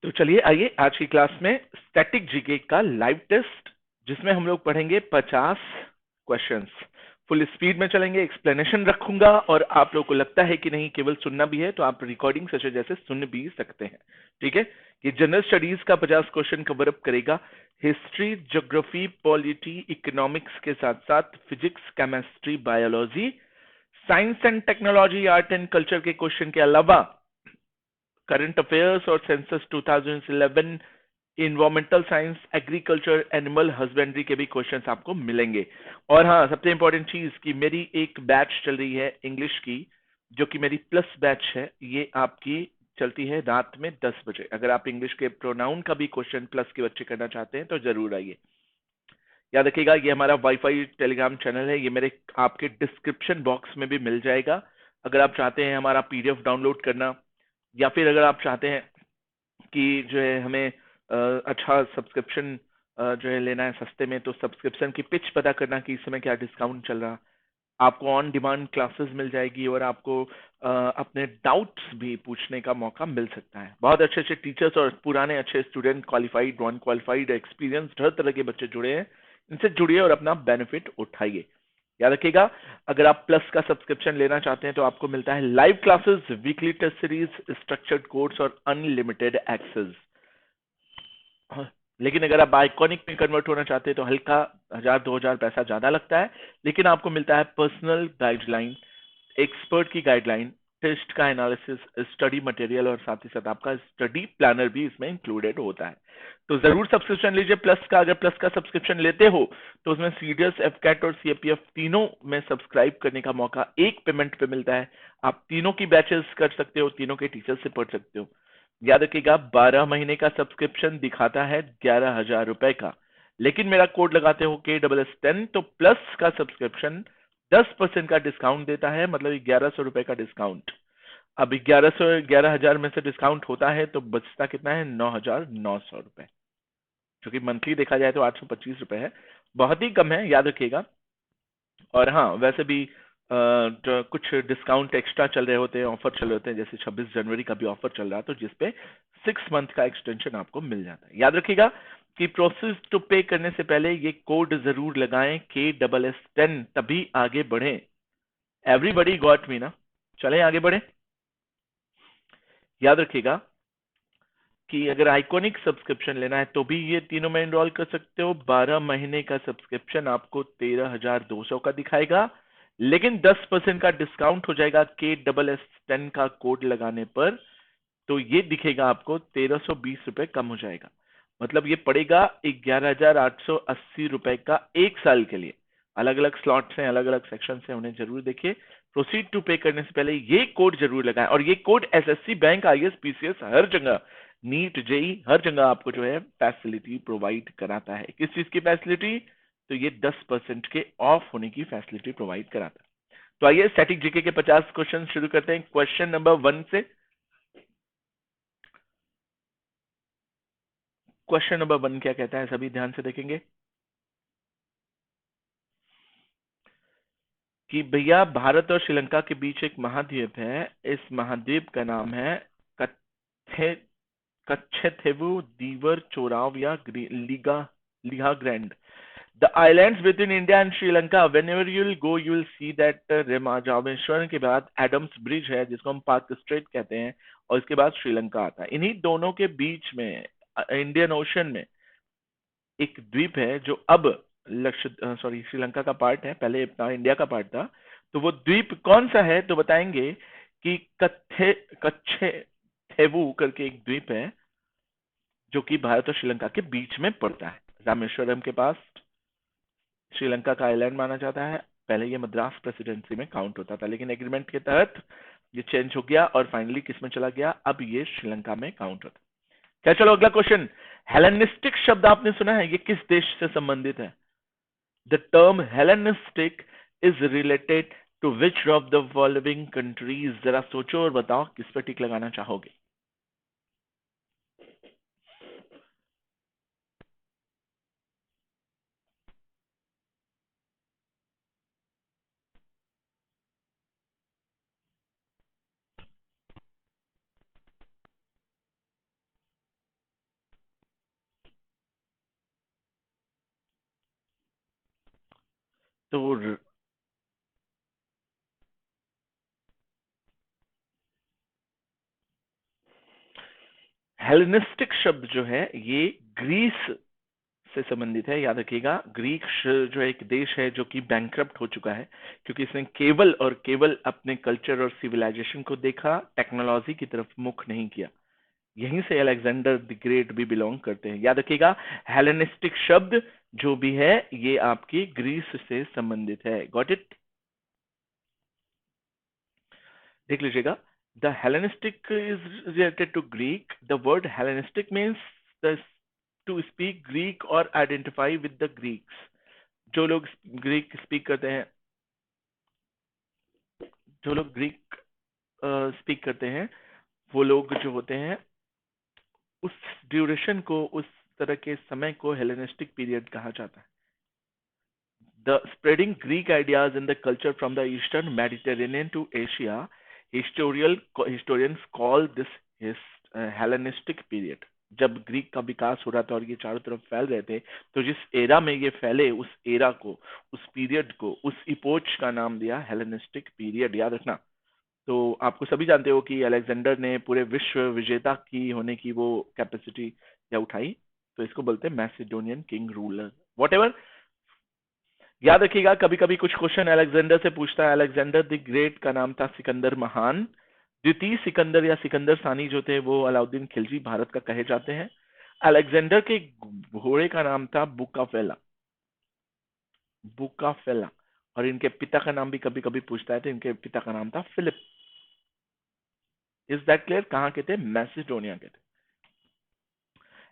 तो चलिए आइए आज की क्लास में स्टैटिक जीके का लाइव टेस्ट, जिसमें हम लोग पढ़ेंगे 50 क्वेश्चंस। फुल स्पीड में चलेंगे, एक्सप्लेनेशन रखूंगा, और आप लोगों को लगता है कि नहीं केवल सुनना भी है तो आप रिकॉर्डिंग सेशन जैसे सुन भी सकते हैं। ठीक है, ये जनरल स्टडीज का 50 क्वेश्चन कवर अप करेगा। हिस्ट्री, ज्योग्राफी, पॉलिटी, इकोनॉमिक्स के साथ साथ physics, chemistry, biology, science and technology, art and culture के क्वेश्चन के अलावा करंट अफेयर्स और census 2011, environmental science, agriculture, animal husbandry के भी क्वेश्चंस आपको मिलेंगे। और हाँ, सबसे इंपॉर्टेंट चीज कि मेरी एक बैच चल रही है इंग्लिश की, जो कि मेरी प्लस बैच है। ये आपकी चलती है रात में 10 बजे। अगर आप इंग्लिश के प्रोनाउन का भी क्वेश्चन प्लस के बच्चे करना चाहते हैं तो जरूर आइए। याद रखिएगा, ये हमारा वाईफाई टेलीग्राम चैनल है, ये मेरे आपके डिस्क्रिप्शन बॉक्स में भी मिल जाएगा। अगर आप चाहते हैं हमारा पीडीएफ डाउनलोड करना, या फिर अगर आप चाहते हैं कि जो है हमें अच्छा सब्सक्रिप्शन जो है लेना है सस्ते में, तो सब्सक्रिप्शन की पिच पता करना कि इस समय क्या डिस्काउंट चल रहा। आपको ऑन डिमांड क्लासेस मिल जाएगी और आपको अपने डाउट्स भी पूछने का मौका मिल सकता है। बहुत अच्छे अच्छे टीचर्स और पुराने अच्छे student, qualified, non qualified, experienced, हर तरह के बच्चे जुड़े हैं। इनसे जुड़िए और अपना बेनिफिट उठाइए। याद रखिएगा, अगर आप प्लस का सब्सक्रिप्शन लेना चाहते हैं तो आपको मिलता है live classes, weekly test series, structured course और अनलिमिटेड एक्सेस। लेकिन अगर आप आइकॉनिक में कन्वर्ट होना चाहते हैं तो हल्का 1000-2000 पैसा ज्यादा लगता है, लेकिन आपको मिलता है पर्सनल गाइडलाइन, एक्सपर्ट की गाइडलाइन, टेस्ट का एनालिसिस, स्टडी मटेरियल, और साथ ही साथ आपका स्टडी प्लानर भी इसमें इंक्लूडेड होता है। तो जरूर सब्सक्रिप्शन लीजिए प्लस का। अगर प्लस का सब्सक्रिप्शन लेते हो तो उसमें सीडीएस, एफकैट और सीएपीएफ तीनों में सब्सक्राइब करने का मौका एक पेमेंट पे मिलता है। आप तीनों की बैचेस कर सकते हो, तीनों के टीचर से पढ़ सकते हो। याद रखिएगा, 12 महीने का सब्सक्रिप्शन दिखाता है 11,000 रुपए का, लेकिन मेरा कोड लगाते हो KSS10 तो प्लस का सब्सक्रिप्शन 10% का डिस्काउंट देता है, मतलब 1100 रुपए का डिस्काउंट। अब 11,000 में से डिस्काउंट होता है तो बचता कितना है? 9,900 रुपए, जो कि मंथली देखा जाए तो 825 रुपए है। बहुत ही कम है, याद रखिएगा। और हाँ, वैसे भी जो कुछ डिस्काउंट एक्स्ट्रा चल रहे होते हैं, ऑफर चल रहे होते हैं, जैसे 26 जनवरी का भी ऑफर चल रहा है, तो जिसपे 6 मंथ का एक्सटेंशन आपको मिल जाता है। याद रखिएगा कि प्रोसेस टू पे करने से पहले ये कोड जरूर लगाएं KSS10, तभी आगे बढ़े। एवरीबडी गॉट मी ना? चलें आगे बढ़े। याद रखिएगा कि अगर आइकॉनिक सब्सक्रिप्शन लेना है तो भी ये तीनों में एनरोल कर सकते हो। 12 महीने का सब्सक्रिप्शन आपको 13,200 का दिखाएगा, लेकिन 10% का डिस्काउंट हो जाएगा KSS10 का कोड लगाने पर, तो ये दिखेगा आपको 1,320 रुपए कम हो जाएगा। मतलब ये पड़ेगा 11,880 रुपए का 1 साल के लिए। अलग अलग स्लॉट्स हैं, अलग अलग सेक्शन हैं, उन्हें जरूर देखिए। प्रोसीड टू पे करने से पहले ये कोड जरूर लगाएं, और ये code SSC, bank, IAS, PCS, हर जगह, नीट, जेई, हर जगह आपको जो है फैसिलिटी प्रोवाइड कराता है। किस चीज की फैसिलिटी? तो ये 10% के ऑफ होने की फैसिलिटी प्रोवाइड कराता है। तो आइए स्टैटिक जीके के 50 क्वेश्चन शुरू करते हैं क्वेश्चन नंबर 1 से। क्वेश्चन नंबर 1 क्या कहता है, सभी ध्यान से देखेंगे कि भैया भारत और श्रीलंका के बीच एक महाद्वीप है। इस महाद्वीप का नाम है कच्छे कच्छेथेवु, दीवर, चोराव या लीगा लिहा grand. The islands between India and Sri Lanka, whenever you will go you will see that Rameswaram के बाद एडम्स ब्रिज है, जिसको हम पार्क स्ट्रेट कहते हैं, और इसके बाद श्रीलंका आता है। इन्हीं दोनों के बीच में इंडियन ओशन में एक द्वीप है जो अब श्रीलंका का पार्ट है, पहले अपना इंडिया का पार्ट था। तो वो द्वीप कौन सा है? तो बताएंगे कि कच्छे थेवु करके एक द्वीप है, जो कि भारत और श्रीलंका के बीच में पड़ता है, रामेश्वरम के पास। श्रीलंका का आइलैंड माना जाता है। पहले ये मद्रास प्रेसिडेंसी में काउंट होता था, लेकिन एग्रीमेंट के तहत ये चेंज हो गया और फाइनली किस में चला गया? अब ये श्रीलंका में काउंट होता है। क्या, चलो अगला क्वेश्चन। हेलेनिस्टिक शब्द आपने सुना है, ये किस देश से संबंधित है? The term Hellenistic is related to which of the following countries? जरा सोचो और बताओ किस पर टिक लगाना चाहोगे। तो हेलेनिस्टिक शब्द जो है ये ग्रीस से संबंधित है। याद रखिएगा, ग्रीक जो एक देश है जो कि बैंकरप्ट हो चुका है, क्योंकि इसने केवल और केवल अपने कल्चर और सिविलाइजेशन को देखा, टेक्नोलॉजी की तरफ मुख नहीं किया। यहीं से अलेक्जेंडर द ग्रेट भी बिलोंग करते हैं। याद रखिएगा, हेलेनिस्टिक शब्द जो भी है ये आपकी ग्रीस से संबंधित है। Got it? देख लीजिएगा, the Hellenistic is related to Greek. The word Hellenistic means the to speak Greek और आइडेंटिफाई विद द ग्रीक्स। जो लोग ग्रीक स्पीक करते हैं, जो लोग ग्रीक स्पीक करते हैं, वो लोग जो होते हैं उस ड्यूरेशन को, उस तरह के समय को हेलेनिस्टिक पीरियड कहा जाता है। The spreading Greek ideas in the culture from the Eastern Mediterranean to Asia, historians call this his Hellenistic period. जब ग्रीक का विकास हो रहा था और ये चारों तरफ फैल रहे थे, तो जिस एरा में ये फैले, उस एरा को, उस पीरियड को, उस इपोच का नाम दिया हेलेनिस्टिक पीरियड। याद रखना। तो आपको सभी जानते हो कि अलेक्जेंडर ने पूरे विश्व विजेता की होने की वो कैपेसिटी या उठाई, तो इसको बोलते हैं मैसिडोनियन किंग रूलर। वॉट एवर, याद रखिएगा, कभी कभी कुछ क्वेश्चन अलेक्जेंडर से पूछता है। अलेक्जेंडर द ग्रेट का नाम था सिकंदर महान। द्वितीय सिकंदर या सिकंदर सानी जो थे वो अलाउद्दीन खिलजी भारत का कहे जाते हैं। अलेक्जेंडर के घोड़े का नाम था बुकाफेला, बुकाफेला। और इनके पिता का नाम भी कभी कभी पूछता है, तो इनके पिता का नाम था फिलिप। Is that clear? कहाँ के थे? मैसिडोनिया के थे।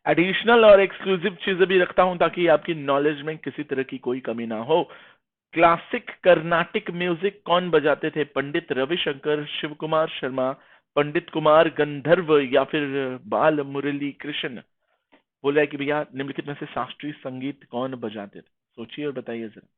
एडिशनल और एक्सक्लूसिव चीजें भी रखता हूं ताकि आपकी नॉलेज में किसी तरह की कोई कमी ना हो। क्लासिक कर्नाटिक म्यूजिक कौन बजाते थे? पंडित रविशंकर, शिव कुमार शर्मा, पंडित कुमार गंधर्व या फिर बाल मुरली कृष्ण। बोला है कि भैया निम्नलिखित में से शास्त्रीय संगीत कौन बजाते थे? सोचिए और बताइए जरा।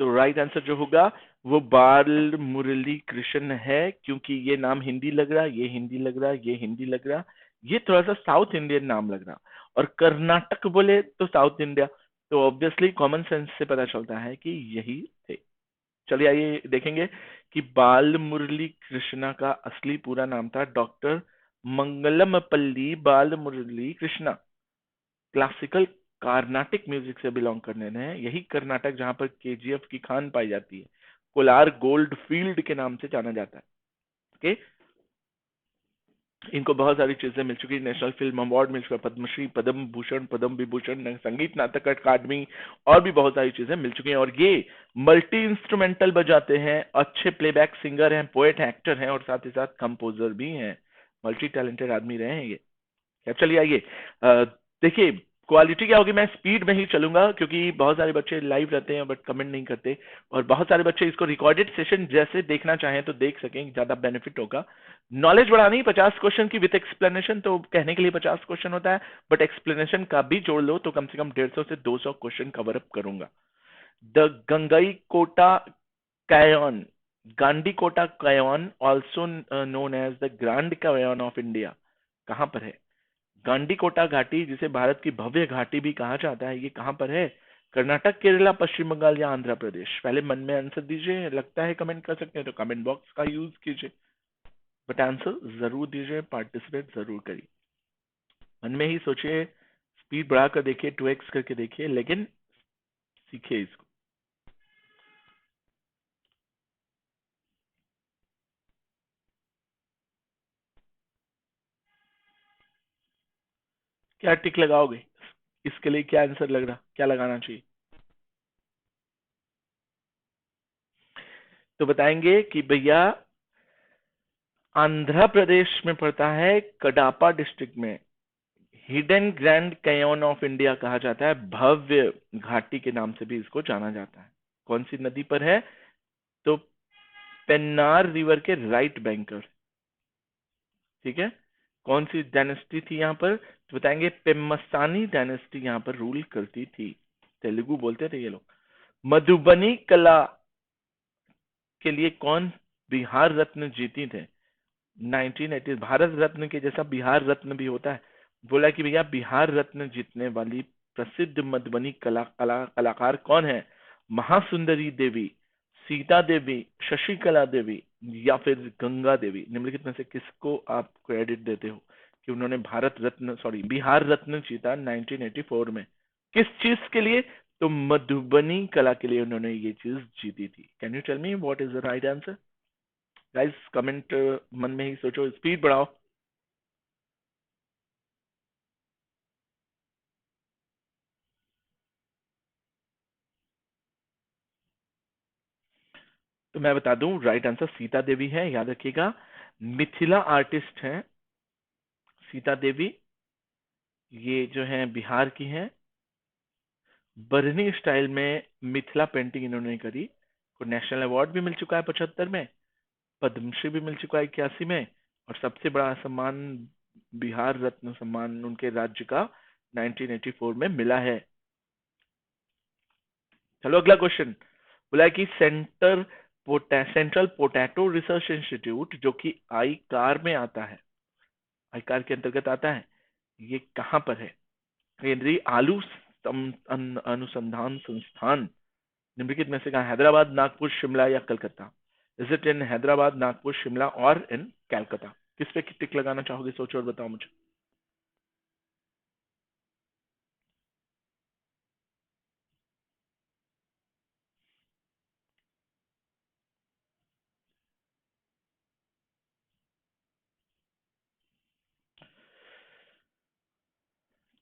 तो राइट आंसर जो होगा वो बाल मुरली कृष्ण है, क्योंकि ये नाम हिंदी लग रहा, ये हिंदी लग रहा, ये हिंदी लग रहा, ये थोड़ा सा साउथ इंडियन नाम लग रहा। और कर्नाटक बोले तो साउथ इंडिया, तो ऑब्वियसली कॉमन सेंस से पता चलता है कि यही थे। चलिए आइए देखेंगे कि बाल मुरली कृष्णा का असली पूरा नाम था डॉक्टर मंगलमपल्ली बाल मुरली कृष्णा। क्लासिकल कार्नाटिक म्यूजिक से बिलोंग करने हैं। यही कर्नाटक जहां पर केजीएफ की खान पाई जाती है, कोलार गोल्ड फील्ड के नाम से जाना जाता है। ओके, इनको बहुत सारी चीजें मिल चुकी है, नेशनल फिल्म अवार्ड मिल चुका, पद्मश्री, पद्म भूषण, पद्म विभूषण, संगीत नाटक अकादमी, और भी बहुत सारी चीजें मिल चुकी हैं। और ये मल्टी इंस्ट्रूमेंटल बजाते हैं, अच्छे प्लेबैक सिंगर हैं, पोएट, एक्टर हैं, और साथ ही साथ कंपोजर भी हैं। मल्टी टैलेंटेड आदमी रहे हैं ये। अब चलिए आइए, देखिए क्वालिटी क्या होगी। मैं स्पीड में ही चलूंगा क्योंकि बहुत सारे बच्चे लाइव रहते हैं बट कमेंट नहीं करते, और बहुत सारे बच्चे इसको रिकॉर्डेड सेशन जैसे देखना चाहें तो देख सकें, ज्यादा बेनिफिट होगा। नॉलेज बढ़ानी 50 क्वेश्चन की विद एक्सप्लेनेशन, तो कहने के लिए 50 क्वेश्चन होता है, बट एक्सप्लेनेशन का भी जोड़ लो तो कम से कम 150 से 200 क्वेश्चन कवर अप करूंगा। The Gandikota canyon, Gandikota canyon, also known as the grand canyon of India, कहां पर है? गांडीकोटा घाटी, जिसे भारत की भव्य घाटी भी कहा जाता है, ये कहां पर है? कर्नाटक, केरला, पश्चिम बंगाल या आंध्र प्रदेश? पहले मन में आंसर दीजिए, लगता है कमेंट कर सकते हैं तो कमेंट बॉक्स का यूज कीजिए, बट आंसर जरूर दीजिए, पार्टिसिपेट जरूर करिए। मन में ही सोचिए, स्पीड बढ़ाकर देखिए, 2x करके देखिए, लेकिन सीखिए इसको। क्या टिक लगाओगे? इसके लिए क्या आंसर लग रहा, क्या लगाना चाहिए? तो बताएंगे कि भैया आंध्र प्रदेश में पड़ता है, कडापा डिस्ट्रिक्ट में। Hidden grand canyon of India कहा जाता है, भव्य घाटी के नाम से भी इसको जाना जाता है। कौन सी नदी पर है? तो पेन्नार रिवर के राइट बैंकर, ठीक है। कौन सी डायनेस्टी थी यहाँ पर? तो बताएंगे पेम्मसानी डायनेस्टी यहाँ पर रूल करती थी। तेलुगु बोलते थे ये लोग। मधुबनी कला के लिए कौन बिहार रत्न जीती थे? 1980। भारत रत्न के जैसा बिहार रत्न भी होता है। बोला कि भैया बिहार रत्न जीतने वाली प्रसिद्ध मधुबनी कलाकार कौन है? महासुंदरी देवी, सीता देवी, शशिकला देवी या फिर गंगा देवी। निम्नलिखित में से किसको आप क्रेडिट देते हो कि उन्होंने भारत रत्न सॉरी बिहार रत्न जीता 1984 में? किस चीज के लिए? तो मधुबनी कला के लिए उन्होंने ये चीज जीती थी। Can you tell me what is the right answer? Guys comment मन में ही सोचो, स्पीड बढ़ाओ। तो मैं बता दूं, राइट आंसर सीता देवी है, याद रखिएगा। मिथिला आर्टिस्ट हैं सीता देवी। ये जो है बिहार की हैं। बरनी स्टाइल में मिथिला पेंटिंग इन्होंने करी। को नेशनल अवार्ड भी मिल चुका है 75 में, पद्मश्री भी मिल चुका है 81 में, और सबसे बड़ा सम्मान बिहार रत्न सम्मान उनके राज्य का 1984 में मिला है। चलो अगला क्वेश्चन। बोला है कि सेंट्रल पोटैटो रिसर्च इंस्टीट्यूट जो कि आई कार में आता है, आई कार के अंतर्गत आता है, ये कहां पर है? केंद्रीय अनुसंधान संस्थान निम्नलिखित में से कहा? हैदराबाद, नागपुर, शिमला या Calcutta? Is it in Hyderabad, Nagpur, Shimla और इन कैलकाता? किस पे टिक लगाना चाहोगे, सोचो और बताओ मुझे।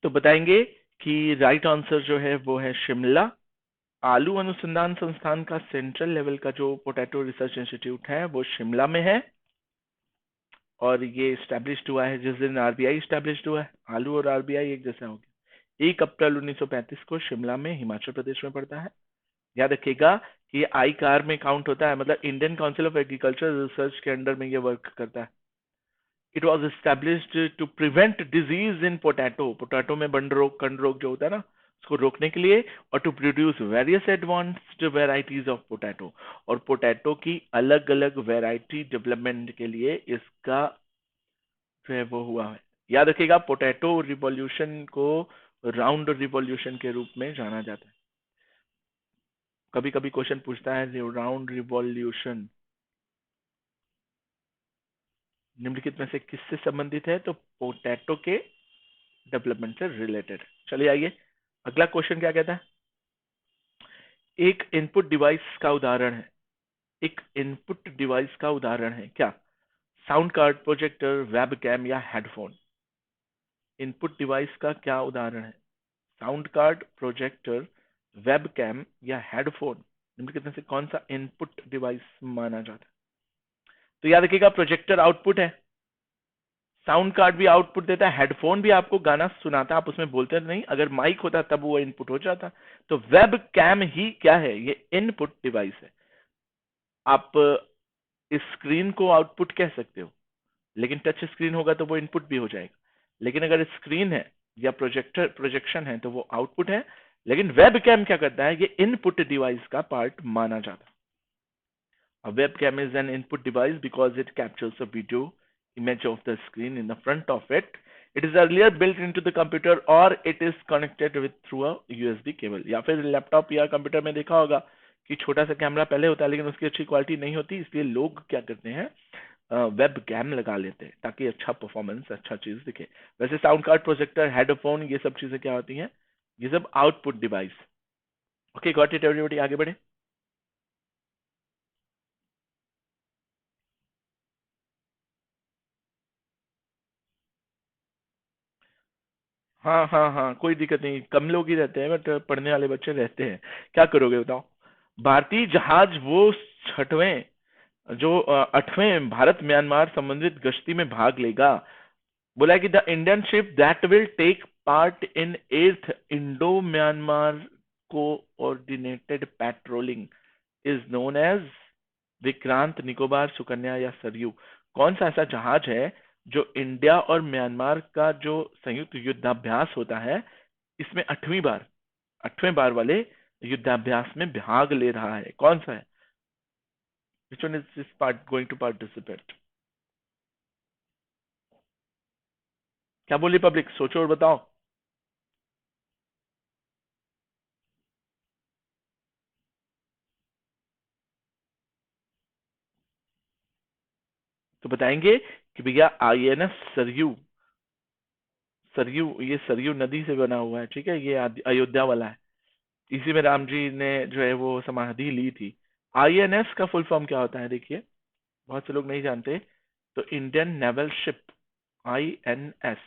तो बताएंगे कि राइट आंसर जो है वो है शिमला। आलू अनुसंधान संस्थान का सेंट्रल लेवल का जो पोटैटो रिसर्च इंस्टीट्यूट है वो शिमला में है, और ये स्टैब्लिश्ड हुआ है जिस दिन आरबीआई स्टैब्लिश्ड हुआ है। आलू और आरबीआई एक जैसा हो गया। 1 अप्रैल 1935 को शिमला में हिमाचल प्रदेश में पड़ता है। याद रखिएगा कि ये आई कार में काउंट होता है, मतलब Indian Council of Agriculture Research के अंडर में ये वर्क करता है। It was established to prevent disease in potato. Potato में बंड रोग, कंड रोग जो होता है ना, उसको रोकने के लिए, और to produce various advanced varieties of potato. और पोटैटो की अलग अलग वेराइटी डेवलपमेंट के लिए इसका जो है वो हुआ है। याद रखिएगा पोटैटो रिवॉल्यूशन को राउंड रिवॉल्यूशन के रूप में जाना जाता है। कभी कभी क्वेश्चन पूछता है राउंड रिवॉल्यूशन निम्नलिखित में से किससे संबंधित है? तो पोटैटो के डेवलपमेंट से रिलेटेड। चलिए आइए, अगला क्वेश्चन क्या कहता है? एक इनपुट डिवाइस का उदाहरण है, एक इनपुट डिवाइस का उदाहरण है क्या? Sound card, projector, web cam या हेडफोन? इनपुट डिवाइस का क्या उदाहरण है? Sound card, projector, web cam या हेडफोन? निम्नलिखित में से कौन सा इनपुट डिवाइस माना जाता है? तो याद रखिएगा प्रोजेक्टर आउटपुट है, साउंड कार्ड भी आउटपुट देता है, हेडफोन भी आपको गाना सुनाता, आप उसमें बोलते नहीं, अगर माइक होता तब वो इनपुट हो जाता। तो वेब कैम ही क्या है? ये इनपुट डिवाइस है। आप स्क्रीन को आउटपुट कह सकते हो, लेकिन टच स्क्रीन होगा तो वो इनपुट भी हो जाएगा। लेकिन अगर स्क्रीन है या प्रोजेक्शन है तो वो आउटपुट है। लेकिन वेब कैम क्या करता है? ये इनपुट डिवाइस का पार्ट माना जाता है। A webcam is an input device because it captures a video image of the screen in the front of it. It is earlier built into the computer or it is connected with through a USB cable. या फिर laptop या computer में देखा होगा कि छोटा सा camera पहले होता है लेकिन उसकी अच्छी क्वालिटी नहीं होती, इसलिए लोग क्या करते हैं वेब कैम लगा लेते हैं ताकि अच्छा परफॉर्मेंस, अच्छा चीज दिखे। वैसे साउंड कार्ड, प्रोजेक्टर, हेडफोन ये सब चीजें क्या होती हैं? ये सब output device. Okay got it everybody, आगे बढ़े। हाँ हाँ हाँ, कोई दिक्कत नहीं, कम लोग ही रहते हैं बट पढ़ने वाले बच्चे रहते हैं। क्या करोगे बताओ? भारतीय जहाज वो छठवें जो 8वें भारत म्यांमार संबंधित गश्ती में भाग लेगा। बोला है कि the Indian ship that will take part in 8th Indo Myanmar coordinated patrolling is known as Vikrant, Nicobar, Sukanya या सरयू? कौन सा ऐसा जहाज है जो इंडिया और म्यांमार का जो संयुक्त युद्धाभ्यास होता है, इसमें 8वें बार वाले युद्धाभ्यास में भाग ले रहा है, कौन सा है? Which one is this part going to participate? क्या बोली पब्लिक, सोचो और बताओ। तो बताएंगे कि भैया आईएनएस सरयू, सरयू ये सरयू नदी से बना हुआ है, ठीक है, ये अयोध्या वाला है, इसी में राम जी ने जो है वो समाधि ली थी। आईएनएस का फुल फॉर्म क्या होता है देखिए, बहुत से लोग नहीं जानते। तो Indian naval ship, INS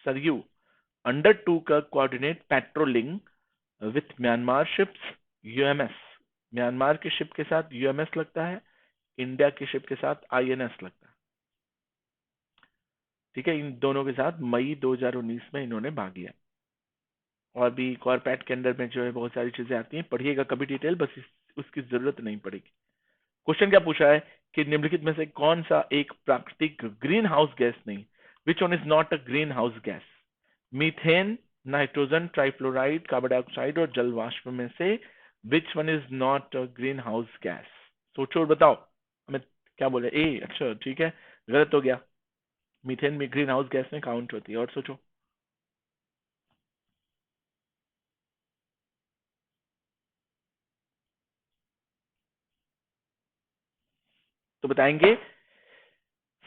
Sarayu, under two का coordinate patrolling with Myanmar ships, UMS, Myanmar की शिप के साथ यूएमएस लगता है, इंडिया की शिप के साथ आईएनएस लगता है, ठीक है। इन दोनों के साथ मई 2019 में इन्होंने भाग लिया। और भी कॉर्पेट के अंदर में जो है बहुत सारी चीजें आती हैं, पढ़िएगा कभी डिटेल, बस उसकी जरूरत नहीं पड़ेगी। क्वेश्चन क्या पूछा है कि निम्नलिखित में से कौन सा एक प्राकृतिक ग्रीन हाउस गैस नहीं, विच one is not a green house gas? Methane, nitrogen, trifluoride, carbon dioxide और जल वाष्प में से विच one is not a green house gas? सोचो और बताओ। हमें क्या बोले? ए, अच्छा ठीक है, गलत हो गया। मीथेन में ग्रीन हाउस गैस में काउंट होती है। और सोचो। तो बताएंगे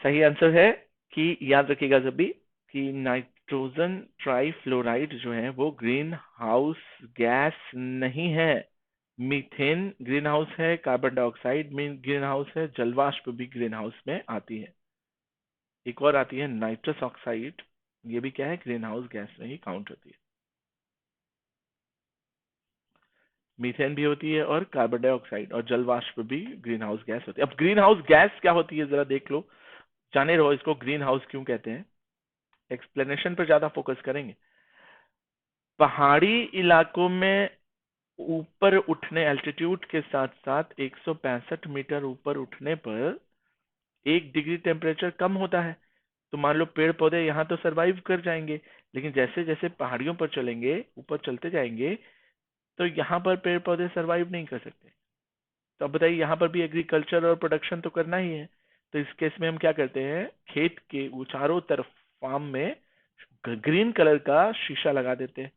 सही आंसर है कि, याद रखिएगा जब भी, कि नाइट्रोजन ट्राइफ्लोराइड जो है वो ग्रीन हाउस गैस नहीं है। मीथेन ग्रीन हाउस है, कार्बन डाइऑक्साइड में ग्रीन हाउस है, जलवाष्प भी ग्रीन हाउस में आती है। एक और आती है नाइट्रस ऑक्साइड, ये भी क्या है, ग्रीन हाउस गैस में ही काउंट होती है। मीथेन भी होती है और कार्बन डाइऑक्साइड और जलवाष्प भी ग्रीन हाउस गैस होती है। अब ग्रीन हाउस गैस क्या होती है जरा देख लो, जाने रहो इसको ग्रीन हाउस क्यों कहते हैं, एक्सप्लेनेशन पर ज्यादा फोकस करेंगे। पहाड़ी इलाकों में ऊपर उठने, एल्टीट्यूड के साथ साथ 165 मीटर ऊपर उठने पर 1 डिग्री टेम्परेचर कम होता है। तो मान लो पेड़ पौधे यहाँ तो सरवाइव कर जाएंगे, लेकिन जैसे जैसे पहाड़ियों पर चलेंगे, ऊपर चलते जाएंगे, तो यहाँ पर पेड़ पौधे सरवाइव नहीं कर सकते। तो अब बताइए, यहाँ पर भी एग्रीकल्चर और प्रोडक्शन तो करना ही है। तो इस केस में हम क्या करते हैं, खेत के चारों तरफ फार्म में ग्रीन कलर का शीशा लगा देते हैं।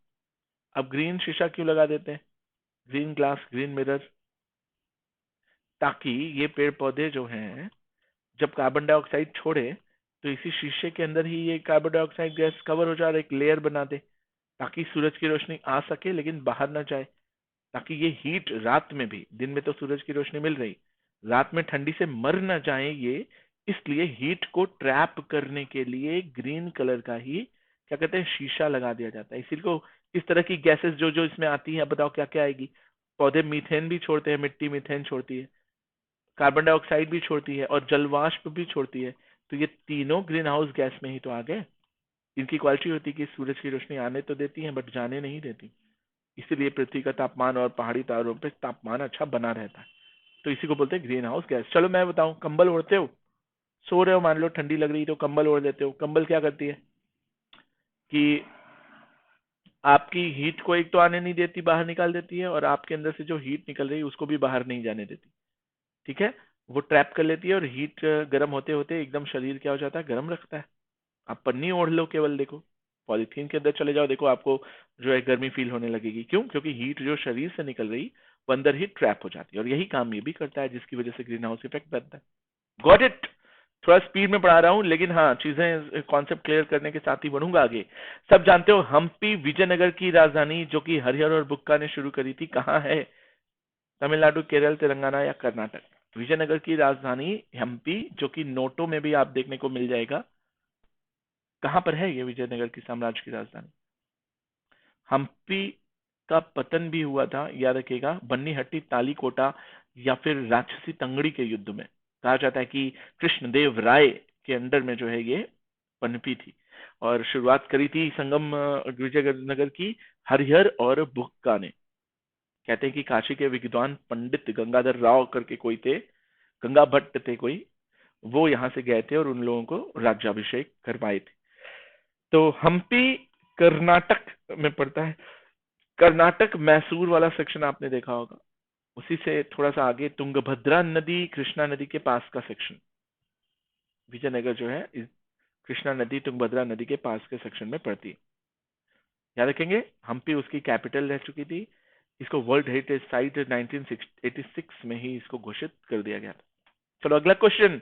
अब ग्रीन शीशा क्यों लगा देते हैं, ग्रीन ग्लास, ग्रीन मिरर, ताकि ये पेड़ पौधे जो हैं जब कार्बन डाइऑक्साइड छोड़े तो इसी शीशे के अंदर ही ये कार्बन डाइऑक्साइड गैस कवर हो जाए और एक लेयर बना दे, ताकि सूरज की रोशनी आ सके लेकिन बाहर ना जाए, ताकि ये हीट रात में भी, दिन में तो सूरज की रोशनी मिल रही, रात में ठंडी से मर ना जाए ये, इसलिए हीट को ट्रैप करने के लिए ग्रीन कलर का ही क्या कहते हैं, शीशा लगा दिया जाता है। इसी को इस तरह की गैसेस जो जो इसमें आती हैं, बताओ क्या क्या आएगी। पौधे मीथेन भी छोड़ते हैं, मिट्टी मीथेन छोड़ती है, कार्बन डाइऑक्साइड भी छोड़ती है और जलवाष्प भी छोड़ती है। तो ये तीनों ग्रीन हाउस गैस में ही तो आ गए। इनकी क्वालिटी होती है कि सूरज की रोशनी आने तो देती है बट जाने नहीं देती, इसीलिए पृथ्वी का तापमान और पहाड़ी तारों पे तापमान अच्छा बना रहता है। तो इसी को बोलते हैं ग्रीन हाउस गैस। चलो मैं बताऊं, कंबल ओढ़ते हो, सो रहे हो, मान लो ठंडी लग रही तो कंबल ओढ़ लेते हो। कंबल क्या करती है कि आपकी हीट को एक तो आने नहीं देती, बाहर निकाल देती है, और आपके अंदर से जो हीट निकल रही है उसको भी बाहर नहीं जाने देती, ठीक है। वो ट्रैप कर लेती है और हीट गर्म होते होते एकदम शरीर क्या हो जाता है, गर्म रखता है। आप पन्नी ओढ़ लो केवल, देखो पॉलिथीन के अंदर चले जाओ, देखो आपको जो है गर्मी फील होने लगेगी। क्यों? क्योंकि हीट जो शरीर से निकल रही वो अंदर ही ट्रैप हो जाती है, और यही काम ये भी करता है, जिसकी वजह से ग्रीन हाउस इफेक्ट बनता है। Got it? थोड़ा स्पीड में पढ़ा रहा हूं, लेकिन हाँ चीजें कॉन्सेप्ट क्लियर करने के साथ ही बढ़ूंगा आगे। सब जानते हो हम्पी विजयनगर की राजधानी जो कि हरिहर और बुक्का ने शुरू करी थी, कहाँ है? तमिलनाडु, केरल, तेलंगाना या कर्नाटक? विजयनगर की राजधानी हम्पी, जो कि नोटों में भी आप देखने को मिल जाएगा, कहां पर है ये विजयनगर की साम्राज्य की राजधानी? हम्पी का पतन भी हुआ था, याद रखिएगा, बन्नीहट्टी तालीकोटा या फिर राक्षसी तंगड़ी के युद्ध में। कहा जाता है कि कृष्णदेव राय के अंडर में जो है ये पनपी थी, और शुरुआत करी थी संगम विजयनगर की हरिहर और बुक्का ने। कहते हैं कि काशी के विद्वान पंडित गंगाधर राव करके कोई थे, गंगा भट्ट थे कोई, वो यहाँ से गए थे और उन लोगों को राज्याभिषेक करवाए थे। तो हम्पी कर्नाटक में पड़ता है। कर्नाटक मैसूर वाला सेक्शन आपने देखा होगा। उसी से थोड़ा सा आगे तुंगभद्रा नदी कृष्णा नदी के पास का सेक्शन, विजयनगर जो है कृष्णा नदी तुंगभद्रा नदी के पास के सेक्शन में पड़ती है। याद रखेंगे, हम्पी उसकी कैपिटल रह चुकी थी। इसको वर्ल्ड हेरिटेज साइट 1986 में ही इसको घोषित कर दिया गया था। चलो अगला क्वेश्चन,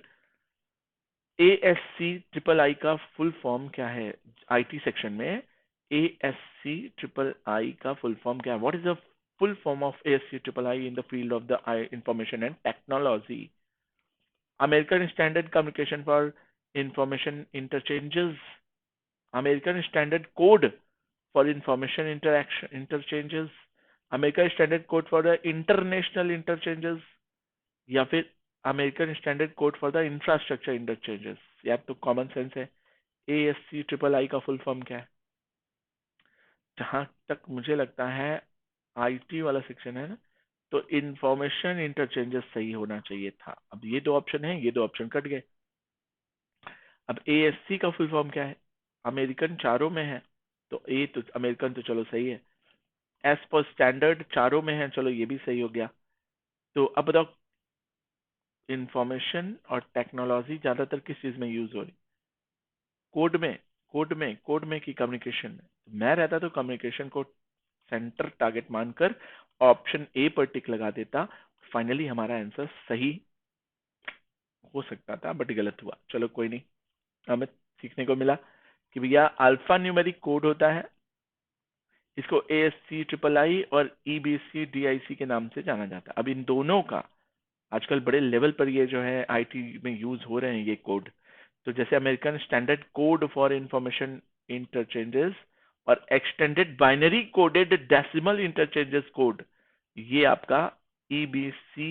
ASC ट्रिपल आई का फुल फॉर्म क्या है? आईटी सेक्शन में ASC ट्रिपल आई का फुल फॉर्म क्या है? What is the full form of ASC triple I in the field of the information and technology? American standard communication for information interchanges, American standard code for information interchanges, American standard code for the international interchanges, या फिर American standard code for the infrastructure interchanges? या तो common sense है, ASC triple I का full form क्या है? जहां तक मुझे लगता है आईटी वाला सेक्शन है ना, तो इंफॉर्मेशन इंटरचेंजेस सही होना चाहिए था। अब ये दो ऑप्शन है, ये दो ऑप्शन कट गए। अब ASC का फुल फॉर्म क्या है? अमेरिकन चारों में है, तो ए तो अमेरिकन तो चलो सही है। एस पर स्टैंडर्ड चारों में है, चलो ये भी सही हो गया। तो अब बताओ, इंफॉर्मेशन और टेक्नोलॉजी ज्यादातर किस चीज में यूज हो रही? कोड में की कम्युनिकेशन में? मैं रहता तो कम्युनिकेशन को सेंटर टारगेट मानकर ऑप्शन ए पर टिक लगा देता। फाइनली हमारा आंसर सही हो सकता था, बट गलत हुआ। चलो कोई नहीं, हमें सीखने को मिला कि भैया अल्फा न्यूमेरिक कोड होता है, इसको ASC ट्रिपल आई और EBC DIC के नाम से जाना जाता है। अब इन दोनों का आजकल बड़े लेवल पर ये जो है आईटी में यूज हो रहे हैं ये कोड। तो जैसे American standard code for information interchanges और extended binary coded decimal interchanges code, ये आपका EBC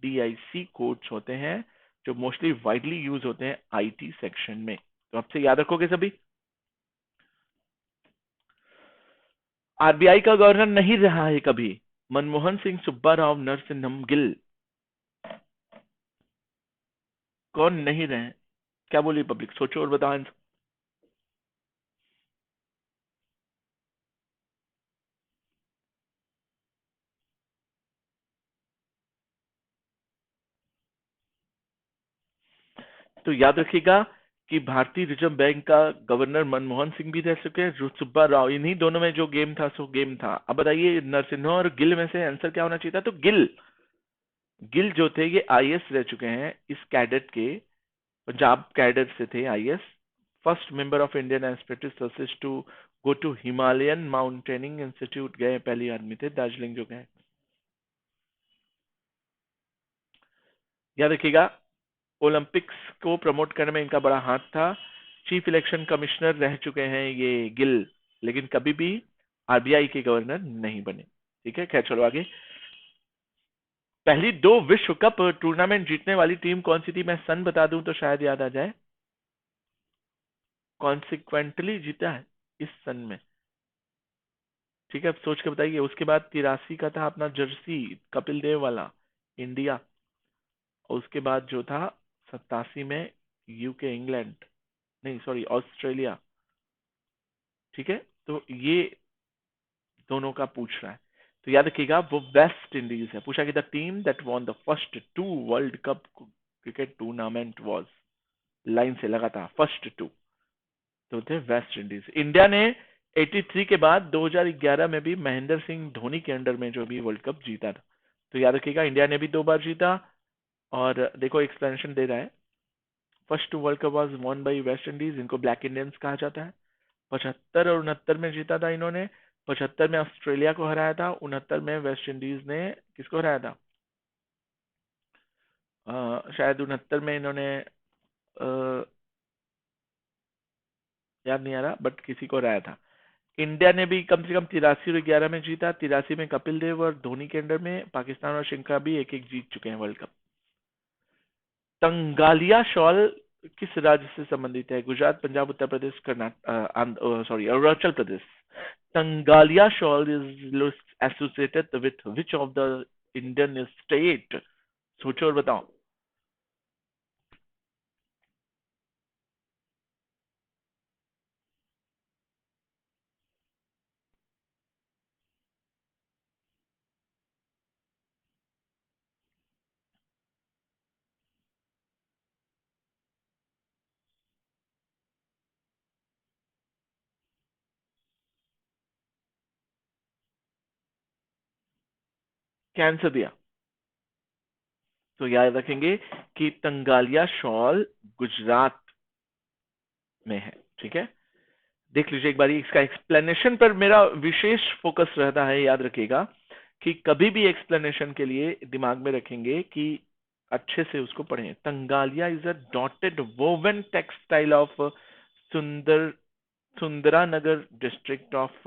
DIC कोड्स होते हैं जो मोस्टली वाइडली यूज होते हैं आईटी सेक्शन में। तो आपसे याद रखोगे सभी। आरबीआई का गवर्नर नहीं रहा है कभी मनमोहन सिंह सुब्बाराव नरसिम्हम गिल। कौन नहीं रहे? क्या बोली पब्लिक, सोचो और बताओ आंसर। तो याद रखिएगा कि भारतीय रिजर्व बैंक का गवर्नर मनमोहन सिंह भी रह चुके हैं, सुब्बा राव। इन्हीं दोनों में जो गेम था सो गेम था। अब बताइए नरसिम्हा और गिल में से आंसर क्या होना चाहिए था? तो गिल। गिल जो थे ये आईएएस रह चुके हैं इस कैडेट के, पंजाब कैडेट से थे IAS. First member of Indian aspirative service to go to Himalayan mountaining institute गए, पहली आदमी थे दार्जिलिंग जो गए। याद रखिएगा ओलंपिक्स को प्रमोट करने में इनका बड़ा हाथ था। चीफ इलेक्शन कमिश्नर रह चुके हैं ये गिल, लेकिन कभी भी आरबीआई के गवर्नर नहीं बने। ठीक है, खैर चलो आगे। पहली दो विश्व कप टूर्नामेंट जीतने वाली टीम कौन सी थी? मैं सन बता दूं तो शायद याद आ जाए। कॉन्सिक्वेंटली जीता है इस सन में। ठीक है, अब सोच के बताइए। उसके बाद 83 का था अपना जर्सी कपिल देव वाला इंडिया, और उसके बाद जो था 87 में यूके इंग्लैंड, नहीं सॉरी ऑस्ट्रेलिया। ठीक है, तो ये दोनों का पूछ रहा है। तो याद रखिएगा वो वेस्ट इंडीज है। पूछा कि the team that won the first two world cup cricket tournament was, line से लगा था फर्स्ट टू, तो थे वेस्ट इंडीज। इंडिया ने 83 के बाद 2011 में भी महेंद्र सिंह धोनी के अंडर में जो भी वर्ल्ड कप जीता था। तो याद रखिएगा इंडिया ने भी 2 बार जीता। और देखो एक्सप्लेनेशन दे रहा है, first two world cup was won by West Indies, इनको ब्लैक इंडियंस कहा जाता है। 75 और 69 में जीता था इन्होंने। 75 में ऑस्ट्रेलिया को हराया था, 69 में वेस्ट इंडीज ने किसको हराया था? शायद 69 में इन्होंने याद नहीं आ रहा, बट किसी को हराया था। इंडिया ने भी कम से कम 83 और 11 में जीता। 83 में कपिल देव और धोनी के अंडर में। पाकिस्तान और श्रीलंका भी एक एक जीत चुके हैं वर्ल्ड कप। तंगालिया शॉल किस राज्य से संबंधित है? Gujarat, Punjab, Uttar Pradesh, Karnataka, sorry Arunachal Pradesh. Tangaliya shawl is associated with which of the Indian state? सोचो और बताओ। क्या आंसर दिया? तो याद रखेंगे कि तंगालिया शॉल गुजरात में है, ठीक है। देख लीजिए एक बार इसका एक्सप्लेनेशन पर मेरा विशेष फोकस रहता है, याद रखिएगा कि कभी भी एक्सप्लेनेशन के लिए दिमाग में रखेंगे कि अच्छे से उसको पढ़ें। Tangaliya is a dotted woven textile of Sundar Sundaranagar district of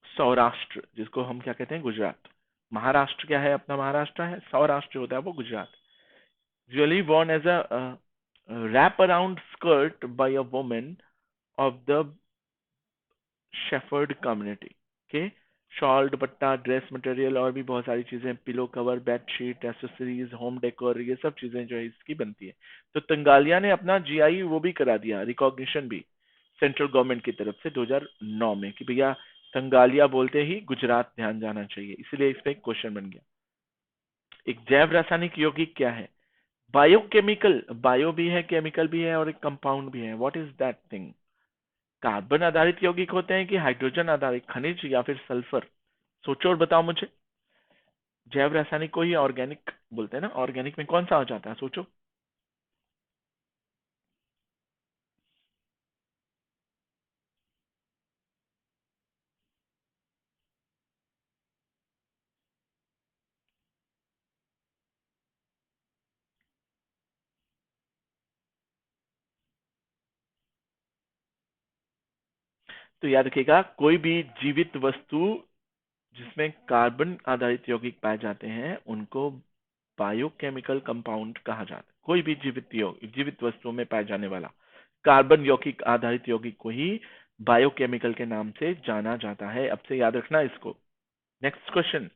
Saurashtra, जिसको हम क्या कहते हैं, गुजरात। महाराष्ट्र क्या है अपना, महाराष्ट्र है, सौराष्ट्र होता है वो Gujarat. Usually worn as a wrap around skirt by a woman of the shepherd community, okay? Shawl, dupatta, dress material और भी बहुत सारी चीजें, pillow cover, bedsheet, accessories, home decor, ये सब चीजें जो है इसकी बनती है। तो तंगालिया ने अपना जीआई वो भी करा दिया, रिकॉग्निशन भी सेंट्रल गवर्नमेंट की तरफ से 2009 में, कि भैया तंगालिया बोलते ही गुजरात ध्यान जाना चाहिए, इसलिए इस पे एक क्वेश्चन बन गया। एक जैव रासायनिक यौगिक क्या है? बायोकेमिकल, बायो भी है, केमिकल भी है और एक कंपाउंड भी है। What is that thing? Carbon आधारित यौगिक होते हैं कि हाइड्रोजन आधारित, खनिज या फिर सल्फर? सोचो और बताओ मुझे। जैव रासायनिक को ही ऑर्गेनिक बोलते हैं ना, ऑर्गेनिक में कौन सा आ जाता है, सोचो। तो याद रखिएगा, कोई भी जीवित वस्तु जिसमें कार्बन आधारित यौगिक पाए जाते हैं उनको बायोकेमिकल कंपाउंड कहा जाता है। कोई भी जीवित वस्तुओं में पाए जाने वाला कार्बन यौगिक आधारित यौगिक को ही बायोकेमिकल के नाम से जाना जाता है। अब से याद रखना इसको। Next question.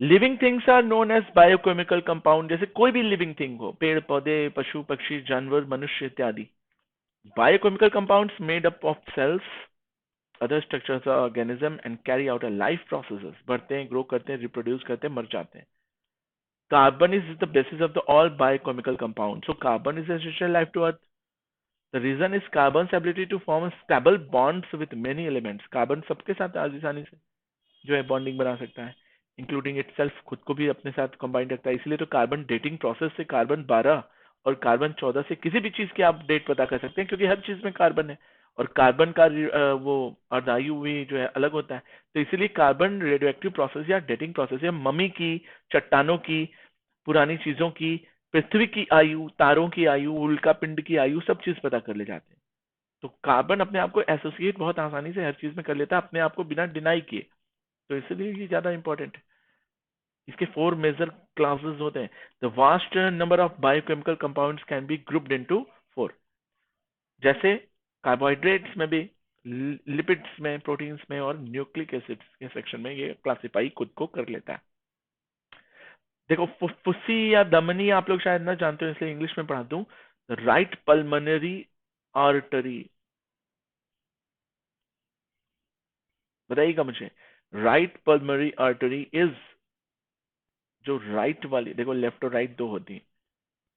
Living things are known as biochemical compound. जैसे कोई भी लिविंग थिंग हो, पेड़ पौधे, पशु पक्षी, जानवर, मनुष्य इत्यादि। Biochemical compounds made up of cells, other structures of organism and carry out a life processes. बढ़ते हैं, ग्रो करते हैं, रिप्रोड्यूस करते हैं, मर जाते हैं। Carbon is the basis of the all biochemical compounds. So carbon is essential life to Earth. The reason is carbon's ability to form stable bonds with many elements. Carbon सबके साथ आसानी से जो है बॉन्डिंग बना सकता है, इंक्लूडिंग इटसेल्फ, खुद को भी अपने साथ कंबाइन रखता है। इसलिए तो कार्बन डेटिंग प्रोसेस से कार्बन 12 और कार्बन 14 से किसी भी चीज की आप डेट पता कर सकते हैं, क्योंकि हर चीज में कार्बन है। और कार्बन का वो अर्धायु भी जो है अलग होता है। तो इसीलिए कार्बन रेडियो एक्टिव प्रोसेस या डेटिंग प्रोसेस या मम्मी की, चट्टानों की, पुरानी चीजों की, पृथ्वी की आयु, तारों की आयु, उल्का पिंड की आयु, सब चीज पता कर ले जाते हैं। तो कार्बन अपने आप को एसोसिएट बहुत आसानी से हर चीज में कर लेता है, अपने आप को बिना डिनाई किए। तो इसलिए ये ज्यादा इंपॉर्टेंट है। इसके 4 मेजर क्लासेस होते हैं। The vast number of biochemical compounds can be grouped into 4। जैसे कार्बोहाइड्रेट्स में भी, लिपिड्स में, प्रोटीन्स में और न्यूक्लिक एसिड्स के सेक्शन में ये क्लासिफाई खुद को कर लेता है। देखो, फुफ्फुसी या धमनी आप लोग शायद ना जानते हो, इसलिए इंग्लिश में पढ़ा दूं। राइट पल्मोनरी आर्टरी, बताइएगा मुझे। राइट पल्मोनरी आर्टरी इज, जो राइट वाली, देखो लेफ्ट और राइट दो होती है,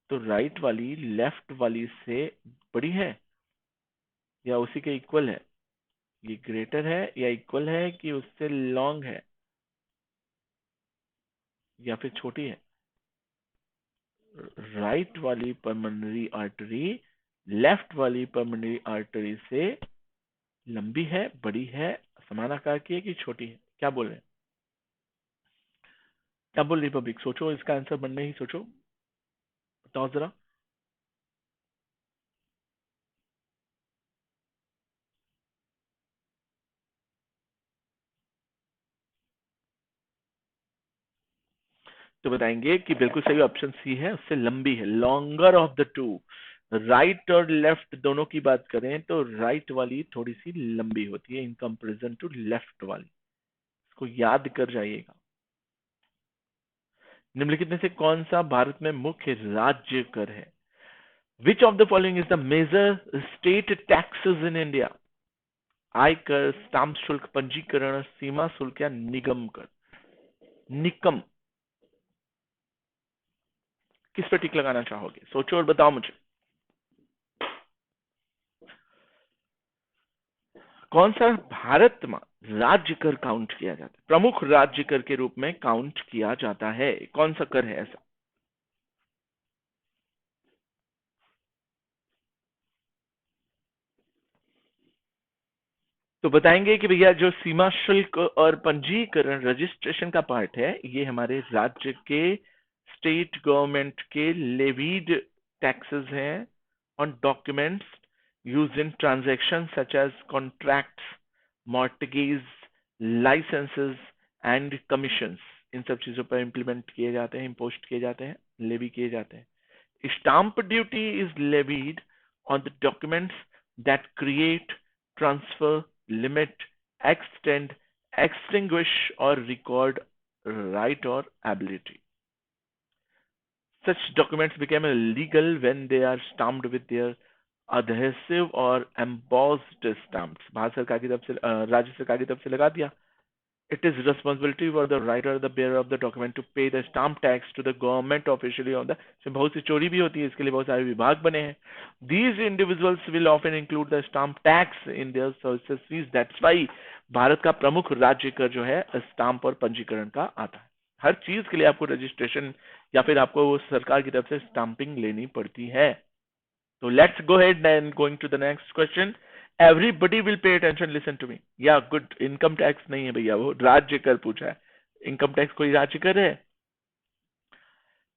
तो राइट वाली लेफ्ट वाली से बड़ी है या उसी के इक्वल है? ये ग्रेटर है या इक्वल है कि उससे लॉन्ग है या फिर छोटी है? राइट वाली पल्मोनरी आर्टरी लेफ्ट वाली पल्मोनरी आर्टरी से लंबी है, बड़ी है, समान आकार की है कि छोटी है? क्या बोल रहे हैं? क्या बोल रही पब्लिक? सोचो, इसका आंसर बनने ही सोचो, बताओ जरा। तो बताएंगे कि बिल्कुल सही ऑप्शन सी है, उससे लंबी है, longer of the two. Right और लेफ्ट दोनों की बात करें तो राइट वाली थोड़ी सी लंबी होती है इन कंपैरिजन टू लेफ्ट वाली। इसको याद कर जाइएगा। निम्नलिखित में से कौन सा भारत में मुख्य राज्य कर है? Which of the following is the major state taxes in India? आयकर, स्टाम्प शुल्क, पंजीकरण, सीमा शुल्क या निगम कर? निकम, किस पर टिक लगाना चाहोगे? सोचो और बताओ मुझे। कौन सा भारत में राज्य कर काउंट किया जाता है, प्रमुख राज्य कर के रूप में काउंट किया जाता है? कौन सा कर है ऐसा? तो बताएंगे कि भैया जो सीमा शुल्क और पंजीकरण रजिस्ट्रेशन का पार्ट है, ये हमारे राज्य के स्टेट गवर्नमेंट के लेवीड टैक्सेस हैं on documents use in transaction such as contracts, mortgage, licenses and commissions. इन सब चीजों पर इंप्लीमेंट किए जाते हैं, इम्पोस्ट किए जाते हैं, लेवी किए जाते हैं। Stamp duty is levied on the documents that create, transfer, limit, extend, extinguish, or record right or ability. Such documents become illegal when they are stamped with their adhesive or embossed stamps. Bharat सरकार की तरफ से राज्य सरकार की तरफ से लगा दिया। It is responsibility for the writer, the bearer of the document to pay the stamp tax to the government officially on the। इसमें बहुत सी चोरी भी होती है, इसके लिए बहुत सारे विभाग बने हैं। These individuals will often include the stamp tax in their services fees। That's why Bharat का प्रमुख राज्य कर जो है स्टाम्प और पंजीकरण का आता है। हर चीज के लिए आपको रजिस्ट्रेशन या फिर आपको सरकार की तरफ से स्टाम्पिंग लेनी पड़ती है। तो let's go head and going to the next question. Everybody will pay attention, listen to me. Yeah good, income tax नहीं है भैया, वो राज्य कर पूछा है। इनकम टैक्स कोई राज्य कर है?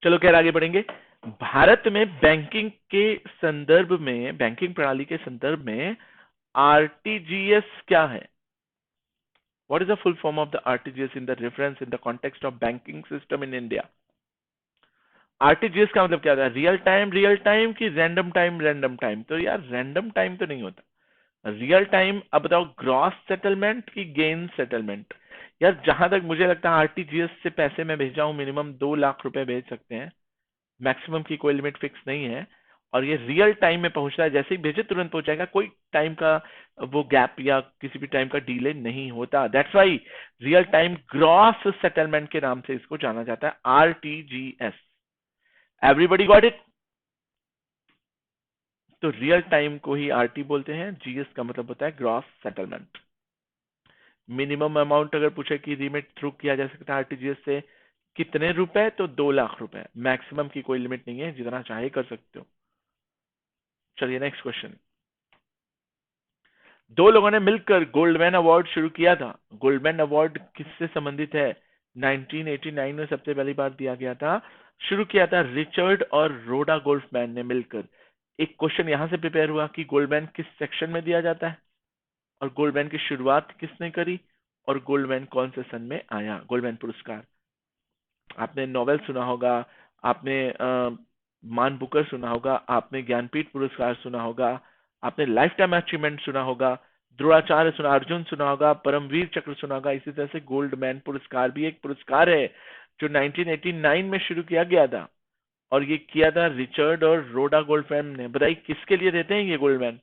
चलो खैर आगे बढ़ेंगे। भारत में बैंकिंग के संदर्भ में, बैंकिंग प्रणाली के संदर्भ में आरटीजीएस क्या है? What is the full form of the RTGS in the reference in the context of banking system in India? RTGS का मतलब क्या होता है? रियल टाइम की रैंडम टाइम? रैंडम टाइम तो यार रैंडम टाइम तो नहीं होता। रियल टाइम, अब बताओ ग्रॉस सेटलमेंट की गेन सेटलमेंट? यार जहां तक मुझे लगता है आरटीजीएस से पैसे मैं भेजा हूं, मिनिमम 2 लाख रुपए भेज सकते हैं, मैक्सिमम की कोई लिमिट फिक्स नहीं है। और ये रियल टाइम में पहुंच रहा है, जैसे ही भेजे तुरंत पहुंच जाएगा, कोई टाइम का वो गैप या किसी भी टाइम का डिले नहीं होता। That's why real time gross settlement के नाम से इसको जाना जाता है, आरटीजीएस। Everybody got it? तो रियल टाइम को ही आरटी बोलते हैं, जीएस का मतलब होता है ग्रॉस सेटलमेंट। मिनिमम अमाउंट अगर पूछे कि लिमिट थ्रू किया जा सकता है आरटीजीएस से कितने रुपए, तो 2 लाख रुपए। मैक्सिमम की कोई लिमिट नहीं है, जितना चाहे कर सकते हो। चलिए नेक्स्ट क्वेश्चन। दो लोगों ने मिलकर गोल्डमैन अवार्ड शुरू किया था। गोल्डमैन अवार्ड किससे संबंधित है? 1989 में सबसे पहली बार दिया गया था, शुरू किया था रिचर्ड और रोडा गोल्डमैन ने मिलकर। एक क्वेश्चन यहां से प्रिपेयर हुआ कि गोल्डमैन किस सेक्शन में दिया जाता है, और गोल्डमैन की शुरुआत किसने करी, और गोल्डमैन कौन से सन में आया? गोल्डमैन पुरस्कार आपने नोवेल सुना होगा, आपने मान बुकर सुना होगा, आपने ज्ञानपीठ पुरस्कार सुना होगा, आपने लाइफ टाइम अचीवमेंट सुना होगा, द्रोणाचार्य सुना, अर्जुन सुना होगा, परमवीर चक्र सुना होगा। इसी तरह से गोल्डमैन पुरस्कार भी एक पुरस्कार है जो 1989 में शुरू किया गया था, और ये किया था रिचर्ड और रोडा गोल्डमैन ने। बताइए किसके लिए देते हैं ये गोल्डमैन?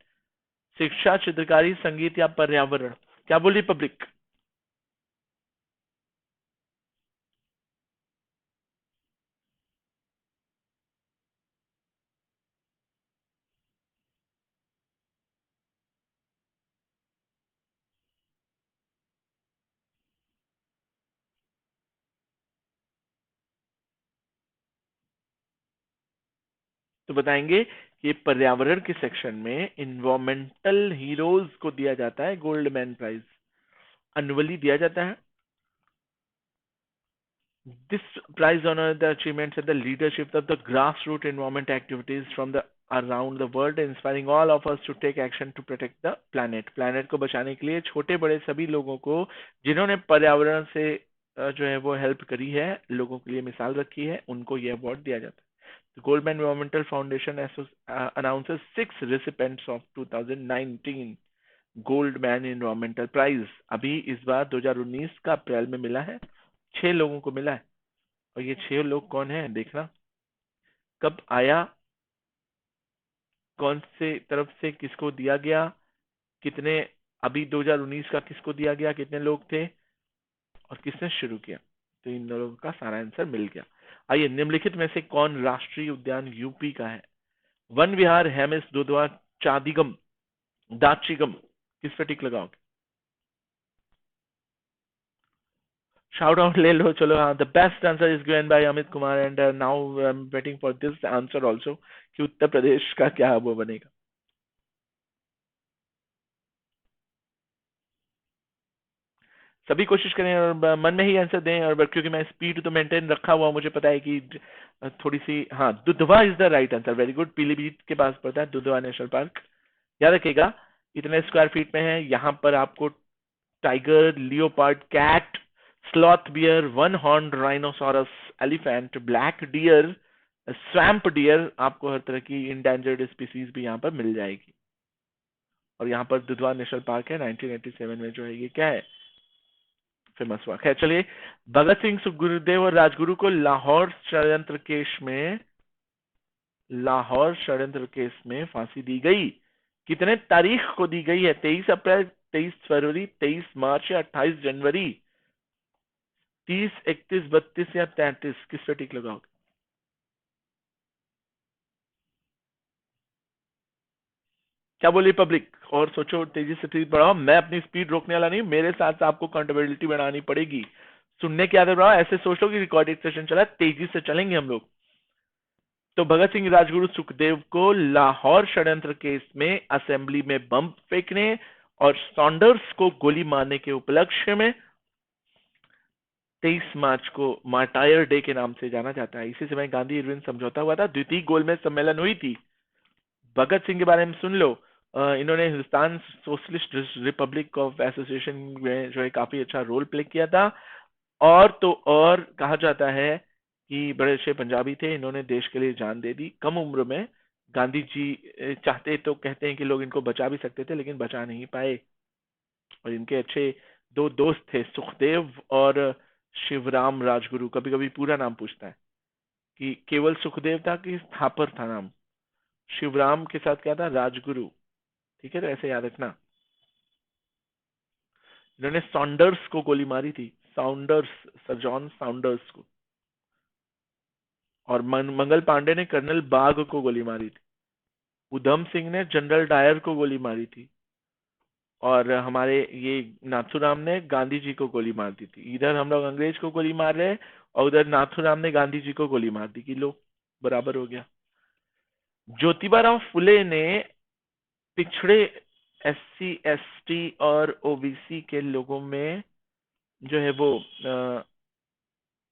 शिक्षा, चित्रकारी, संगीत या पर्यावरण? क्या बोली पब्लिक? तो बताएंगे कि पर्यावरण के सेक्शन में इन्वायरमेंटल हीरोज को दिया जाता है गोल्डमैन प्राइज, एनुअली दिया जाता है। This prize honor the achievements and the leadership of the grassroots environment activities from the around the world, inspiring all of us to take action to protect the planet। planet को बचाने के लिए छोटे बड़े सभी लोगों को जिन्होंने पर्यावरण से जो है वो हेल्प करी है, लोगों के लिए मिसाल रखी है, उनको ये अवार्ड दिया जाता है। The Goldman Environmental Foundation announces 6 recipients of 2019 Goldman environmental prize. अभी इस बार 2019 का अप्रैल में मिला है, 6 लोगों को मिला है। और ये 6 लोग कौन है देखना, कब आया, कौन से तरफ से किसको दिया गया, कितने, अभी 2019 का किसको दिया गया, कितने लोग थे, और किसने शुरू किया। तो इन लोगों का सारा आंसर मिल गया। आइए, निम्नलिखित में से कौन राष्ट्रीय उद्यान यूपी का है? वन विहार, हेमिस, दुधवा, चादिगम, दाचिगम? किस पे टिक लगाओगे? शाउट आउट ले लो चलो। हाँ, the best answer is given by Amit Kumar and now I am waiting for this answer also कि उत्तर प्रदेश का क्या वो बनेगा। सभी कोशिश करें और मन में ही आंसर दें, और क्योंकि मैं स्पीड तो मेंटेन रखा हुआ, मुझे पता है कि थोड़ी सी। हाँ, Dudhwa is the right answer, very good. Pilibhit के पास पड़ता है दुधवा नेशनल पार्क। याद रखिएगा इतने स्क्वायर फीट में है। यहाँ पर आपको tiger, leopard, cat, sloth bear, one horn rhinoceros, elephant, black deer, swamp deer, आपको हर तरह की इंडेंजर्ड स्पीसीज भी यहाँ पर मिल जाएगी। और यहाँ पर दुधवा नेशनल पार्क है, 1987 में जो है ये क्या है, फेमस हुआ। खैर चलिए, भगत सिंह, सुखदेव और राजगुरु को लाहौर षड्यंत्र केस में फांसी दी गई। कितने तारीख को दी गई है? 23 अप्रैल, 23 फरवरी, 23 मार्च या 28 जनवरी? 30, 31, 32 या 33? किस पे टिक लगाओगे? क्या बोली पब्लिक? और सोचो, तेजी से स्पीड बढ़ाओ। मैं अपनी स्पीड रोकने वाला नहीं, मेरे साथ साथ आपको काउंटेबिलिटी बढ़ानी पड़ेगी। सुनने की आदत बढ़ाओ, ऐसे सोच लो कि रिकॉर्डेड सेशन चला, तेजी से चलेंगे हम लोग। तो भगत सिंह, राजगुरु, सुखदेव को लाहौर षड्यंत्र केस में असेंबली में बम फेंकने और सॉन्डर्स को गोली मारने के उपलक्ष्य में 23 मार्च को मार्टायर डे के नाम से जाना जाता है। इसी समय गांधी इरविन समझौता हुआ था, द्वितीय गोलमेज सम्मेलन हुई थी। भगत सिंह के बारे में सुन लो, इन्होंने Hindustan socialist Republic of association में जो है काफी अच्छा रोल प्ले किया था। और तो और कहा जाता है कि बड़े अच्छे पंजाबी थे, इन्होंने देश के लिए जान दे दी कम उम्र में। गांधी जी चाहते तो कहते हैं कि लोग इनको बचा भी सकते थे, लेकिन बचा नहीं पाए। और इनके अच्छे दो दोस्त थे, सुखदेव और शिवराम राजगुरु। कभी कभी पूरा नाम पूछता है कि केवल सुखदेव था कि थापर था नाम। शिवराम के साथ क्या था? राजगुरु। ठीक है, तो ऐसे याद रखना। इन्होंने सॉन्डर्स को गोली मारी थी, साउंडर्स, सर जॉन साउंडर्स को। और मंगल पांडे ने कर्नल बाग को गोली मारी थी। उधम सिंह ने जनरल डायर को गोली मारी थी। और हमारे ये नाथूराम ने गांधी जी को गोली मार दी थी। इधर हम लोग अंग्रेज को गोली मार रहे हैं और उधर नाथूराम ने गांधी जी को गोली मार दी, कि लो बराबर हो गया। ज्योतिबा राव फुले ने पिछड़े एससी, एसटी और ओबीसी के लोगों में जो है वो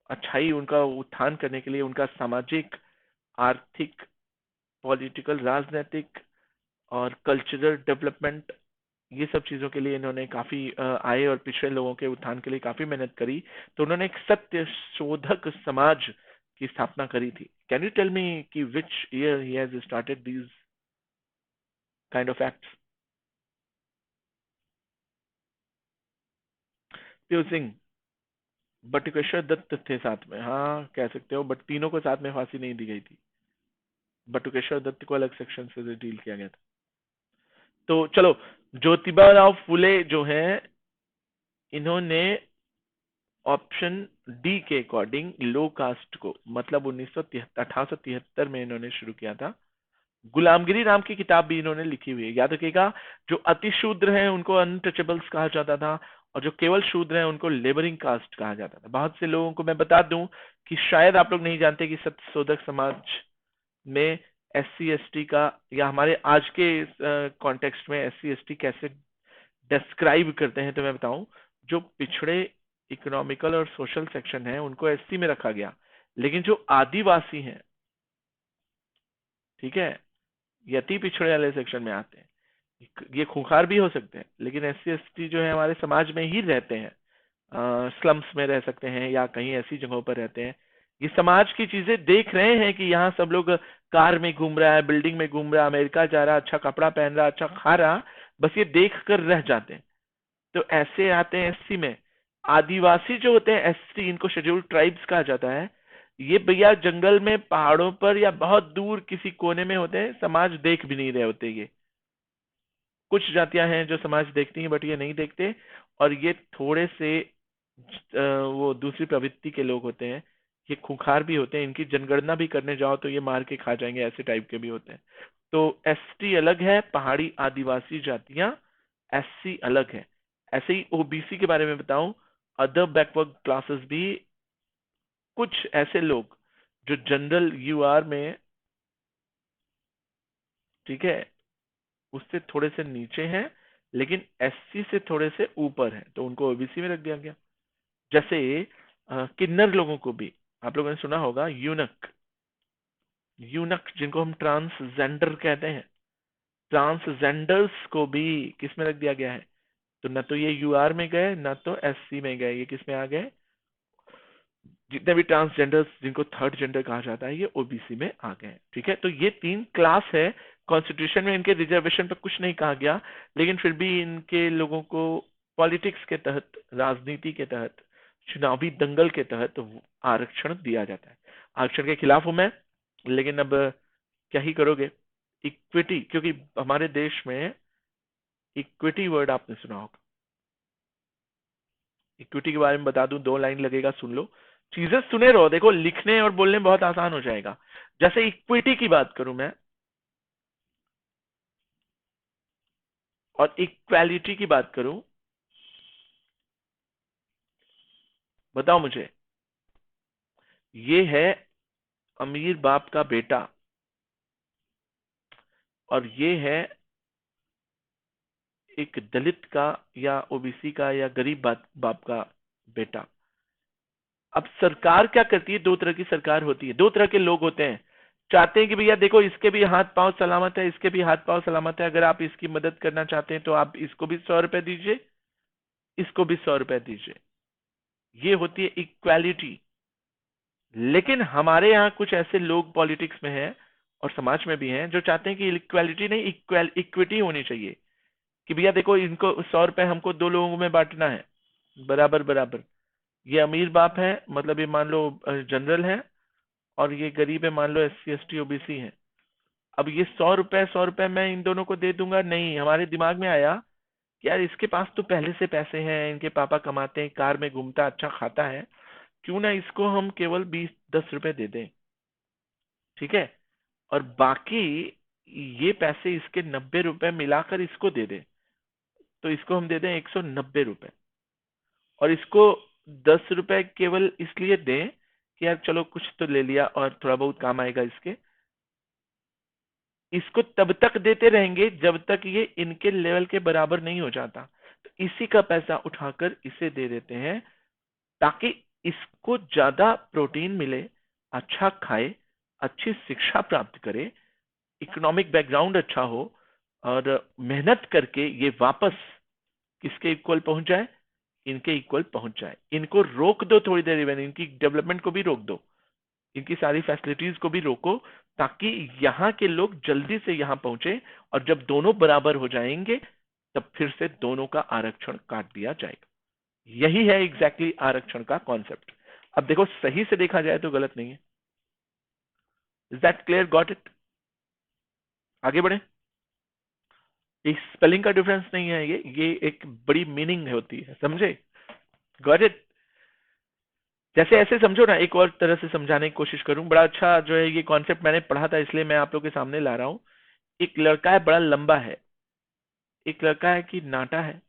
अच्छाई, उनका उत्थान करने के लिए, उनका सामाजिक, आर्थिक, पॉलिटिकल, राजनीतिक और कल्चरल डेवलपमेंट, ये सब चीजों के लिए इन्होंने काफी आए और पिछड़े लोगों के उत्थान के लिए काफी मेहनत करी। तो उन्होंने एक सत्य शोधक समाज की स्थापना करी थी। कैन यू टेल मी कि which year he has started these kind of acts? प्यो सिंह, बटुकेश्वर दत्त थे साथ में, हाँ कह सकते हो, बट तीनों को साथ में फांसी नहीं दी गई थी। बटुकेश्वर दत्त को अलग सेक्शन से डील किया गया था। तो चलो, ज्योतिबा राव फुले जो हैं, इन्होंने ऑप्शन डी के अकॉर्डिंग लो कास्ट को, मतलब 1873 में इन्होंने शुरू किया था। गुलामगिरी नाम की किताब भी इन्होंने लिखी हुई है। याद रखिएगा, जो अति शूद्र हैं उनको अनटचेबल्स कहा जाता था, और जो केवल शूद्र हैं उनको लेबरिंग कास्ट कहा जाता था। बहुत से लोगों को मैं बता दूं कि शायद आप लोग नहीं जानते कि सत्यशोधक समाज में एससी एसटी का, या हमारे आज के कॉन्टेक्स्ट में एससी एसटी कैसे डिस्क्राइब करते हैं, तो मैं बताऊं। जो पिछड़े इकोनॉमिकल और सोशल सेक्शन है उनको एससी में रखा गया, लेकिन जो आदिवासी हैं, ठीक है, ये अति पिछड़े वाले सेक्शन में आते हैं। ये खूंखार भी हो सकते हैं, लेकिन एससी एसटी जो है हमारे समाज में ही रहते हैं, स्लम्स में रह सकते हैं या कहीं ऐसी जगहों पर रहते हैं। ये समाज की चीजें देख रहे हैं कि यहाँ सब लोग कार में घूम रहा है, बिल्डिंग में घूम रहा है, अमेरिका जा रहा है, अच्छा कपड़ा पहन रहा, अच्छा खा रहा, बस ये देख कर रह जाते हैं। तो ऐसे आते हैं एससी में। आदिवासी जो होते हैं एसटी, इनको शेड्यूल्ड ट्राइब्स कहा जाता है। ये भैया जंगल में, पहाड़ों पर या बहुत दूर किसी कोने में होते हैं, समाज देख भी नहीं रहे होते। ये कुछ जातियां हैं जो समाज देखती हैं, बट ये नहीं देखते। और ये थोड़े से वो दूसरी प्रवृत्ति के लोग होते हैं। ये खूंखार भी होते हैं, इनकी जनगणना भी करने जाओ तो ये मार के खा जाएंगे, ऐसे टाइप के भी होते हैं। तो एसटी अलग है, पहाड़ी आदिवासी जातियां। एससी अलग है। ऐसे ही ओबीसी के बारे में बताऊं, अदर बैकवर्ड क्लासेस भी, कुछ ऐसे लोग जो जनरल यूआर में, ठीक है, उससे थोड़े से नीचे हैं लेकिन एससी से थोड़े से ऊपर हैं, तो उनको ओबीसी में रख दिया गया। जैसे किन्नर लोगों को भी, आप लोगों ने सुना होगा यूनक, यूनक जिनको हम ट्रांसजेंडर कहते हैं, ट्रांसजेंडर्स को भी किस में रख दिया गया है? तो ना तो ये यूआर में गए ना तो एससी में गए, ये किस में आ गए? जितने भी ट्रांसजेंडर्स जिनको थर्ड जेंडर कहा जाता है ये ओबीसी में आ गए हैं। ठीक है, तो ये 3 क्लास है। कॉन्स्टिट्यूशन में इनके रिजर्वेशन पर कुछ नहीं कहा गया, लेकिन फिर भी इनके लोगों को पॉलिटिक्स के तहत, राजनीति के तहत, चुनावी दंगल के तहत आरक्षण दिया जाता है। आरक्षण के खिलाफ हूं मैं, लेकिन अब क्या ही करोगे। इक्विटी, क्योंकि हमारे देश में इक्विटी वर्ड आपने सुना होगा। इक्विटी के बारे में बता दूं, 2 लाइन लगेगा, सुन लो। चीजें सुने रहो, देखो लिखने और बोलने में बहुत आसान हो जाएगा। जैसे इक्विटी की बात करूं मैं और इक्वालिटी की बात करूं, बताओ मुझे। ये है अमीर बाप का बेटा और ये है एक दलित का या ओबीसी का या गरीब बाप का बेटा। अब सरकार क्या करती है? 2 तरह की सरकार होती है, 2 तरह के लोग होते हैं। चाहते हैं कि भैया देखो इसके भी हाथ पांव सलामत है, इसके भी हाथ पांव सलामत है, अगर आप इसकी मदद करना चाहते हैं तो आप इसको भी 100 रुपए दीजिए, इसको भी 100 रुपए दीजिए। ये होती है इक्वालिटी। लेकिन हमारे यहाँ कुछ ऐसे लोग पॉलिटिक्स में हैं और समाज में भी हैं जो चाहते हैं कि इक्वालिटी नहीं, इक्विटी होनी चाहिए। कि भैया देखो इनको 100 रुपए हमको 2 लोगों में बांटना है, बराबर बराबर। ये अमीर बाप है, मतलब ये मान लो जनरल है, और ये गरीब है, मान लो एससी एसटी ओबीसी है। अब ये 100 रुपए मैं इन दोनों को दे दूंगा? नहीं, हमारे दिमाग में आया कि यार इसके पास तो पहले से पैसे हैं, इनके पापा कमाते हैं, कार में घूमता, अच्छा खाता है, क्यों ना इसको हम केवल 20-10 रुपए दे दें। ठीक है, और बाकी ये पैसे इसके 90 रुपए मिलाकर इसको दे दें, तो इसको हम दे दें 190 रुपए। और इसको 10 रुपए केवल इसलिए दें कि यार चलो कुछ तो ले लिया और थोड़ा बहुत काम आएगा इसके। इसको तब तक देते रहेंगे जब तक ये इनके लेवल के बराबर नहीं हो जाता, तो इसी का पैसा उठाकर इसे दे देते हैं ताकि इसको ज्यादा प्रोटीन मिले, अच्छा खाए, अच्छी शिक्षा प्राप्त करे, इकोनॉमिक बैकग्राउंड अच्छा हो, और मेहनत करके ये वापस किसके इक्वल पहुंच जाए? इनके इक्वल पहुंच जाए। इनको रोक दो थोड़ी देर, इवन इनकी डेवलपमेंट को भी रोक दो, इनकी सारी फैसिलिटीज को भी रोको, ताकि यहाँ के लोग जल्दी से यहाँ पहुंचे, और जब दोनों बराबर हो जाएंगे तब फिर से दोनों का आरक्षण काट दिया जाएगा। यही है एग्जैक्टली आरक्षण का कॉन्सेप्ट। अब देखो सही से देखा जाए तो गलत नहीं है। Is that clear? Got it? आगे बढ़े। एक स्पेलिंग का डिफरेंस नहीं है, ये एक बड़ी मीनिंग होती है, समझे? Got it? जैसे ऐसे समझो ना, एक और तरह से समझाने की कोशिश करूं, बड़ा अच्छा जो है ये कॉन्सेप्ट मैंने पढ़ा था इसलिए मैं आप लोग के सामने ला रहा हूं। एक लड़का है, बड़ा लंबा है, एक लड़का है कि नाटा है।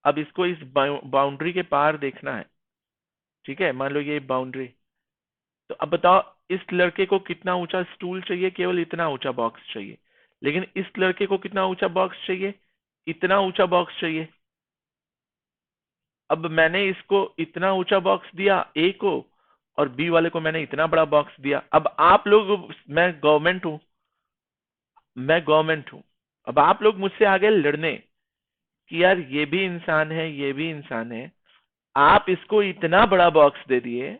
अब इसको इस बाउंड्री के पार देखना है। ठीक है, मान लो ये बाउंड्री। तो अब बताओ इस लड़के को कितना ऊंचा स्टूल चाहिए? केवल इतना ऊंचा बॉक्स चाहिए। लेकिन इस लड़के को कितना ऊंचा बॉक्स चाहिए? इतना ऊंचा बॉक्स चाहिए। अब मैंने इसको इतना ऊंचा बॉक्स दिया ए को, और बी वाले को मैंने इतना बड़ा बॉक्स दिया। अब आप लोग, मैं गवर्नमेंट हूं, अब आप लोग मुझसे आगे लड़ने कि यार ये भी इंसान है, ये भी इंसान है। आप इसको इतना बड़ा बॉक्स दे दिए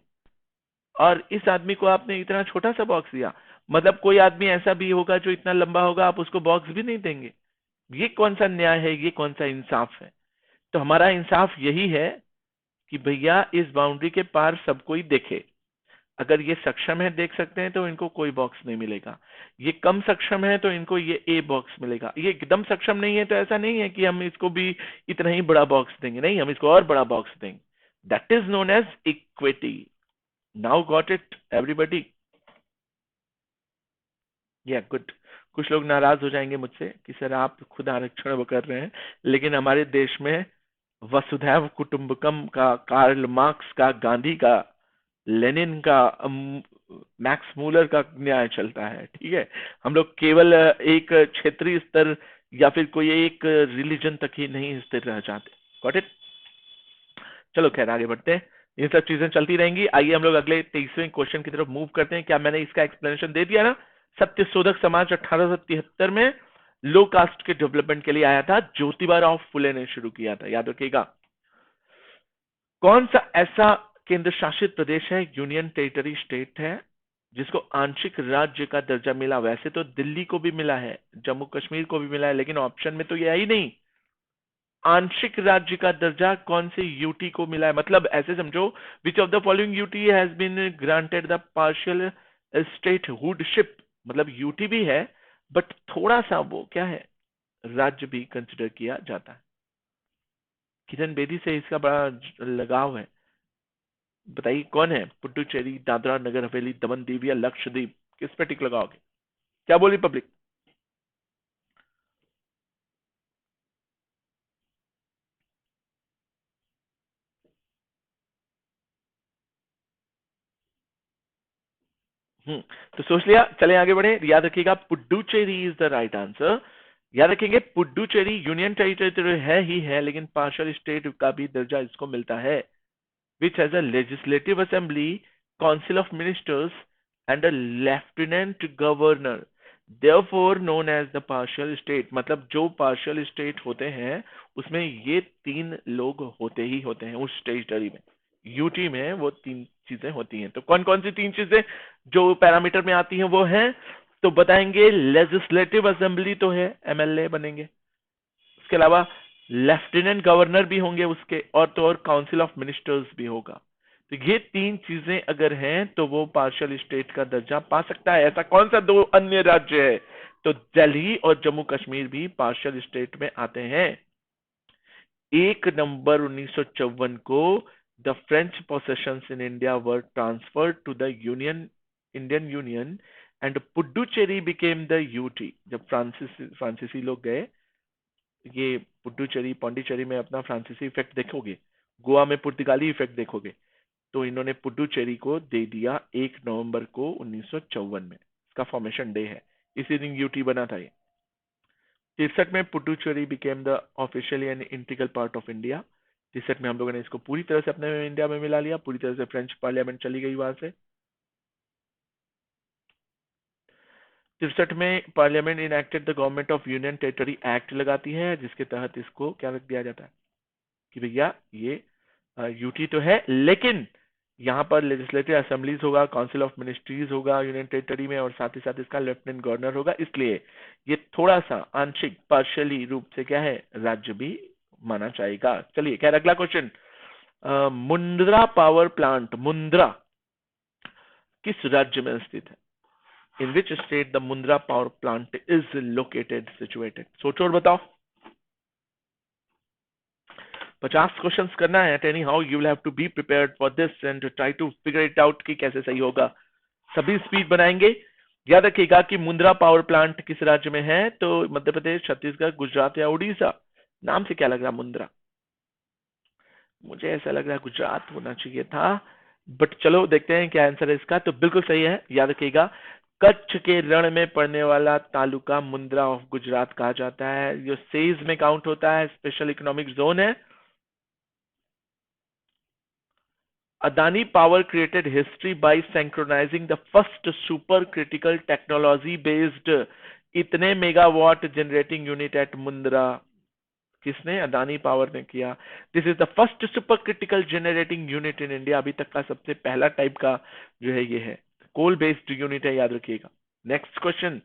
और इस आदमी को आपने इतना छोटा सा बॉक्स दिया। मतलब कोई आदमी ऐसा भी होगा जो इतना लंबा होगा, आप उसको बॉक्स भी नहीं देंगे। ये कौन सा न्याय है? ये कौन सा इंसाफ है? तो हमारा इंसाफ यही है कि भैया इस बाउंड्री के पार सब कोई देखे। अगर ये सक्षम है, देख सकते हैं, तो इनको कोई बॉक्स नहीं मिलेगा। ये कम सक्षम है तो इनको ये ए बॉक्स मिलेगा। ये एकदम सक्षम नहीं है तो ऐसा नहीं है कि हम इसको भी इतना ही बड़ा बॉक्स देंगे, नहीं, हम इसको और बड़ा बॉक्स देंगे। That is known as equity. Now got it everybody? Yeah good. कुछ लोग नाराज हो जाएंगे मुझसे कि सर आप खुद आरक्षण वो कर रहे हैं, लेकिन हमारे देश में वसुधैव कुटुंबकम का, कार्ल मार्क्स का, गांधी का, लेनिन का, मैक्स मूलर का न्याय चलता है। ठीक है, हम लोग केवल एक क्षेत्रीय स्तर या फिर कोई एक रिलीजन तक ही नहीं स्थिर रह जाते। Got it? चलो खैर आगे बढ़ते हैं, ये सब चीजें चलती रहेंगी। आइए हम लोग अगले 23वें क्वेश्चन की तरफ मूव करते हैं। क्या मैंने इसका एक्सप्लेनेशन दे दिया ना? सत्यशोधक समाज 1873 में लो कास्ट के डेवलपमेंट के लिए आया था, ज्योतिबा राव फुले ने शुरू किया था, याद रखिएगा। कौन सा ऐसा केंद्र शासित प्रदेश है, यूनियन टेरिटरी स्टेट है, जिसको आंशिक राज्य का दर्जा मिला? वैसे तो दिल्ली को भी मिला है, जम्मू कश्मीर को भी मिला है, लेकिन ऑप्शन में तो ये है ही नहीं। आंशिक राज्य का दर्जा कौन से यूटी को मिला है? मतलब ऐसे समझो, which of the following UT has been granted the partial statehoodship. मतलब यूटी भी है, बट थोड़ा सा वो क्या है, राज्य भी कंसिडर किया जाता है। किरण बेदी से इसका बड़ा लगाव है। बताइए कौन है? पुडुचेरी, दादरा नगर हवेली, दमन दीव या लक्षद्वीप? किस पे टिक लगाओगे? क्या बोली पब्लिक? तो सोच लिया, चले आगे बढ़े। याद रखिएगा, Puducherry is the right answer. याद रखेंगे, पुडुचेरी यूनियन टेरिटरी है ही है, लेकिन पार्शियल स्टेट का भी दर्जा इसको मिलता है, which has a legislative assembly, council of ministers and a lieutenant governor, therefore known as the partial state. मतलब जो पार्शियल स्टेट होते हैं उसमें ये तीन लोग होते ही होते हैं उस टेरिटरी में। यूटी में वो तीन चीजें होती हैं। तो कौन कौन सी तीन चीजें जो पैरामीटर में आती हैं वो हैं? तो बताएंगे, लेजिस्लेटिव असेंबली तो है, एमएलए बनेंगे, उसके अलावा लेफ्टिनेंट गवर्नर भी होंगे उसके, और तो और काउंसिल ऑफ मिनिस्टर्स भी होगा। तो ये तीन चीजें अगर हैं तो वो पार्शियल स्टेट का दर्जा पा सकता है। ऐसा कौन सा दो अन्य राज्य है? तो दिल्ली और जम्मू कश्मीर भी पार्शियल स्टेट में आते हैं। 1 नवंबर 1954 को the French possessions in India were transferred to the union, Indian union, and Puducherry became the UT. जब फ्रांसीसी लोग गए, ये पुडुचेरी पौंडीचेरी में अपना फ्रांसीसी इफेक्ट देखोगे, गोवा में पुर्तगाली इफेक्ट देखोगे, तो इन्होंने पुडुचेरी को दे दिया 1 नवंबर को 1954 में। इसका फॉर्मेशन डे है, इसी दिन यूटी बना था ये। 63 में Puducherry became the officially an integral part of India. 63 में हम लोगों ने इसको पूरी तरह से अपने इंडिया में मिला लिया, पूरी तरह से फ्रेंच पार्लियामेंट चली गई वहां से। 63 में parliament enacted the government of union territory act लगाती है, जिसके तहत इसको क्या रख दिया जाता है कि भैया ये यूटी तो है, लेकिन यहाँ पर लेजिस्लेटिव असेंबलीज होगा, काउंसिल ऑफ मिनिस्ट्रीज होगा यूनियन टेरिटरी में, और साथ ही साथ इसका लेफ्टिनेंट गवर्नर होगा। इसलिए ये थोड़ा सा आंशिक पार्शियली रूप से क्या है, राज्य भी माना जाएगा। चलिए क्या अगला question. Mundra power plant, Mundra किस राज्य में स्थित है? In which state the Mundra power plant is located, situated? सोचो और बताओ। 50 क्वेश्चंस करना है। Anyhow you will have to be prepared for this and try to figure it out कि कैसे सही होगा। सभी स्पीड बनाएंगे। याद रखिएगा कि मुंद्रा पावर प्लांट किस राज्य में है? तो मध्य प्रदेश, छत्तीसगढ़, गुजरात या उड़ीसा? नाम से क्या लग रहा मुंद्रा? मुझे ऐसा लग रहा है गुजरात होना चाहिए था, बट चलो देखते हैं क्या आंसर है इसका। तो बिल्कुल सही है। याद रखिएगा, कच्छ के रण में पड़ने वाला तालुका मुंद्रा ऑफ गुजरात कहा जाता है, जो सेज में काउंट होता है, स्पेशल इकोनॉमिक जोन है। Adani Power created history by synchronizing the first supercritical technology-based इतने megawatt generating unit at Mundra. किसने? अदानी पावर ने किया। This is the first super critical generating unit in India. अभी तक का सबसे पहला टाइप का जो है ये है, कोल बेस्ड यूनिट है, याद रखिएगा। नेक्स्ट क्वेश्चन,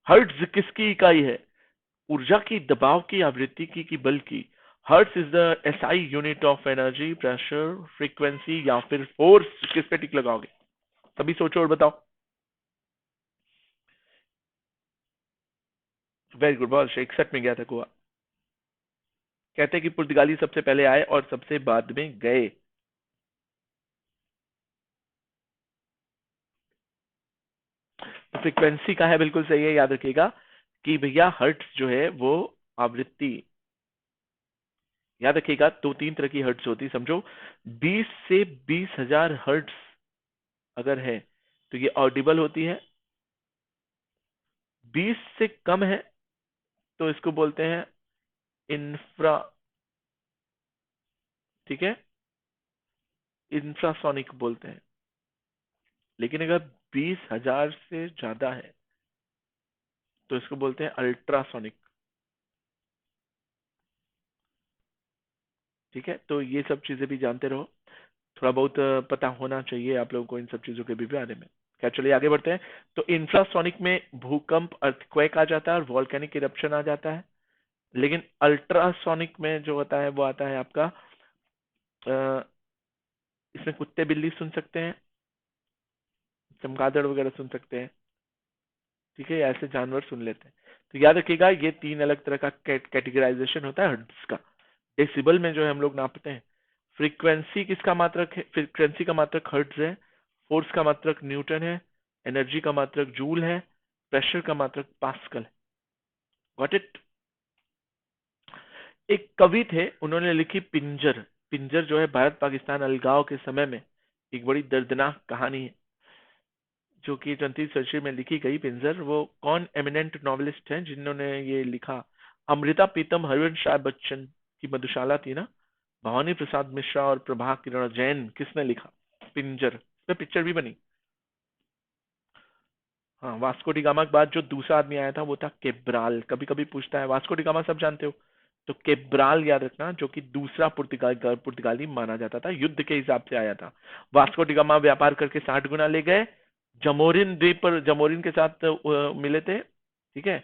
हर्ट्ज किसकी इकाई है? ऊर्जा की, दबाव की, आवृत्ति की बल की? Hertz is the SI unit of energy, pressure, frequency या फिर फोर्स? किस पे टिक लगाओगे? तभी सोचो और बताओ। वेरी गुड, बहुत 61 में गया था गोवा। कहते हैं कि पुर्तगाली सबसे पहले आए और सबसे बाद में गए। फ्रीक्वेंसी का है, बिल्कुल सही है। याद रखिएगा कि भैया हर्ट्ज जो है वो आवृत्ति याद रखिएगा, 2-3 तरह की हर्ट्ज होती है, समझो 20 से 20,000 हर्ट्ज अगर है तो ये ऑडिबल होती है। 20 से कम है तो इसको बोलते हैं इंफ्रा, ठीक है, इंफ्रासोनिक बोलते हैं। लेकिन अगर 20,000 से ज्यादा है तो इसको बोलते हैं अल्ट्रासोनिक। ठीक है, तो ये सब चीजें भी जानते रहो, थोड़ा बहुत पता होना चाहिए आप लोगों को इन सब चीजों के भी बारे में। क्या, चलिए आगे बढ़ते हैं। तो इंफ्रासोनिक में भूकंप, अर्थक्वेक आ जाता है और वॉल्केनिक इरप्शन आ जाता है। लेकिन अल्ट्रासोनिक में जो होता है वो आता है आपका, अ, इसमें कुत्ते बिल्ली सुन सकते हैं, चमगादड़ वगैरह सुन सकते हैं। ठीक है, ऐसे जानवर सुन लेते हैं। तो याद रखिएगा, ये 3 अलग तरह का कैटेगराइजेशन होता है हर्ट्ज का। डेसिबल में जो है हम लोग नापते हैं। फ्रीक्वेंसी किसका मात्रक है? फ्रीक्वेंसी का मात्रक हर्ट्ज है। फोर्स का मात्रक न्यूटन है। एनर्जी का मात्रक जूल है। प्रेशर का मात्रक पास्कल है। Got it? एक कवि थे, उन्होंने लिखी पिंजर। पिंजर जो है भारत पाकिस्तान अलगाव के समय में एक बड़ी दर्दनाक कहानी है, जो कि 20वीं सदी में लिखी गई। पिंजर, वो कौन एमिनेंट नॉवेलिस्ट हैं जिन्होंने ये लिखा? अमृता प्रीतम, हरिवंश राय बच्चन की मधुशाला थी ना, भवानी प्रसाद मिश्रा और प्रभा किरण जैन, किसने लिखा पिंजर? इस पे पिक्चर भी बनी। हाँ, वास्को डी गामा के बाद जो दूसरा आदमी आया था वो था केब्राल। कभी कभी पूछता है, वास्को डी गामा सब जानते हो, तो केब्राल याद रखना, जो कि दूसरा पुर्तगाली माना जाता था, युद्ध के हिसाब से आया था। वास्को डी गामा व्यापार करके 60 गुना ले गए। जमोरिन द्वीप पर जमोरिन के साथ मिले थे, ठीक है,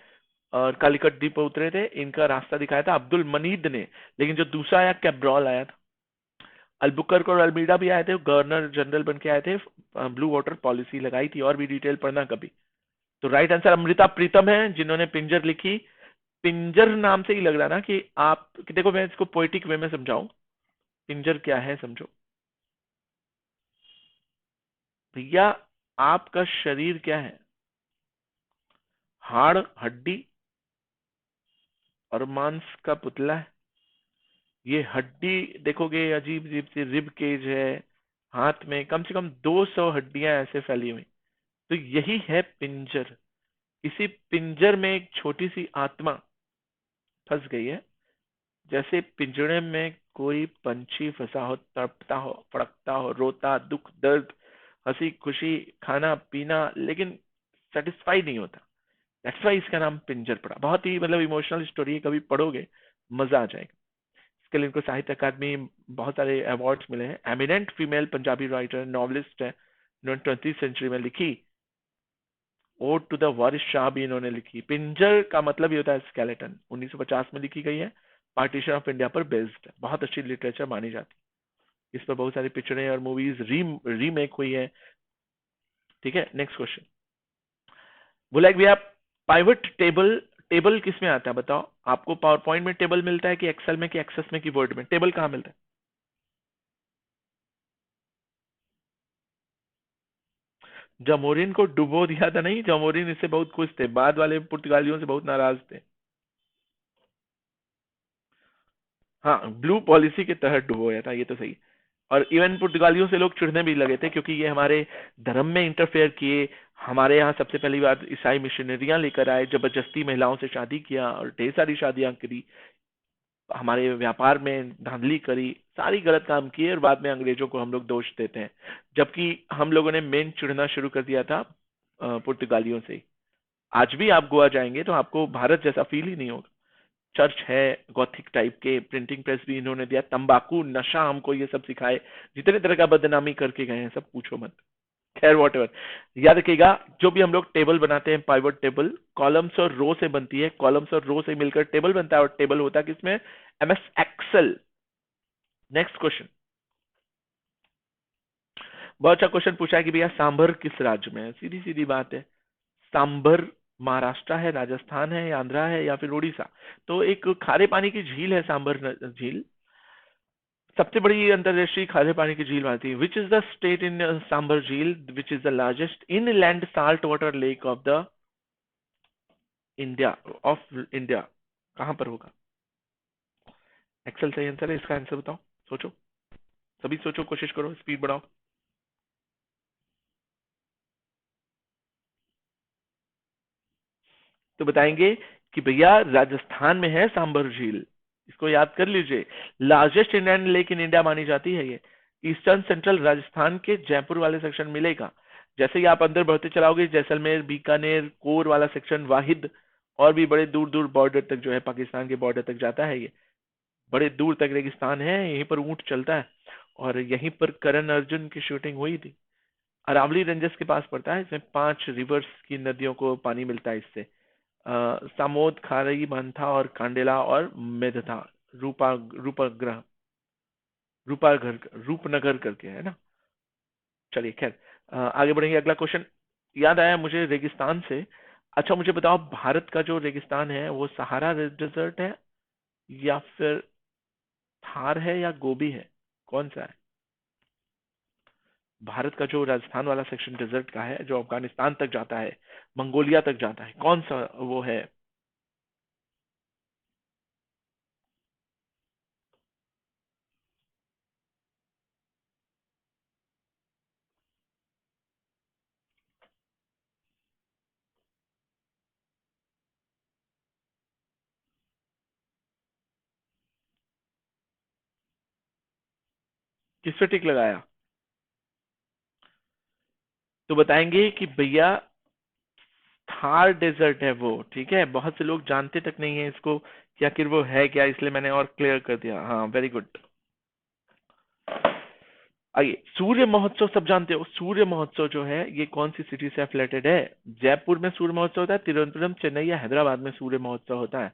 और कालीकट द्वीप पर उतरे थे। इनका रास्ता दिखाया था अब्दुल मनीद ने। लेकिन जो दूसरा आया, कैब्राल आया था। अल्बुकर्क और अल्मीडा भी आए थे, गवर्नर जनरल बन के आए थे। ब्लू वाटर पॉलिसी लगाई थी, और भी डिटेल पढ़ना कभी। तो राइट आंसर अमृता प्रीतम है, जिन्होंने पिंजर लिखी। पिंजर नाम से ही लग रहा ना कि आप कि देखो, मैं इसको पोएटिक वे में समझाऊं, पिंजर क्या है समझो भैया। आपका शरीर क्या है? हाड़, हड्डी और मांस का पुतला है। ये हड्डी देखोगे, अजीब अजीब सी रिब केज है। हाथ में कम से कम 200 हड्डियां ऐसे फैली हुई। तो यही है पिंजर। इसी पिंजर में एक छोटी सी आत्मा फंस गई है। जैसे पिंजरे में कोई पंछी फंसा हो, तड़पता हो, फड़कता हो, रोता, दुख दर्द, हंसी खुशी, खाना पीना, लेकिन सेटिस्फाई नहीं होता। दैट्स वाई इसका नाम पिंजर पड़ा। बहुत ही मतलब इमोशनल स्टोरी है, कभी पढ़ोगे मजा आ जाएगा। इसके लिए इनको साहित्य अकादमी बहुत सारे अवार्ड्स मिले हैं। Eminent female Punjabi writer, novelist है, इन्होंने 20वीं सदी में लिखी। ओड टू द वारिस शाह भी इन्होंने लिखी। पिंजर का मतलब ये होता है स्केलेटन। 1950 में लिखी गई है, पार्टीशन ऑफ इंडिया पर बेस्ड है। बहुत अच्छी लिटरेचर मानी जाती है। इस पर बहुत सारी पिक्चरें और मूवीज रीमेक हुई है। ठीक है, नेक्स्ट क्वेश्चन। बोला कि भैया, पाइवट टेबल, टेबल किस में आता है बताओ? आपको पावर पॉइंट में टेबल मिलता है कि एक्सेल में कि एक्सेस में कि वर्ड में? टेबल कहाँ मिलता है? जमोरिन को डुबो दिया था नहीं, जमोरिन इससे बहुत खुश थे, बाद वाले पुर्तगालियों से बहुत नाराज थे। हाँ, ब्लू पॉलिसी के तहत डुबोया था, ये तो सही। और इवन पुर्तगालियों से लोग चिढ़ने भी लगे थे, क्योंकि ये हमारे धर्म में इंटरफेयर किए। हमारे यहाँ सबसे पहली बार ईसाई मिशनरियां लेकर आए, जबरदस्ती महिलाओं से शादी किया और ढेर सारी शादियां करी, हमारे व्यापार में धांधली करी, सारी गलत काम किए, और बाद में अंग्रेजों को हम लोग दोष देते हैं। जबकि हम लोगों ने मेन चिढ़ना शुरू कर दिया था पुर्तगालियों से। आज भी आप गोवा जाएंगे तो आपको भारत जैसा फील ही नहीं होगा। चर्च है गॉथिक टाइप के, प्रिंटिंग प्रेस भी इन्होंने दिया, तंबाकू नशा हमको ये सब सिखाए, जितने तरह का बदनामी करके गए हैं सब पूछो मत। खैर वॉट एवर, याद रखिएगा, जो भी हम लोग टेबल बनाते हैं, पाइवट टेबल कॉलम्स और रो से बनती है। कॉलम्स और रो से मिलकर टेबल बनता है, और टेबल होता है किसमें? MS Excel. Next question. बहुत अच्छा क्वेश्चन पूछा है कि भैया सांभर किस राज्य में है? सीधी सीधी बात है, सांभर महाराष्ट्र है, राजस्थान है, आंध्रा है, या फिर उड़ीसा? तो एक खारे पानी की झील है सांभर झील, सबसे बड़ी अंतरराष्ट्रीय खारे पानी की झील मानती है। Which is the state in Sambhar jheel which is the largest inland salt water lake of the India, of India? कहां पर होगा? एक्सेल सही आंसर है। इसका आंसर बताओ, सोचो, सभी सोचो, कोशिश करो, स्पीड बढ़ाओ। तो बताएंगे कि भैया राजस्थान में है सांबर झील, इसको याद कर लीजिए। Largest Indian lake in India मानी जाती है ये। ईस्टर्न सेंट्रल राजस्थान के जयपुर वाले सेक्शन मिलेगा। जैसे ही आप अंदर बढ़ते चलाओगे, जैसलमेर, बीकानेर, कोर वाला सेक्शन, वाहिद, और भी बड़े दूर दूर बॉर्डर तक जो है, पाकिस्तान के बॉर्डर तक जाता है ये। बड़े दूर तक रेगिस्तान है, यहीं पर ऊंट चलता है, और यहीं पर करण अर्जुन की शूटिंग हुई थी। अरावली रेंजेस के पास पड़ता है। इसमें 5 रिवर्स की नदियों को पानी मिलता है इससे। सामोद, खारई, मंथा और कांडेला और मेधता, रूपा रूपग्रह रूपाघर रूपनगर करके है ना। चलिए खैर, आगे बढ़ेंगे। अगला क्वेश्चन याद आया मुझे रेगिस्तान से। अच्छा मुझे बताओ, भारत का जो रेगिस्तान है वो सहारा डेजर्ट है, या फिर थार है, या गोबी है, कौन सा है? भारत का जो राजस्थान वाला सेक्शन डेजर्ट का है, जो अफगानिस्तान तक जाता है, मंगोलिया तक जाता है, कौन सा वो है? किस पे टिक लगाया? तो बताएंगे कि भैया थार डेजर्ट है वो, ठीक है। बहुत से लोग जानते तक नहीं है इसको कि आखिर वो है क्या, इसलिए मैंने और क्लियर कर दिया। हाँ, वेरी गुड। आइए, सूर्य महोत्सव सब जानते हो। सूर्य महोत्सव जो है ये कौन सी सिटी से एफिलेटेड है? जयपुर में सूर्य महोत्सव होता है, तिरुवनंतपुरम, चेन्नई या हैदराबाद में सूर्य महोत्सव होता है?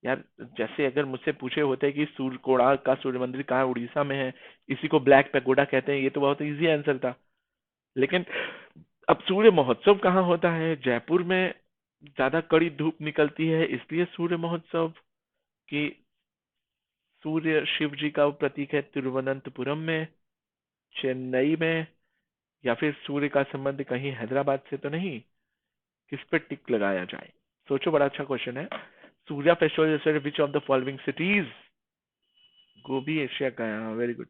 यार, जैसे अगर मुझसे पूछे होते कि सूर्य कोणार्क का सूर्य मंदिर कहाँ है, उड़ीसा में है, इसी को ब्लैक पैगोडा कहते हैं, ये तो बहुत इजी आंसर था। लेकिन अब सूर्य महोत्सव कहाँ होता है? जयपुर में ज्यादा कड़ी धूप निकलती है, इसलिए सूर्य महोत्सव की। सूर्य शिव जी का प्रतीक है तिरुवनंतपुरम में, चेन्नई में, या फिर सूर्य का संबंध कहीं हैदराबाद से तो नहीं? किस पे टिक लगाया जाए? सोचो, बड़ा अच्छा क्वेश्चन है। Surya festival which of the following cities? गोभी एशिया का है, वेरी गुड।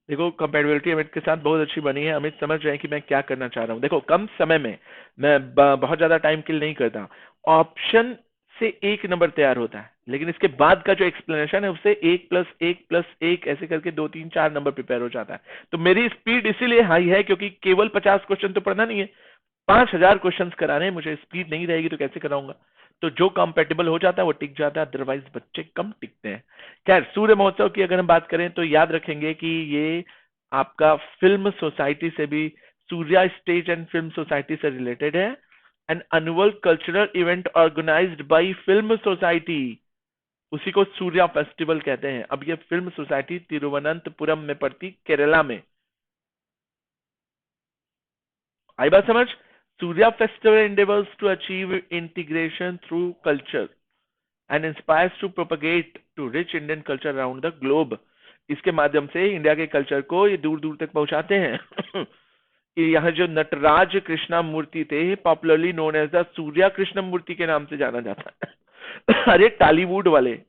देखो, कंपेटेबिलिटी अमित के साथ बहुत अच्छी बनी है। अमित समझ रहे हैं कि मैं क्या करना चाह रहा हूँ। देखो, कम समय में मैं बहुत ज्यादा टाइम किल नहीं करता। ऑप्शन से एक नंबर तैयार होता है, लेकिन इसके बाद का जो एक्सप्लेनेशन है उससे 1+1+1 ऐसे करके 2, 3, 4 नंबर प्रिपेयर हो जाता है। तो मेरी स्पीड इसीलिए हाई है क्योंकि केवल 50 क्वेश्चन तो पढ़ना नहीं है, 5,000 क्वेश्चन कराने हैं मुझे। स्पीड नहीं रहेगी तो कैसे कराऊंगा? तो जो कंपेटेबल हो जाता है वो टिक जाता है, अदरवाइज बच्चे कम टिकते हैं। खैर, सूर्य महोत्सव की अगर हम बात करें तो याद रखेंगे कि ये आपका फिल्म सोसाइटी से भी, Surya stage and film society से रिलेटेड है। An annual cultural event organised by film society, उसी को सूर्या फेस्टिवल कहते हैं। अब ये फिल्म सोसाइटी तिरुवनंतपुरम में पड़ती, केरला में। आई बात समझ? Surya festival endeavors to achieve integration through culture and inspires to propagate to rich Indian culture around the globe। इसके माध्यम से इंडिया के कल्चर को ये दूर दूर तक पहुंचाते हैं। यहाँ जो नटराज कृष्णा मूर्ति थे, popularly known as the Surya Krishna Murthy के नाम से जाना जाता है। अरे टॉलीवुड वाले,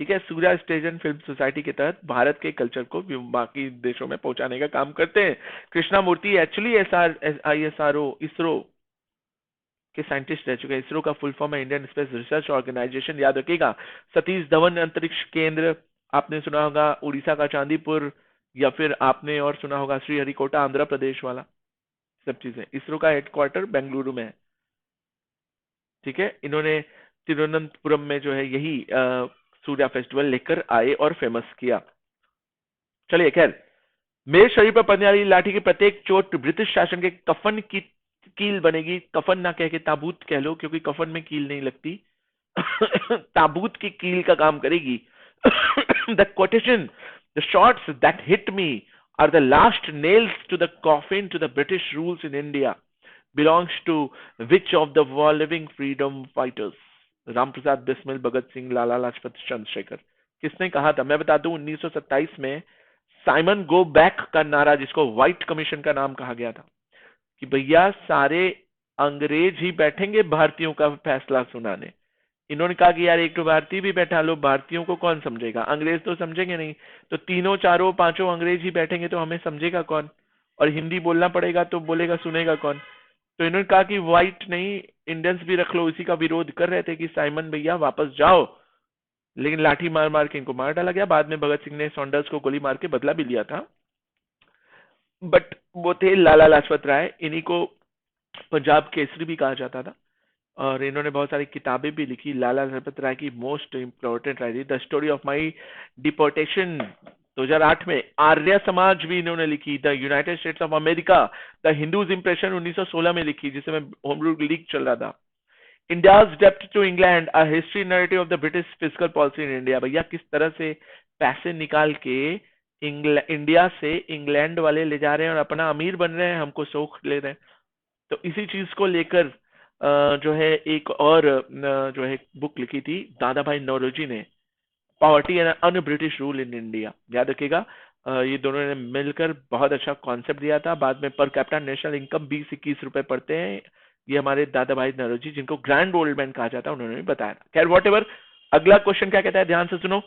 ठीक है, Surya stage and film society के तहत भारत के कल्चर को बाकी देशों में पहुंचाने का काम करते हैं। कृष्णा मूर्ति एक्चुअली ISRO, इसरो के साइंटिस्ट रह चुके हैं। इसरो का फुल फॉर्म है इंडियन स्पेस रिसर्च ऑर्गेनाइजेशन, याद रखिएगा। सतीश धवन अंतरिक्ष केंद्र आपने सुना होगा, उड़ीसा का चांदीपुर, या फिर आपने और सुना होगा श्रीहरिकोटा, आंध्र प्रदेश वाला। सब चीजें, इसरो का हेडक्वार्टर बेंगलुरु में है, ठीक है। इन्होंने तिरुवनंतपुरम में जो है यही सूर्या फेस्टिवल लेकर आए और फेमस किया। चलिए खैर, मेरे शरीर पर पड़ने वाली लाठी की प्रत्येक चोट ब्रिटिश शासन के कफन की कील बनेगी। कफन ना कह के ताबूत कह लो, क्योंकि कफन में कील नहीं लगती। ताबूत की कील का काम करेगी। The quotation, the shots that hit me are the last nails to the coffin to the British rules in India belongs to which of the living freedom fighters? Ram Prasad Bismil, Bhagat Singh, Lala Lajpat Chandrashekhar. किसने कहा था? मैं बता दूं, 1927 में साइमन गो बैक का नारा, जिसको व्हाइट कमीशन का नाम कहा गया था, कि भैया सारे अंग्रेज ही बैठेंगे भारतीयों का फैसला सुनाने। इन्होंने कहा कि यार एक तो भारतीय भी बैठा लो, भारतीयों को कौन समझेगा, अंग्रेज तो समझेंगे नहीं, तो तीनों चारों पांचों अंग्रेज ही बैठेंगे तो हमें समझेगा कौन, और हिंदी बोलना पड़ेगा तो बोलेगा सुनेगा कौन। तो इन्होंने कहा कि व्हाइट नहीं, इंडियंस भी रख लो। इसी का विरोध कर रहे थे कि साइमन भैया वापस जाओ, लेकिन लाठी मार मार के इनको मार डाला गया। बाद में भगत सिंह ने सॉन्डर्स को गोली मार के बदला भी लिया था। बट वो थे लाला लाजपत राय, इन्हीं को पंजाब केसरी भी कहा जाता था, और इन्होंने बहुत सारी किताबें भी लिखी। लाला लाजपत राय की मोस्ट इम्पोर्टेंट राय थी the story of my deportation, 2008 में। आर्य समाज भी इन्होंने लिखी। The United states of America, the Hindus impression 1916 में लिखी, जिसमें होम रूल लीग चल रहा था। इंडियाज डेप्ट to England, a history narrative of the British fiscal policy in India. भैया किस तरह से पैसे निकाल के इंडिया से इंग्लैंड वाले ले जा रहे हैं और अपना अमीर बन रहे हैं, हमको शौक ले रहे हैं। तो इसी चीज को लेकर जो है एक और जो है बुक लिखी थी दादा भाई नौरोजी ने, poverty and un British rule in India. याद रखिएगा, ये दोनों ने मिलकर बहुत अच्छा कॉन्सेप्ट दिया था। बाद में पर कैपिटा नेशनल इनकम 20-21 रुपए पड़ते हैं, ये हमारे दादा भाई नौरोजी, जिनको ग्रैंड ओल्ड मैन कहा जाता है, उन्होंने भी बताया था। खैर वॉट एवर, अगला क्वेश्चन क्या कहता है, ध्यान से सुनो।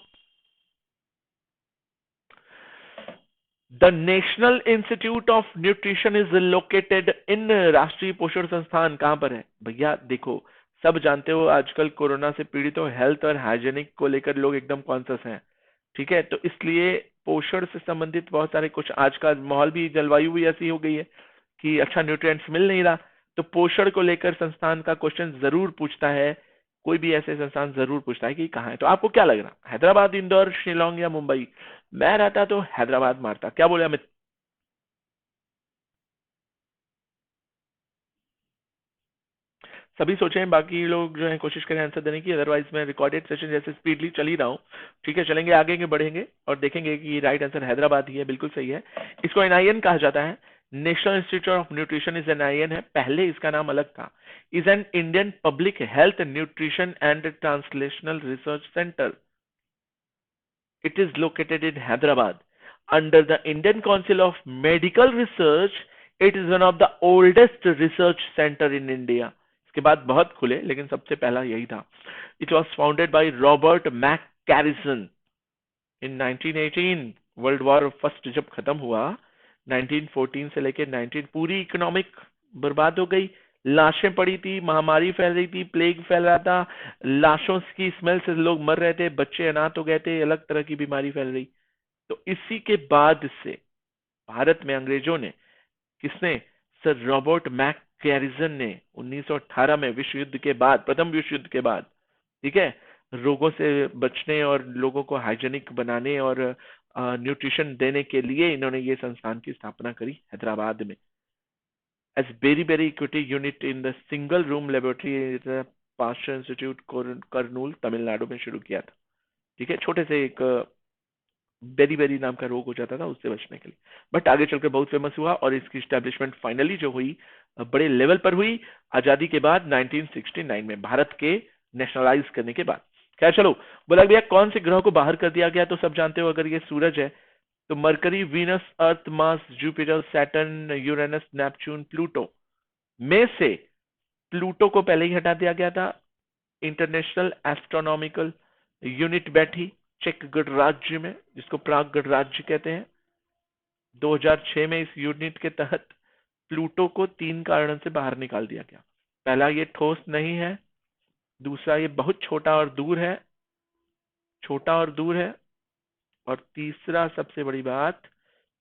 The national institute of nutrition is located in, राष्ट्रीय पोषण संस्थान कहां पर है भैया? देखो, सब जानते हो आजकल कोरोना से पीड़ित हो, हेल्थ और हाइजीनिक को लेकर लोग एकदम कॉन्शियस हैं, ठीक है? तो इसलिए पोषण से संबंधित बहुत सारे कुछ, आज का माहौल भी, जलवायु भी ऐसी हो गई है कि अच्छा न्यूट्रिएंट्स मिल नहीं रहा, तो पोषण को लेकर संस्थान का क्वेश्चन जरूर पूछता है, कोई भी ऐसे संस्थान जरूर पूछता है कि कहाँ है। तो आपको क्या लग रहा, हैदराबाद, इंदौर, शिलोंग या मुंबई? मैं रहता तो हैदराबाद मारता। क्या बोले अमित? सभी सोचें, बाकी लोग जो है कोशिश करें आंसर देने की, अदरवाइज मैं रिकॉर्डेड सेशन जैसे स्पीडली चल ही रहा हूँ, ठीक है? चलेंगे आगे के, बढ़ेंगे और देखेंगे कि राइट आंसर हैदराबाद ही है, बिल्कुल सही है। इसको एनआईएन कहा जाता है, national institute of nutrition is NIN है, पहले इसका नाम अलग था। Is an Indian public health nutrition and translational research centre. It is located in Hyderabad. Under the Indian Council of Medical Research, it is one of the oldest research center in India. इसके बाद बहुत खुले, लेकिन सबसे पहला यही था। It was founded by Robert McCarrison in 1918. World war first जब खत्म हुआ 1914 से लेकर 19, पूरी इकोनॉमिक बर्बाद हो गई, लाशें पड़ी थी, महामारी फैल रही थी, प्लेग फैल रहा था, लाशों की स्मेल से लोग मर रहे थे, बच्चे अनाथ हो गए थे, अलग तरह की बीमारी फैल रही। तो इसी के बाद से भारत में अंग्रेजों ने, किसने? सर रॉबर्ट मैक कैरिसन ने 1918 में, विश्व युद्ध के बाद, प्रथम विश्व युद्ध के बाद, ठीक है, रोगों से बचने और लोगों को हाइजेनिक बनाने और न्यूट्रिशन देने के लिए इन्होंने ये संस्थान की स्थापना करी हैदराबाद में। एज बेरी बेरी इक्विटी unit in the single room laboratory Pasteur Institute Kurnool Tamil Nadu में शुरू किया था, ठीक है? छोटे से एक बेरी बेरी नाम का रोग हो जाता था, उससे बचने के लिए, बट आगे चलकर बहुत फेमस हुआ और इसकी स्टैब्लिशमेंट फाइनली जो हुई बड़े लेवल पर हुई आजादी के बाद 1969 में, भारत के नेशनलाइज करने के बाद। खैर चलो, बोला भैया कौन से ग्रह को बाहर कर दिया गया? तो सब जानते हो, अगर ये सूरज है तो Mercury, Venus, Earth, Mars, Jupiter, Saturn, Uranus, Neptune, Pluto में से प्लूटो को पहले ही हटा दिया गया था। इंटरनेशनल एस्ट्रोनॉमिकल यूनिट बैठी चेक गणराज्य में, जिसको प्राग गणराज्य कहते हैं। 2006 में इस यूनिट के तहत प्लूटो को 3 कारणों से बाहर निकाल दिया गया। पहला, ये ठोस नहीं है। दूसरा, ये बहुत छोटा और दूर है, छोटा और दूर है। और तीसरा सबसे बड़ी बात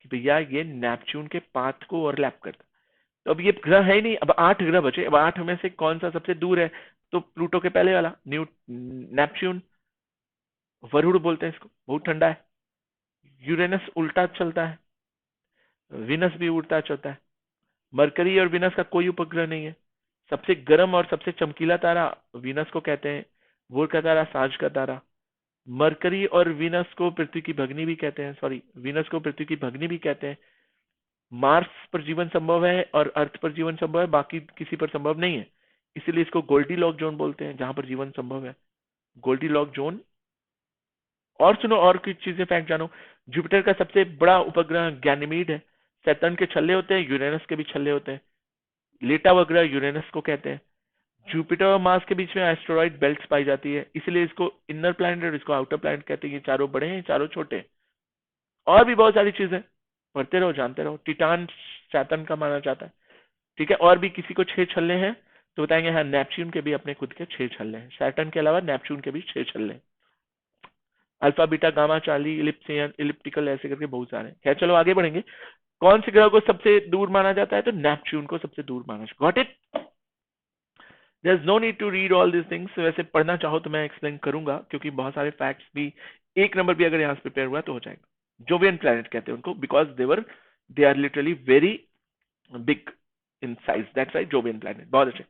कि भैया ये नेपच्यून के पाथ को ओवरलैप करता। तो अब ये ग्रह है ही नहीं, अब 8 ग्रह बचे। अब 8 में से कौन सा सबसे दूर है? तो प्लूटो के पहले वाला नेपच्यून, वरुण बोलते हैं इसको, बहुत ठंडा है। यूरेनस उल्टा चलता है, विनस भी उल्टा चलता है। मरकरी और विनस का कोई उपग्रह नहीं है। सबसे गर्म और सबसे चमकीला तारा विनस को कहते हैं, वोर का तारा साज का तारा। मरकरी और विनस को पृथ्वी की भगनी भी कहते हैं, सॉरी, विनस को पृथ्वी की भगनी भी कहते हैं। मार्स पर जीवन संभव है और अर्थ पर जीवन संभव है, बाकी किसी पर संभव नहीं है, इसीलिए इसको गोल्डी लॉक जोन बोलते हैं, जहां पर जीवन संभव है, गोल्डी लॉक जोन। और सुनो, और कुछ चीजें फैक्ट जानो। जुपिटर का सबसे बड़ा उपग्रह गैनीमीड है। सैटर्न के छल्ले होते हैं, यूरेनस के भी छल्ले होते हैं। लेटा वगैरह यूरेनस को कहते हैं। जुपिटर और मार्स के बीच में एस्टेरॉइड बेल्ट्स पाई जाती है, इसलिए इसको इनर प्लैनेट और इसको आउटर प्लैनेट कहते हैं। ये चारों बड़े हैं, ये चारों छोटे हैं। और भी बहुत सारी चीजें, पढ़ते रहो जानते रहो। टिटान सैटर्न का माना जाता है। ठीक है, और भी किसी को 6 छल्ले हैं तो बताएंगे हाँ, नेपच्यून के भी अपने खुद के 6 छल्ले हैं। सैटर्न के अलावा नेपच्यून के भी 6 छल्ले हैं। अल्फा बीटा गामा चार्ली इलिप्सियन इलिप्टिकल ऐसे करके बहुत सारे हैं। खैर चलो आगे बढ़ेंगे। कौन से ग्रह को सबसे दूर माना जाता है? तो नेपच्यून को सबसे दूर माना जाता है। Got it? There is no need to read all this things. वैसे पढ़ना चाहो तो मैं एक्सप्लेन करूंगा, क्योंकि बहुत सारे फैक्ट्स भी, एक नंबर भी अगर यहाँ से प्रिपेयर हुआ तो हो जाएगा। जोवियन प्लैनेट कहते हैं उनको, because they are literally very big in size, that's right, Jovian planet. बहुत अच्छे।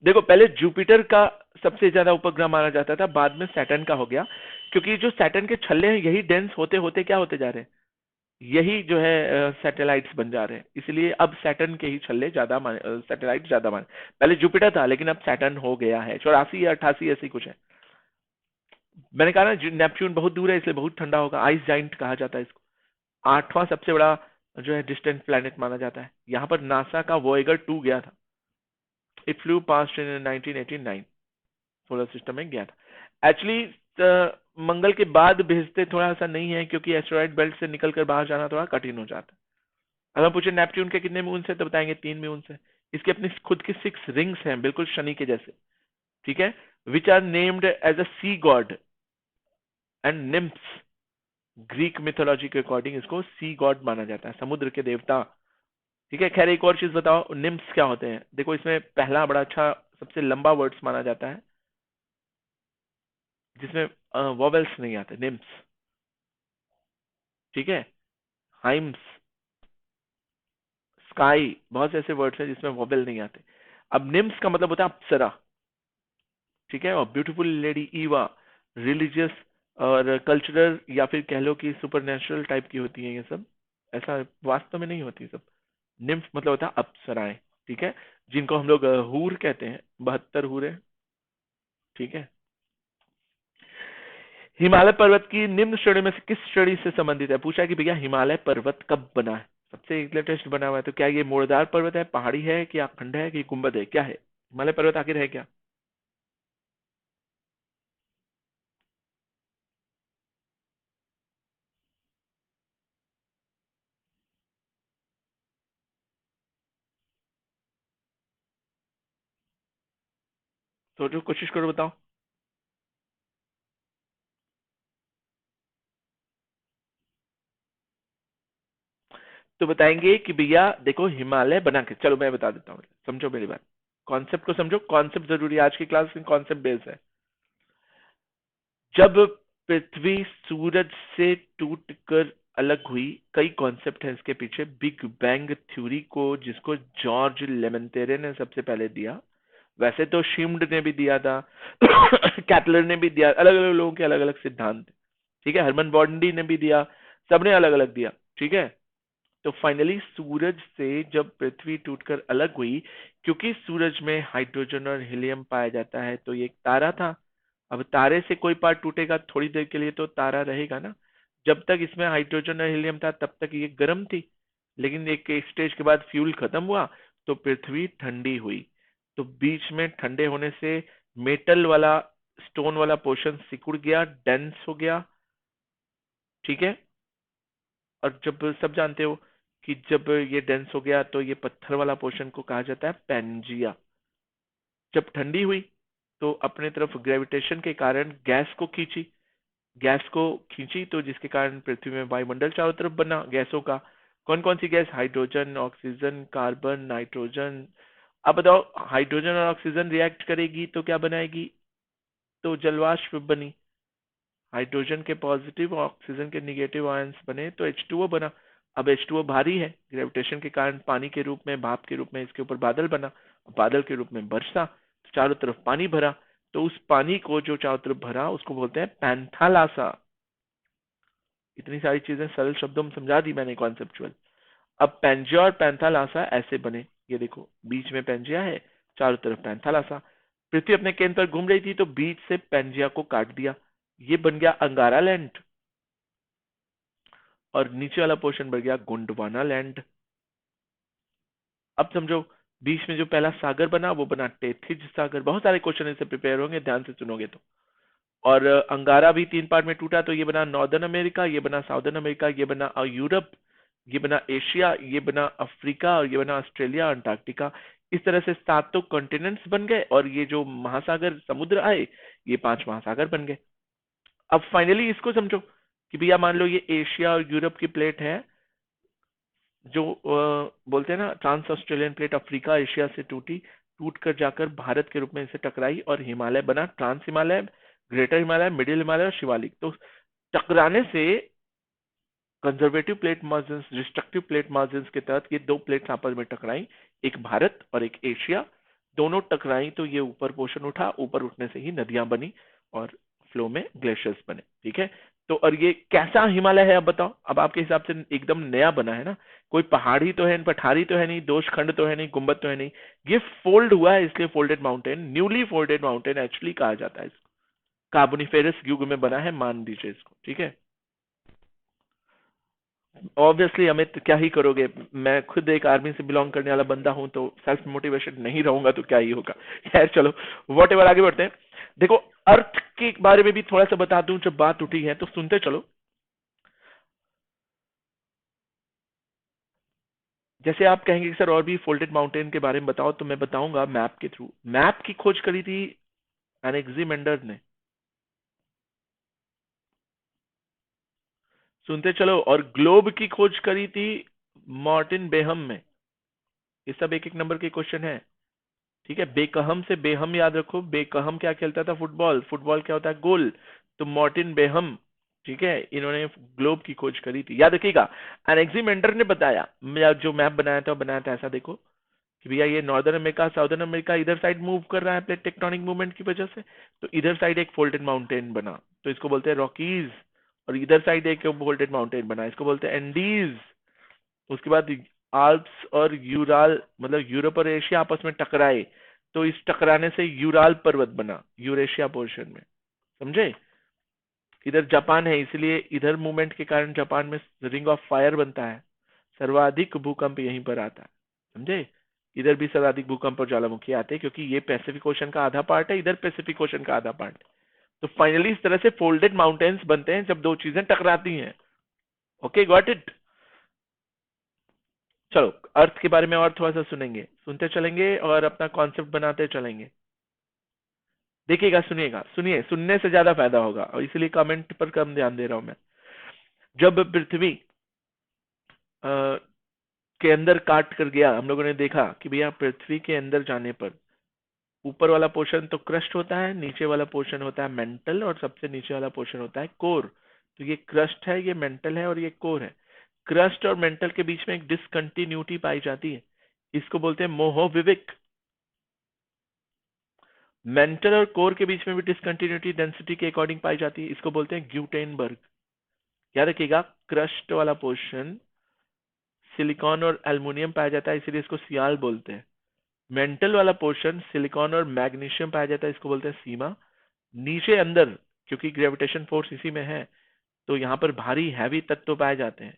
देखो पहले जुपिटर का सबसे ज्यादा उपग्रह माना जाता था, बाद में सैटर्न का हो गया, क्योंकि जो सैटर्न के छल्ले हैं यही डेंस होते होते क्या होते जा रहे हैं, यही जो है सैटेलाइट्स बन जा रहे हैं। इसलिए अब सैटर्न के ही छल्ले ज्यादा माने, सैटेलाइट ज्यादा माने। पहले जुपिटर था लेकिन अब सैटर्न हो गया है। 84 या 88 ऐसी कुछ है। मैंने कहा ना नेपच्यून बहुत दूर है इसलिए बहुत ठंडा होगा। आइस जाइंट कहा जाता है इसको। 8वां सबसे बड़ा जो है डिस्टेंट प्लैनेट माना जाता है। यहाँ पर नासा का वोएगर 2 गया था। It flu past in 1989, solar system में गया था। एक्चुअली मंगल के बाद भेजते थोड़ा सा नहीं है, क्योंकि एस्टेरॉइड बेल्ट से निकलकर बाहर जाना थोड़ा कठिन हो जाता है। अगर पूछे नेपच्यून के कितने मून से, तो बताएंगे 3 मून से। इसके अपनी खुद की 6 रिंग्स हैं, बिल्कुल शनि के जैसे। ठीक है, which are named as a sea god and nymphs. Greek mythology के अकॉर्डिंग इसको सी गॉड माना जाता है, समुद्र के देवता। ठीक है, खैर एक और चीज बताओ, निम्फ्स क्या होते हैं? देखो इसमें पहला बड़ा अच्छा सबसे लंबा वर्ड्स माना जाता है, जिसमें वॉवेल्स नहीं आते, निम्फ्स। ठीक है, हाइम्स, स्काई, बहुत से ऐसे वर्ड्स हैं जिसमें वॉवेल नहीं आते। अब निम्स का मतलब होता है अप्सरा। ठीक है, और ब्यूटीफुल लेडी ईवा, रिलीजियस और कल्चरल, या फिर कह लो कि सुपर नेचुरल टाइप की होती है ये सब। ऐसा वास्तव में नहीं होती सब। निम्फ मतलब होता है अप्सराएं। ठीक है, जिनको हम लोग हूर कहते हैं, 72 हूरें। ठीक है, हिमालय पर्वत की निम्न श्रेणी में से किस श्रेणी से संबंधित है? पूछा है कि भैया हिमालय पर्वत कब बना है, सबसे लेटेस्ट बना हुआ है। तो क्या ये मोड़दार पर्वत है, पहाड़ी है, कि अखंड है, कि गुंबद है, क्या है? हिमालय पर्वत आखिर है क्या? सोचो, कोशिश करो, बताओ। तो बताएंगे कि भैया देखो हिमालय बना के, चलो मैं बता देता हूँ, समझो मेरी बात। कॉन्सेप्ट को समझो, कॉन्सेप्ट जरूरी है, आज की क्लास में कॉन्सेप्ट बेस है। जब पृथ्वी सूरज से टूटकर अलग हुई, कई कॉन्सेप्ट है इसके पीछे। बिग बैंग थ्योरी को, जिसको जॉर्ज लेमेंटेरे ने सबसे पहले दिया, वैसे तो शिम्ड ने भी दिया था, कैटलर ने भी दिया, अलग अलग लोगों के अलग अलग सिद्धांत। ठीक है, हरमन बॉन्डी ने भी दिया, सबने अलग अलग दिया। ठीक है, तो फाइनली सूरज से जब पृथ्वी टूटकर अलग हुई, क्योंकि सूरज में हाइड्रोजन और हीलियम पाया जाता है, तो ये एक तारा था। अब तारे से कोई पार्ट टूटेगा थोड़ी देर के लिए तो तारा रहेगा ना। जब तक इसमें हाइड्रोजन और हीलियम था तब तक ये गर्म थी, लेकिन एक स्टेज के बाद फ्यूल खत्म हुआ तो पृथ्वी ठंडी हुई। तो बीच में ठंडे होने से मेटल वाला, स्टोन वाला पोर्शन सिकुड़ गया, डेंस हो गया। ठीक है, और जब सब जानते हो कि जब ये डेंस हो गया तो ये पत्थर वाला पोर्शन को कहा जाता है पैंजिया। जब ठंडी हुई तो अपने तरफ ग्रेविटेशन के कारण गैस को खींची, तो जिसके कारण पृथ्वी में वायुमंडल चारों तरफ बना गैसों का। कौन कौन सी gas? Hydrogen, oxygen, carbon, nitrogen. अब बताओ, हाइड्रोजन और ऑक्सीजन रिएक्ट करेगी तो क्या बनाएगी? तो जलवाष्प बनी। हाइड्रोजन के पॉजिटिव और ऑक्सीजन के निगेटिव आयंस बने तो H2O बना। अब H2O भारी है, ग्रेविटेशन के कारण पानी के रूप में, भाप के रूप में इसके ऊपर बादल बना। बादल के रूप में बरसा, तो चारों तरफ पानी भरा। तो उस पानी को जो चारों तरफ भरा उसको बोलते हैं पैंथालासा। इतनी सारी चीजें सरल शब्दों में समझा दी मैंने, कॉन्सेप्चुअल। अब पेंजिया और पैंथालासा ऐसे बने। ये देखो, बीच में पेंजिया है, चारों तरफ पैंथालासा। पृथ्वी अपने केंद्र पर घूम रही थी तो बीच से पेंजिया को काट दिया, ये बन गया अंगारा लैंड, और नीचे वाला पोर्शन बन गया गोंडवाना लैंड। अब समझो बीच में जो पहला सागर बना वो बना टेथिज सागर। बहुत सारे क्वेश्चन इससे प्रिपेयर होंगे, ध्यान से सुनोगे तो। और अंगारा भी 3 पार्ट में टूटा, तो ये बना नॉर्दर्न अमेरिका, ये बना साउदर्न अमेरिका, ये बना यूरोप, ये बना एशिया, ये बना अफ्रीका, और ये बना ऑस्ट्रेलिया, अंटार्कटिका। इस तरह से 7 कॉन्टिनेंट्स बन गए, और ये जो महासागर समुद्र आए ये 5 महासागर बन गए। अब फाइनली इसको समझो कि भैया मान लो ये एशिया और यूरोप की प्लेट है, जो बोलते हैं ना trans Australian plate, Africa Asia से टूटी, टूट कर जाकर भारत के रूप में इसे टकराई और हिमालय बना, trans Himalaya, greater Himalaya, middle Himalaya और शिवालिक। तो टकराने से conservative plate margin, destructive plate margin के तहत ये 2 प्लेट्स आपस में टकराई, एक भारत और एक एशिया। दोनों टकराई तो ये ऊपर पोर्शन उठा, ऊपर उठने से ही नदियां बनी और फ्लो में ग्लेशियर्स बने। ठीक है, तो और ये कैसा हिमालय है अब बताओ। अब आपके हिसाब से एकदम नया बना है ना, कोई पहाड़ी तो है, पठारी तो है नहीं, दोष खंड तो है नहीं, गुंबद तो है नहीं, ये फोल्ड हुआ है, इसलिए folded mountain, newly folded mountain actually कहा जाता है इसको। कार्बोनिफेरस युग में बना है, मान लीजिए इसको। ठीक है, ऑब्वियसली अमित क्या ही करोगे, मैं खुद एक आर्मी से बिलोंग करने वाला बंदा हूं, तो सेल्फ मोटिवेशन नहीं रहूंगा तो क्या ही होगा। खैर चलो, वॉट एवर, आगे बढ़ते हैं। देखो, अर्थ के बारे में भी थोड़ा सा बता दूं, जब बात उठी है तो सुनते चलो। जैसे आप कहेंगे कि सर और भी फोल्डेड माउंटेन के बारे में बताओ, तो मैं बताऊंगा मैप के थ्रू। मैप की खोज करी थी एनेक्सिमेंडर ने, सुनते चलो। और ग्लोब की खोज करी थी मार्टिन बेहम में। ये सब एक एक नंबर के क्वेश्चन है। ठीक है, बेकहम से बेहम याद रखो। बेकहम क्या खेलता था? फुटबॉल। फुटबॉल क्या होता है? गोल। तो मार्टिन बेहम, ठीक है, इन्होंने ग्लोब की खोज करी थी, याद रखिएगा। एनेक्सिमेंडर ने बताया, जो मैप बनाया था ऐसा देखो कि भैया ये नॉर्दर्न अमेरिका, साउदर्न अमेरिका इधर साइड मूव कर रहा है प्लेट टेक्टोनिक मूवमेंट की वजह से, तो इधर साइड एक फोल्डेड माउंटेन बना, तो इसको बोलते हैं रॉकीज। और इधर साइड एक फोल्डेड माउंटेन बना, इसको बोलते हैं एंडीज। उसके बाद आल्प्स और यूराल, मतलब यूरोप और एशिया आपस में टकराए, तो इस टकराने से यूराल पर्वत बना, यूरेशिया पोर्शन में, समझे। इधर जापान है, इसलिए इधर मूवमेंट के कारण जापान में रिंग ऑफ फायर बनता है, सर्वाधिक भूकंप यहीं पर आता है, समझे। इधर भी सर्वाधिक भूकंप और ज्वालामुखी आते हैं, क्योंकि ये पैसिफिक ओशन का आधा पार्ट है, इधर पैसिफिक ओशन का आधा पार्ट है। तो फाइनली इस तरह से फोल्डेड माउंटेन्स बनते हैं जब 2 चीजें टकराती हैं। Okay, got it. चलो, अर्थ के बारे में और थोड़ा सा सुनेंगे, सुनते चलेंगे और अपना कॉन्सेप्ट बनाते चलेंगे। देखिएगा, सुनिएगा, सुनिए, सुनने से ज्यादा फायदा होगा, और इसलिए कमेंट पर कम ध्यान दे रहा हूं मैं। जब पृथ्वी के अंदर काट कर गया, हम लोगों ने देखा कि भैया पृथ्वी के अंदर जाने पर ऊपर वाला पोर्शन तो क्रस्ट होता है, नीचे वाला पोर्शन होता है मेंटल, और सबसे नीचे वाला पोर्शन होता है कोर। तो ये क्रस्ट है, ये मेंटल है, और ये कोर है। क्रस्ट और मेंटल के बीच में एक डिसकंटिन्यूटी पाई जाती है, इसको बोलते हैं मोहोविविक। मेंटल और कोर के बीच में भी डिसकंटिन्यूटी डेंसिटी के अकॉर्डिंग पाई जाती है, इसको बोलते हैं ग्यूटेनबर्ग। याद रखिएगा, क्रस्ट वाला पोर्शन सिलिकॉन और एल्युमिनियम पाया जाता है, इसीलिए इसको सियाल बोलते हैं। मेंटल वाला पोर्शन सिलिकॉन और मैग्नीशियम पाया जाता है, इसको बोलते हैं सीमा। नीचे अंदर, क्योंकि ग्रेविटेशन फोर्स इसी में है, तो यहाँ पर भारी हैवी तत्व पाए जाते हैं,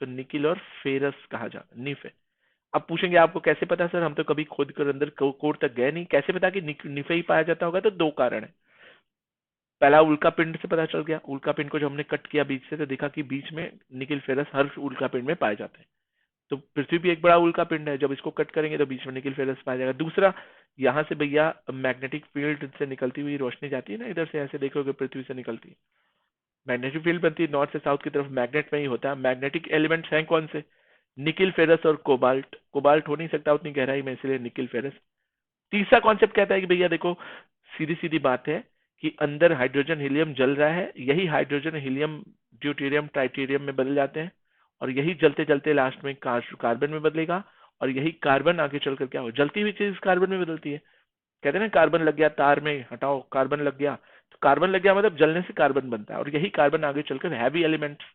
तो निकिल और फेरस कहा जाता है, निफे। अब पूछेंगे आपको कैसे पता सर, हम तो कभी खोद कर अंदर कोर तक गए नहीं, कैसे पता कि निफे ही पाया जाता होगा? तो 2 कारण है। पहला, उल्का पिंड से पता चल गया। उल्का पिंड को जब हमने कट किया बीच से, तो देखा कि बीच में निकिल फेरस हर उल्का पिंड में पाए जाते हैं। तो पृथ्वी भी एक बड़ा उल्का पिंड है, जब इसको कट करेंगे तो बीच में निकिल फेरस पाया जाएगा। दूसरा, यहाँ से भैया मैग्नेटिक फील्ड से निकलती हुई रोशनी जाती है ना, इधर से ऐसे देखोगे पृथ्वी से निकलती है, मैग्नेटिक फील्ड बनती है नॉर्थ से साउथ की तरफ, मैग्नेट में ही होता है। मैग्नेटिक एलिमेंट्स हैं कौन से? निकिल फेरस और कोबाल्ट। कोबाल्ट हो नहीं सकता उतनी गहराई में, इसलिए निकिल फेरस। तीसरा कॉन्सेप्ट कहता है कि भैया देखो, सीधी सीधी बात है कि अंदर हाइड्रोजन हीलियम जल रहा है, यही हाइड्रोजन हीलियम ड्यूटेरियम ट्राइटेरियम में बदल जाते हैं, और यही जलते जलते लास्ट में कार्बन में बदलेगा, और यही कार्बन आगे चलकर क्या हो, जलती हुई चीज कार्बन में बदलती है। कहते हैं ना, कार्बन लग गया तार में, हटाओ कार्बन लग गया, तो कार्बन लग गया मतलब जलने से कार्बन बनता है, और यही कार्बन आगे चलकर हैवी एलिमेंट्स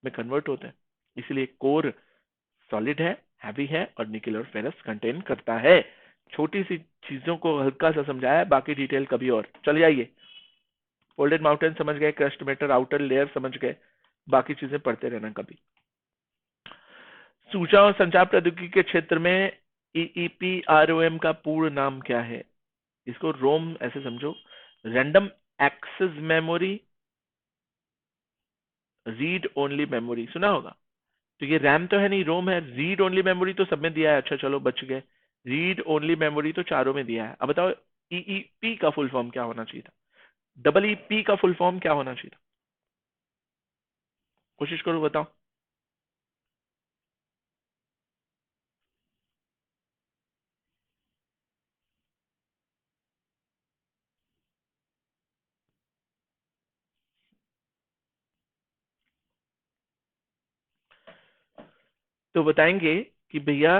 में कन्वर्ट होते हैं। इसलिए कोर सॉलिड है, हैवी है, और निकल और फेरस कंटेन करता है। छोटी सी चीजों को हल्का सा समझाया, बाकी डिटेल कभी और। चल जाइए, फोल्डेड माउंटेन समझ गए, क्रस्ट मेटर आउटर लेयर समझ गए, बाकी चीजें पढ़ते रहना कभी। सूचना और संचार प्रौद्योगिकी के क्षेत्र में EEPROM का पूर्ण नाम क्या है? इसको रोम ऐसे समझो, random access memory read only memory, सुना होगा। तो ये रैम तो है नहीं, रोम है। रीड ओनली मेमोरी तो सब में दिया है, अच्छा चलो बच गए। रीड ओनली मेमोरी तो चारों में दिया है। अब बताओ ईईपी का फुल फॉर्म क्या होना चाहिए था? डबल ईपी का फुल फॉर्म क्या होना चाहिए था? कोशिश करो बताओ। तो बताएंगे कि भैया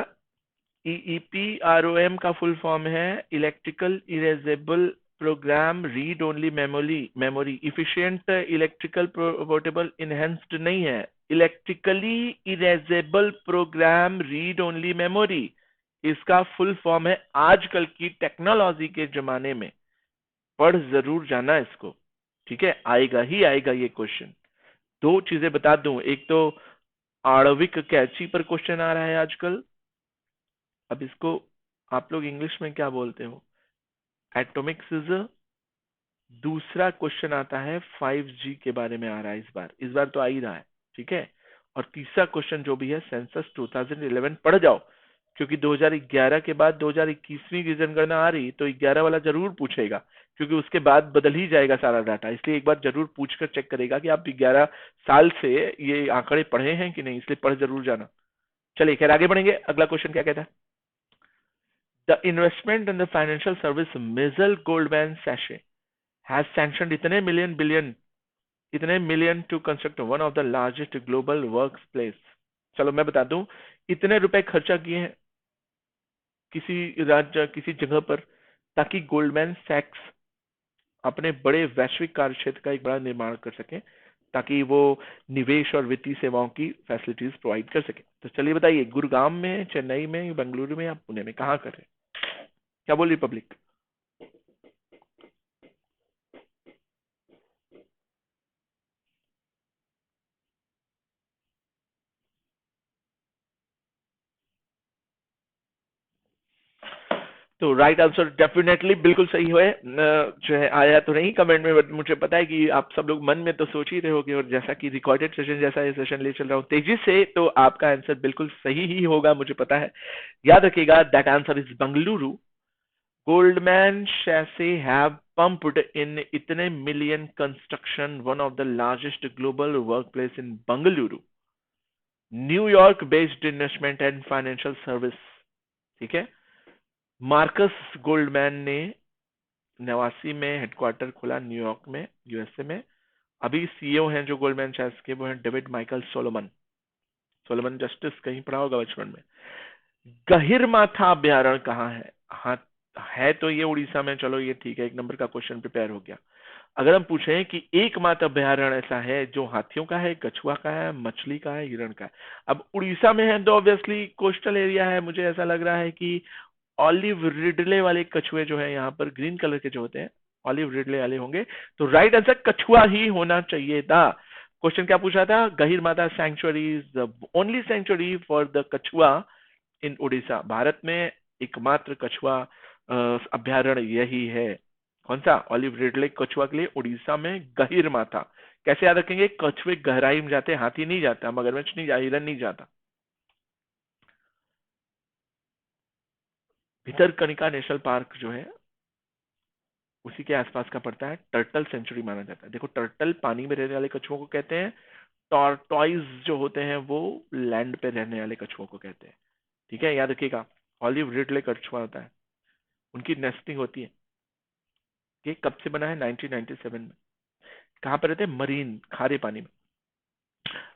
EEPROM का फुल फॉर्म है electrical erasable program read only memory efficient electrical portable enhanced नहीं है, electrically erasable program read only memory. इसका फुल फॉर्म है, आजकल की टेक्नोलॉजी के जमाने में पढ़ जरूर जाना इसको, ठीक है, आएगा ही आएगा ये क्वेश्चन। दो चीजें बता दूं, एक तो आणविक कैंची पर क्वेश्चन आ रहा है आजकल। अब इसको आप लोग इंग्लिश में क्या बोलते हो? Atomic scissor. दूसरा क्वेश्चन आता है 5G के बारे में आ रहा है इस बार तो आ ही रहा है, ठीक है। और तीसरा क्वेश्चन जो भी है सेंसस 2011 पढ़ जाओ, क्योंकि 2011 के बाद 2021वीं की जनगणना आ रही, तो 11 वाला जरूर पूछेगा, क्योंकि उसके बाद बदल ही जाएगा सारा डाटा। इसलिए एक बार जरूर पूछकर चेक करेगा कि आप 11 साल से ये आंकड़े पढ़े हैं कि नहीं, इसलिए पढ़ जरूर जाना। चलिए खैर आगे बढ़ेंगे। अगला क्वेश्चन क्या कहता है? The investment in the financial service major Goldman Sachs has sanctioned इतने million to construct one of the largest global work place. चलो मैं बता दूं, इतने रुपए खर्चा किए हैं किसी राज्य किसी जगह पर, ताकि गोल्डमैन सैक्स अपने बड़े वैश्विक कार्य क्षेत्र का एक बड़ा निर्माण कर सके, ताकि वो निवेश और वित्तीय सेवाओं की फैसिलिटीज प्रोवाइड कर सके। तो चलिए बताइए, गुरुग्राम में, चेन्नई में, बेंगलुरु में या पुणे में, कहाँ कर रहे हैं? क्या बोल रही पब्लिक? तो राइट आंसर डेफिनेटली बिल्कुल सही है। जो है आया तो नहीं कमेंट में, बट मुझे पता है कि आप सब लोग मन में तो सोच ही रहे होगे, और जैसा कि रिकॉर्डेड सेशन जैसा ये सेशन ले चल रहा हूँ तेजी से, तो आपका आंसर बिल्कुल सही ही होगा, मुझे पता है। याद रखिएगा, that answer is Bengaluru. Goldman Sachs have pumped in इतने million construction one of the largest global work place in Bengaluru, New York based investment and financial service, ठीक है। मार्कस गोल्डमैन ने 89 में हेडक्वार्टर खोला न्यूयॉर्क में, यूएसए में। अभी सीईओ हैं जो गोल्डमैन सैक्स के, वो हैं David Michael Solomon. Solomon justice कहीं पढ़ा होगा बचपन में। गहिरमाथा अभ्यारण्य कहाँ है? हाँ, है तो ये उड़ीसा में। चलो ये ठीक है, एक नंबर का क्वेश्चन प्रिपेयर हो गया। अगर हम पूछें कि एकमात्र अभ्यारण्य ऐसा है जो हाथियों का है, कछुआ का है, मछली का है, हिरण का है, अब उड़ीसा में है तो ऑब्वियसली कोस्टल एरिया है, मुझे ऐसा लग रहा है कि ऑलिव रिडले वाले कछुए जो है यहाँ पर ग्रीन कलर के जो होते हैं, ऑलिव रिडले वाले होंगे। तो राइट आंसर कछुआ ही होना चाहिए था। क्वेश्चन क्या पूछा था? गहिर माता sanctuary is the only sanctuary for the कछुआ इन उड़ीसा। भारत में एकमात्र कछुआ अभ्यारण्य यही है। कौन सा? ऑलिव रिडले कछुआ के लिए उड़ीसा में गहिर माता। कैसे याद रखेंगे? कछुए गहराई में जाते, हाथी नहीं जाता, मगरमच्छ नहीं जाता, हिरन नहीं जाता। भितरकनिका नेशनल पार्क जो है उसी के आसपास का पड़ता है, टर्टल सेंचुरी माना जाता है। देखो, टर्टल पानी में रहने वाले कछुओं को कहते हैं, टॉर्टॉइज जो होते हैं वो लैंड पे रहने वाले कछुओं को कहते हैं, ठीक है, याद रखिएगा। ऑलिव रिडले कछुआ होता है, उनकी नेस्टिंग होती है। ये कब से बना है? 1997 में। कहाँ पर रहते हैं? मरीन, खारे पानी में।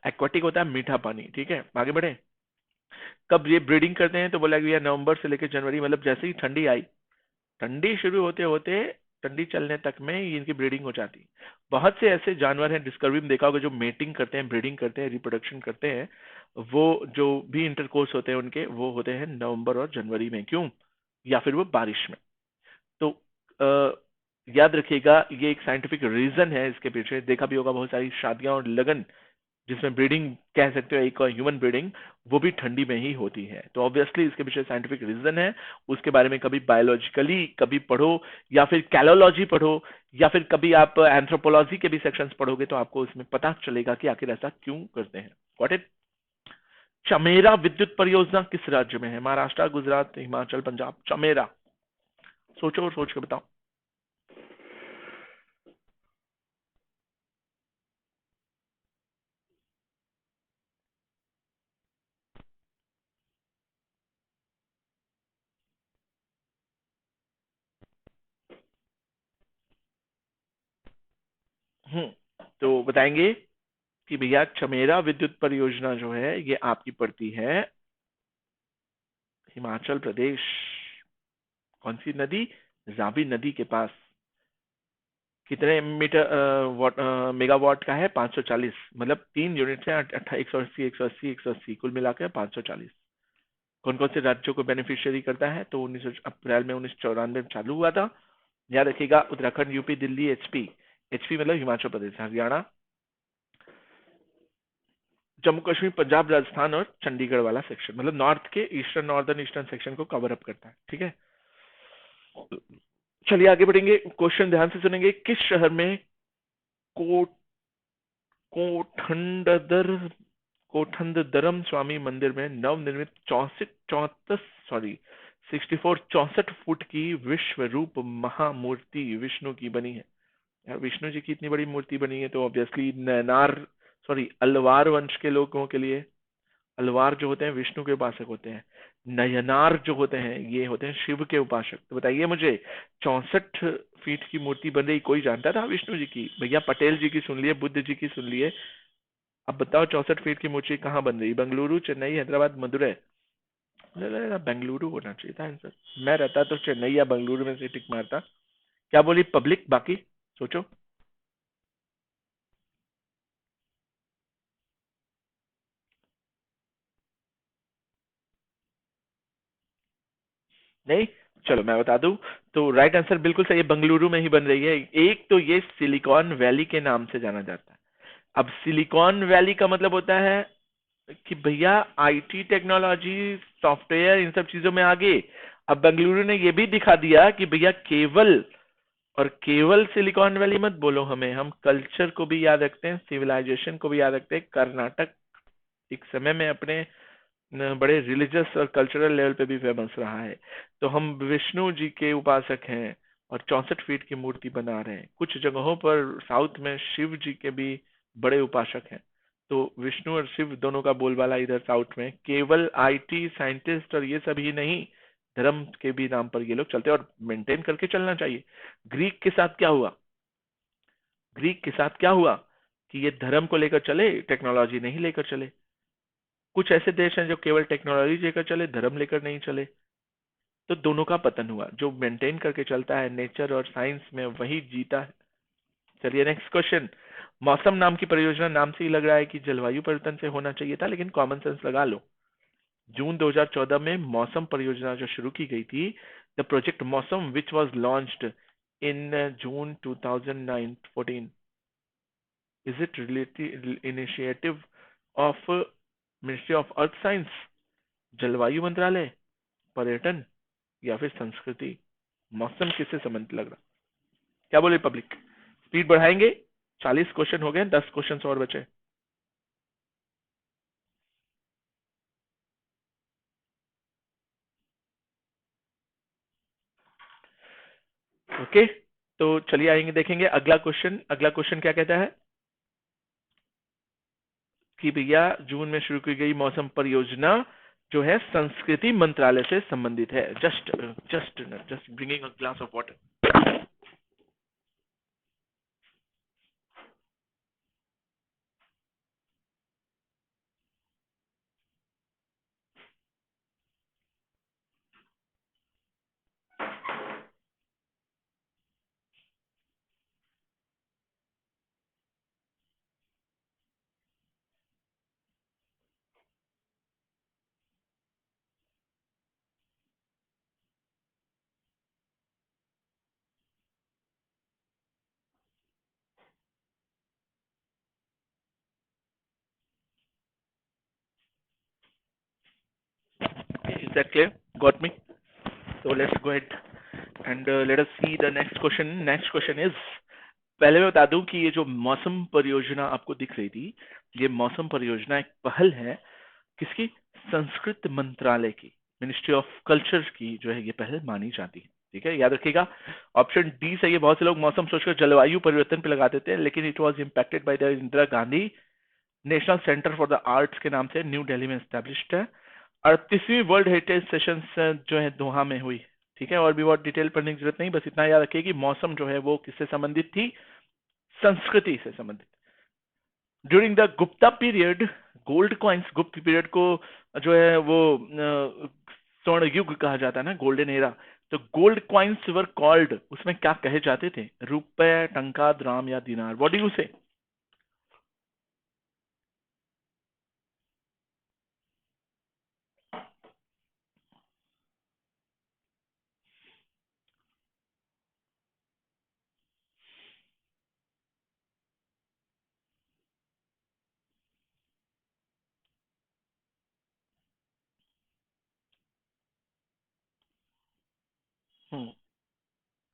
एक्वाटिक होता है मीठा पानी, ठीक है। आगे बढ़े। कब ये ब्रीडिंग करते हैं? तो बोला गया नवंबर से लेकर जनवरी, मतलब जैसे ही ठंडी आई, ठंडी शुरू होते होते ठंडी चलने तक में ये इनकी ब्रीडिंग हो जाती। बहुत से ऐसे जानवर हैं, डिस्कवरी में देखा होगा, जो मेटिंग करते हैं, ब्रीडिंग करते हैं, रिप्रोडक्शन करते हैं। वो जो भी इंटरकोर्स होते हैं उनके, वो होते हैं नवंबर और जनवरी में। क्यों? या फिर वो बारिश में। तो याद रखिएगा, ये एक साइंटिफिक रीजन है इसके पीछे। देखा भी होगा बहुत सारी शादियां और लगन जिसमें ब्रीडिंग कह सकते हो, एक ह्यूमन ब्रीडिंग, वो भी ठंडी में ही होती है। तो ऑब्वियसली इसके पीछे साइंटिफिक रीजन है, उसके बारे में कभी बायोलॉजिकली कभी पढ़ो, या फिर कैलोलॉजी पढ़ो, या फिर कभी आप एंथ्रोपोलॉजी के भी सेक्शंस पढ़ोगे तो आपको इसमें पता चलेगा कि आखिर ऐसा क्यों करते हैं। Got it? चमेरा विद्युत परियोजना किस राज्य में है? महाराष्ट्र, गुजरात, हिमाचल, पंजाब। चमेरा, सोचो और सोच के बताओ। तो बताएंगे कि भैया चमेरा विद्युत परियोजना जो है ये आपकी पड़ती है हिमाचल प्रदेश। कौन सी नदी? रावी नदी के पास। कितने मीटर वाट मेगावाट का है? 540, मतलब 3 यूनिट है। 180 180 180 कुल मिलाकर 540। कौन कौन से राज्यों को बेनिफिशियरी करता है? तो 19 अप्रैल में 1994 में चालू हुआ था। याद रखिएगा, Uttarakhand, UP, Delhi, HP. HP मतलब हिमाचल प्रदेश, हरियाणा, जम्मू कश्मीर, पंजाब, राजस्थान और चंडीगढ़ वाला सेक्शन, मतलब नॉर्थ के ईस्टर्न, नॉर्दर्न ईस्टर्न सेक्शन को कवर अप करता है। ठीक है, चलिए आगे बढ़ेंगे। क्वेश्चन ध्यान से सुनेंगे। किस शहर में को कोठंडदर कोठंडदरम स्वामी मंदिर में नवनिर्मित 64 फुट की विश्व रूप महामूर्ति विष्णु की बनी है? यार विष्णु जी की इतनी बड़ी मूर्ति बनी है तो ऑब्वियसली नयनार, सॉरी, अलवार वंश के लोगों के लिए, अलवार जो होते हैं विष्णु के उपासक होते हैं, नयनार जो होते हैं ये होते हैं शिव के उपासक। तो बताइए मुझे, 64 फीट की मूर्ति बन रही, कोई जानता था विष्णु जी की? भैया पटेल जी की सुन लिए, बुद्ध जी की सुन लिए, अब बताओ 64 फीट की मूर्ति कहाँ बन रही? बेंगलुरु, चेन्नई, हैदराबाद, मदुरई? मुझे लग रहा बेंगलुरु होना चाहिए था आंसर। मैं रहता तो चेन्नई या बेंगलुरु में से टिक मारता। क्या बोली पब्लिक? बाकी सोचो। नहीं, चलो मैं बता दूं। तो राइट आंसर बिल्कुल सही है, बेंगलुरु में ही बन रही है। एक तो ये सिलिकॉन वैली के नाम से जाना जाता है। अब सिलिकॉन वैली का मतलब होता है कि भैया आईटी टेक्नोलॉजी, सॉफ्टवेयर, इन सब चीजों में आगे। अब बेंगलुरु ने ये भी दिखा दिया कि भैया केवल और केवल सिलिकॉन वैली मत बोलो हमें, हम कल्चर को भी याद रखते हैं, सिविलाइजेशन को भी याद रखते हैं। कर्नाटक एक समय में अपने बड़े रिलीजियस और कल्चरल लेवल पे भी फेमस रहा है। तो हम विष्णु जी के उपासक हैं और 64 फीट की मूर्ति बना रहे हैं। कुछ जगहों पर साउथ में शिव जी के भी बड़े उपासक हैं। तो विष्णु और शिव दोनों का बोलबाला इधर साउथ में। केवल आईटी साइंटिस्ट और ये सब ही नहीं, धर्म के भी नाम पर ये लोग चलते हैं और मेंटेन करके चलना चाहिए। ग्रीक के साथ क्या हुआ? ग्रीक के साथ क्या हुआ कि ये धर्म को लेकर चले, टेक्नोलॉजी नहीं लेकर चले। कुछ ऐसे देश हैं जो केवल टेक्नोलॉजी लेकर चले, धर्म लेकर नहीं चले। तो दोनों का पतन हुआ। जो मेंटेन करके चलता है नेचर और साइंस में, वही जीता है। चलिए नेक्स्ट क्वेश्चन। मौसम नाम की परियोजना, नाम से ही लग रहा है कि जलवायु परिवर्तन से होना चाहिए था, लेकिन कॉमन सेंस लगा लो। जून 2014 में मौसम परियोजना जो शुरू की गई थी, द प्रोजेक्ट मौसम which was launched in June 2014, is it related initiative of ministry of earth science, जलवायु मंत्रालय, पर्यटन, या फिर संस्कृति? मौसम किससे संबंधित लग रहा? क्या बोले पब्लिक? स्पीड बढ़ाएंगे? 40 क्वेश्चन हो गए, 10 क्वेश्चन और बचे। ओके, तो चलिए आएंगे, देखेंगे अगला क्वेश्चन। अगला क्वेश्चन क्या कहता है कि भैया जून में शुरू की गई मौसम परियोजना जो है संस्कृति मंत्रालय से संबंधित है। Just just just bringing a glass of water. Is that clear? Got me? So let's go ahead and let us see the next question. Next question is, पहले मैं बता दूं कि ये जो मौसम परियोजना आपको दिख रही थी, ये मौसम परियोजना एक पहल है किसकी? संस्कृत मंत्रालय की, मिनिस्ट्री ऑफ कल्चर की जो है ये पहल मानी जाती है। ठीक है, याद रखिएगा। ऑप्शन डी सही है। बहुत से लोग मौसम सोचकर जलवायु परिवर्तन पे लगा देते हैं, लेकिन it was impacted by the Indira Gandhi national centre for the arts के नाम से न्यू दिल्ली में एस्टेब्लिश्ड है। 38वीं वर्ल्ड हेरिटेज सेशंस जो है दोहा में हुई। ठीक है, और भी बहुत डिटेल पढ़ने की जरूरत नहीं, बस इतना याद रखिए कि मौसम जो है वो किससे संबंधित थी? संस्कृति से संबंधित। During the Gupta period, gold coins, गुप्त पीरियड को जो है वो स्वर्ण युग कहा जाता है ना, गोल्डन एरा। तो गोल्ड कॉइन्स वर कॉल्ड, उसमें क्या कहे जाते थे? रुपए, टंका, द्राम या दिनार? व्हाट डू यू से?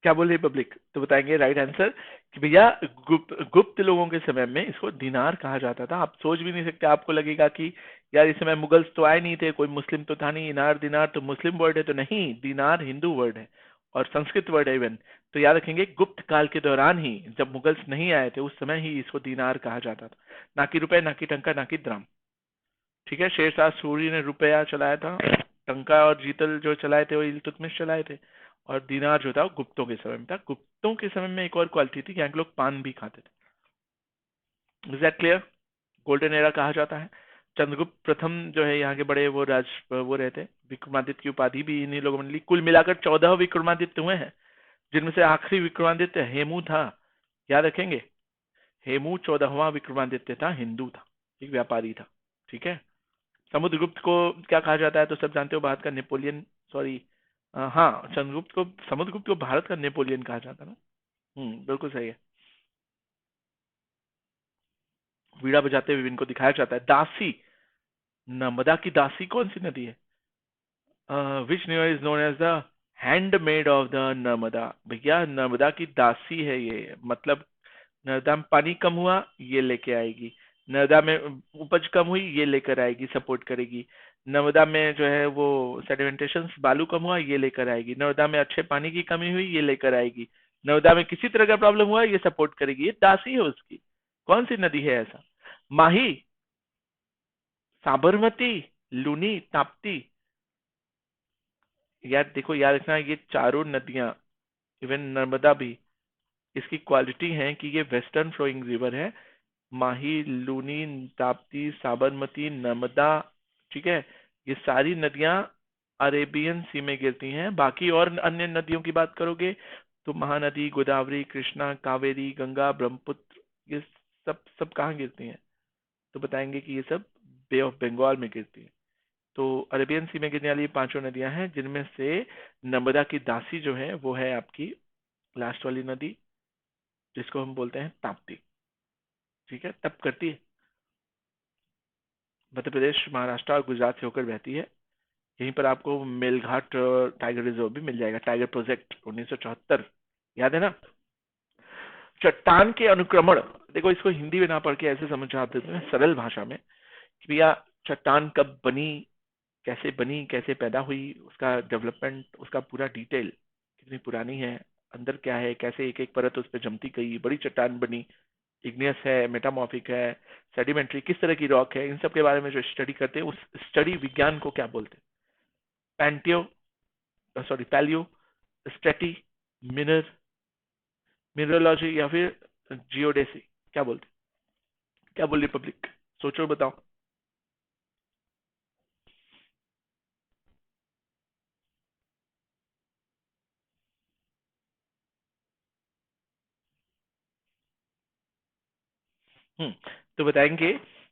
क्या बोल रही पब्लिक? तो बताएंगे राइट आंसर कि भैया गुप्त लोगों के समय में इसको दिनार कहा जाता था। आप सोच भी नहीं सकते, आपको लगेगा कि यार इस समय मुगल्स तो आए नहीं थे, कोई मुस्लिम तो था नहीं, इनार दिनार तो मुस्लिम वर्ड है, तो नहीं, दिनार हिंदू वर्ड है और संस्कृत वर्ड है इवन। तो याद रखेंगे गुप्त काल के दौरान ही, जब मुगल्स नहीं आए थे, उस समय ही इसको दिनार कहा जाता था, ना कि रुपए, ना कि टंका, ना कि द्राम। ठीक है, शेरशाह सूरी ने रुपया चलाया था, टंका और जीतल जो चलाए थे वो इल्तुतमिश चलाए थे, और दीनार जो था वो गुप्तों के समय में था। गुप्तों के समय में एक और क्वालिटी थी कि यहाँ के लोग पान भी खाते थे। Is that clear? Golden era कहा जाता है। चंद्रगुप्त प्रथम जो है यहाँ के बड़े वो वो रहते, विक्रमादित्य की उपाधि भी इन्हीं लोगों ने ली। कुल मिलाकर 14 विक्रमादित्य हुए हैं, जिनमें से आखिरी विक्रमादित्य हेमू था। याद रखेंगे, हेमू 14वां विक्रमादित्य था, हिंदू था, एक व्यापारी था। ठीक है, समुद्रगुप्त को क्या कहा जाता है? तो सब जानते हो, भारत का नेपोलियन, सॉरी, हाँ, चंद्रगुप्त को, समुद्रगुप्त को भारत का नेपोलियन कहा जाता है ना। बिल्कुल सही है। वीणा बजाते हुए इनको दिखाया जाता है। दासी, नर्मदा की दासी कौन सी नदी है? Which river is known as the handmade of the Narmada? भैया नर्मदा की दासी है ये, मतलब नर्मदा में पानी कम हुआ ये लेके आएगी, नर्मदा में उपज कम हुई ये लेकर आएगी, सपोर्ट करेगी। नर्मदा में जो है वो सेडिमेंटेशन, बालू कम हुआ ये लेकर आएगी। नर्मदा में अच्छे पानी की कमी हुई ये लेकर आएगी। नर्मदा में किसी तरह का प्रॉब्लम हुआ ये सपोर्ट करेगी। ये दासी है उसकी। कौन सी नदी है ऐसा? माही, साबरमती, लूनी, ताप्ती। यार देखो, याद रखना, ये चारों नदियां, इवन नर्मदा भी, इसकी क्वालिटी है कि ये वेस्टर्न फ्लोइंग रिवर है। माही, लूनी, ताप्ती, साबरमती, नर्मदा, ठीक है, ये सारी नदियां अरेबियन सी में गिरती हैं। बाकी और अन्य नदियों की बात करोगे तो महानदी, गोदावरी, कृष्णा, कावेरी, गंगा, ब्रह्मपुत्र, ये सब सब कहाँ गिरती हैं? तो बताएंगे कि ये सब बे ऑफ बंगाल में गिरती है। तो अरेबियन सी में गिरने वाली ये पांचों नदियां हैं, जिनमें से नर्मदा की दासी जो है वो है आपकी लास्ट वाली नदी, जिसको हम बोलते हैं ताप्ती। ठीक है, तब करती है, मध्य प्रदेश, महाराष्ट्र और गुजरात से होकर बहती है। यहीं पर आपको मेलघाट टाइगर रिजर्व भी मिल जाएगा, टाइगर प्रोजेक्ट 1974, याद है ना। चट्टान के अनुक्रमण, देखो इसको हिंदी में ना पढ़ के ऐसे समझ आते हैं सरल भाषा में कि भैया चट्टान कब बनी, कैसे बनी, कैसे पैदा हुई, उसका डेवलपमेंट, उसका पूरा डिटेल, कितनी पुरानी है, अंदर क्या है, कैसे एक एक परत उस पर जमती गई, बड़ी चट्टान बनी, इग्नियस है, मेटामॉर्फिक है, सेडिमेंट्री, किस तरह की रॉक है, इन सब के बारे में जो स्टडी करते हैं उस स्टडी विज्ञान को क्या बोलते हैं? पैंटियो, सॉरी पैलियो, स्ट्रेटी, मिनर, मिनरोलॉजी, या फिर जियोडेसी? क्या बोलते हैं? क्या बोल रही पब्लिक? सोचो बताओ। हम्म तो बताएंगे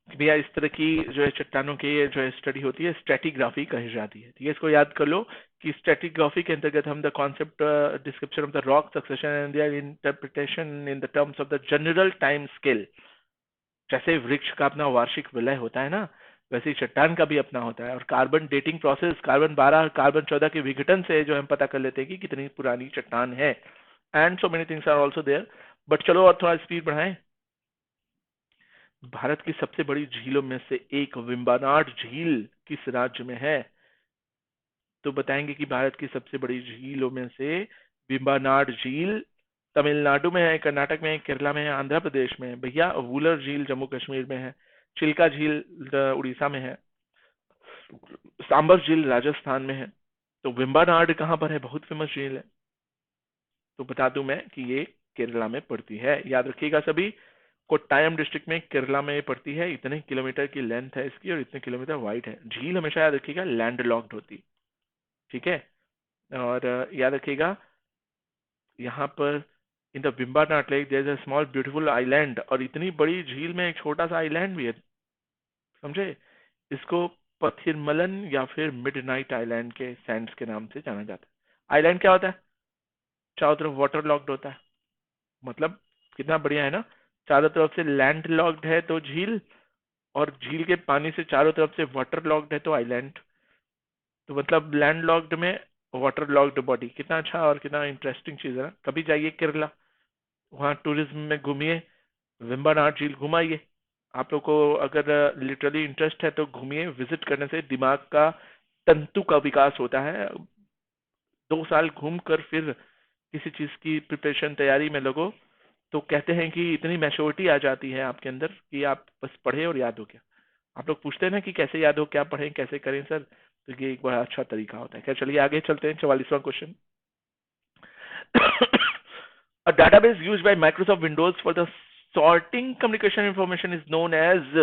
कि भैया इस तरह की जो है चट्टानों की जो है स्टडी होती है, स्ट्रेटिग्राफी कही जाती है। ठीक है, इसको याद कर लो कि स्ट्रेटिग्राफी के अंतर्गत हम the concept description of the rock succession and there interpretation in the terms of the general time scale. जैसे वृक्ष का अपना वार्षिक विलय होता है ना, वैसे ही चट्टान का भी अपना होता है। और carbon dating process, carbon 12 carbon 14 के विघटन से जो हम पता कर लेते हैं कि कितनी पुरानी चट्टान है। And so many things are also there. But चलो और थोड़ा स्पीड बढ़ाएं। भारत की सबसे बड़ी झीलों में से एक वेम्बनाड झील किस राज्य में है? तो बताएंगे कि भारत की सबसे बड़ी झीलों में से वेम्बनाड झील तमिलनाडु में है, कर्नाटक में है, केरला में है, आंध्र प्रदेश में है। भैया वुलर झील जम्मू कश्मीर में है, चिल्का झील उड़ीसा में है, सांबर झील राजस्थान में है। तो वेम्बनाड कहाँ पर है? बहुत फेमस झील है। तो बता दूं मैं कि ये केरला में पड़ती है। याद रखिएगा सभी, कोट्टायम डिस्ट्रिक्ट में केरला में पड़ती है। इतने किलोमीटर की लेंथ है इसकी और इतने किलोमीटर वाइड है। झील हमेशा याद रखिएगा लैंड लॉक्ड होती, ठीक है। और याद रखिएगा यहाँ पर in the Vembanad lake there is a small beautiful island. और इतनी बड़ी झील में एक छोटा सा आइलैंड भी है, समझे। इसको पथिरमलन या फिर मिडनाइट आइलैंड के सैंड्स के नाम से जाना जाता है। आइलैंड क्या होता है? चारों तरफ वाटर लॉक्ड होता है। मतलब कितना बढ़िया है ना, चारों तरफ से लैंड लॉक्ड है तो झील, और झील के पानी से चारों तरफ से वाटर लॉक्ड है तो आइलैंड। तो मतलब लैंड लॉक्ड में वाटर लॉक्ड बॉडी, कितना अच्छा और कितना इंटरेस्टिंग चीज है ना। कभी जाइए केरला, वहाँ टूरिज्म में घूमिए, वेम्बनाड झील घुमाइए। आप लोग को अगर लिटरली इंटरेस्ट है तो घूमिए। विजिट करने से दिमाग का तंतु का विकास होता है। 2 साल घूम कर फिर किसी चीज की प्रिपरेशन तैयारी में लगो तो कहते हैं कि इतनी मैच्योरिटी आ जाती है आपके अंदर कि आप बस पढ़े और याद हो गया। आप लोग पूछते हैं ना कि कैसे याद हो, क्या पढ़ें, कैसे करें सर, तो ये एक बड़ा अच्छा तरीका होता है। क्या, चलिए आगे चलते हैं। 44वां question. A database used by Microsoft Windows for the sorting communication information is known as।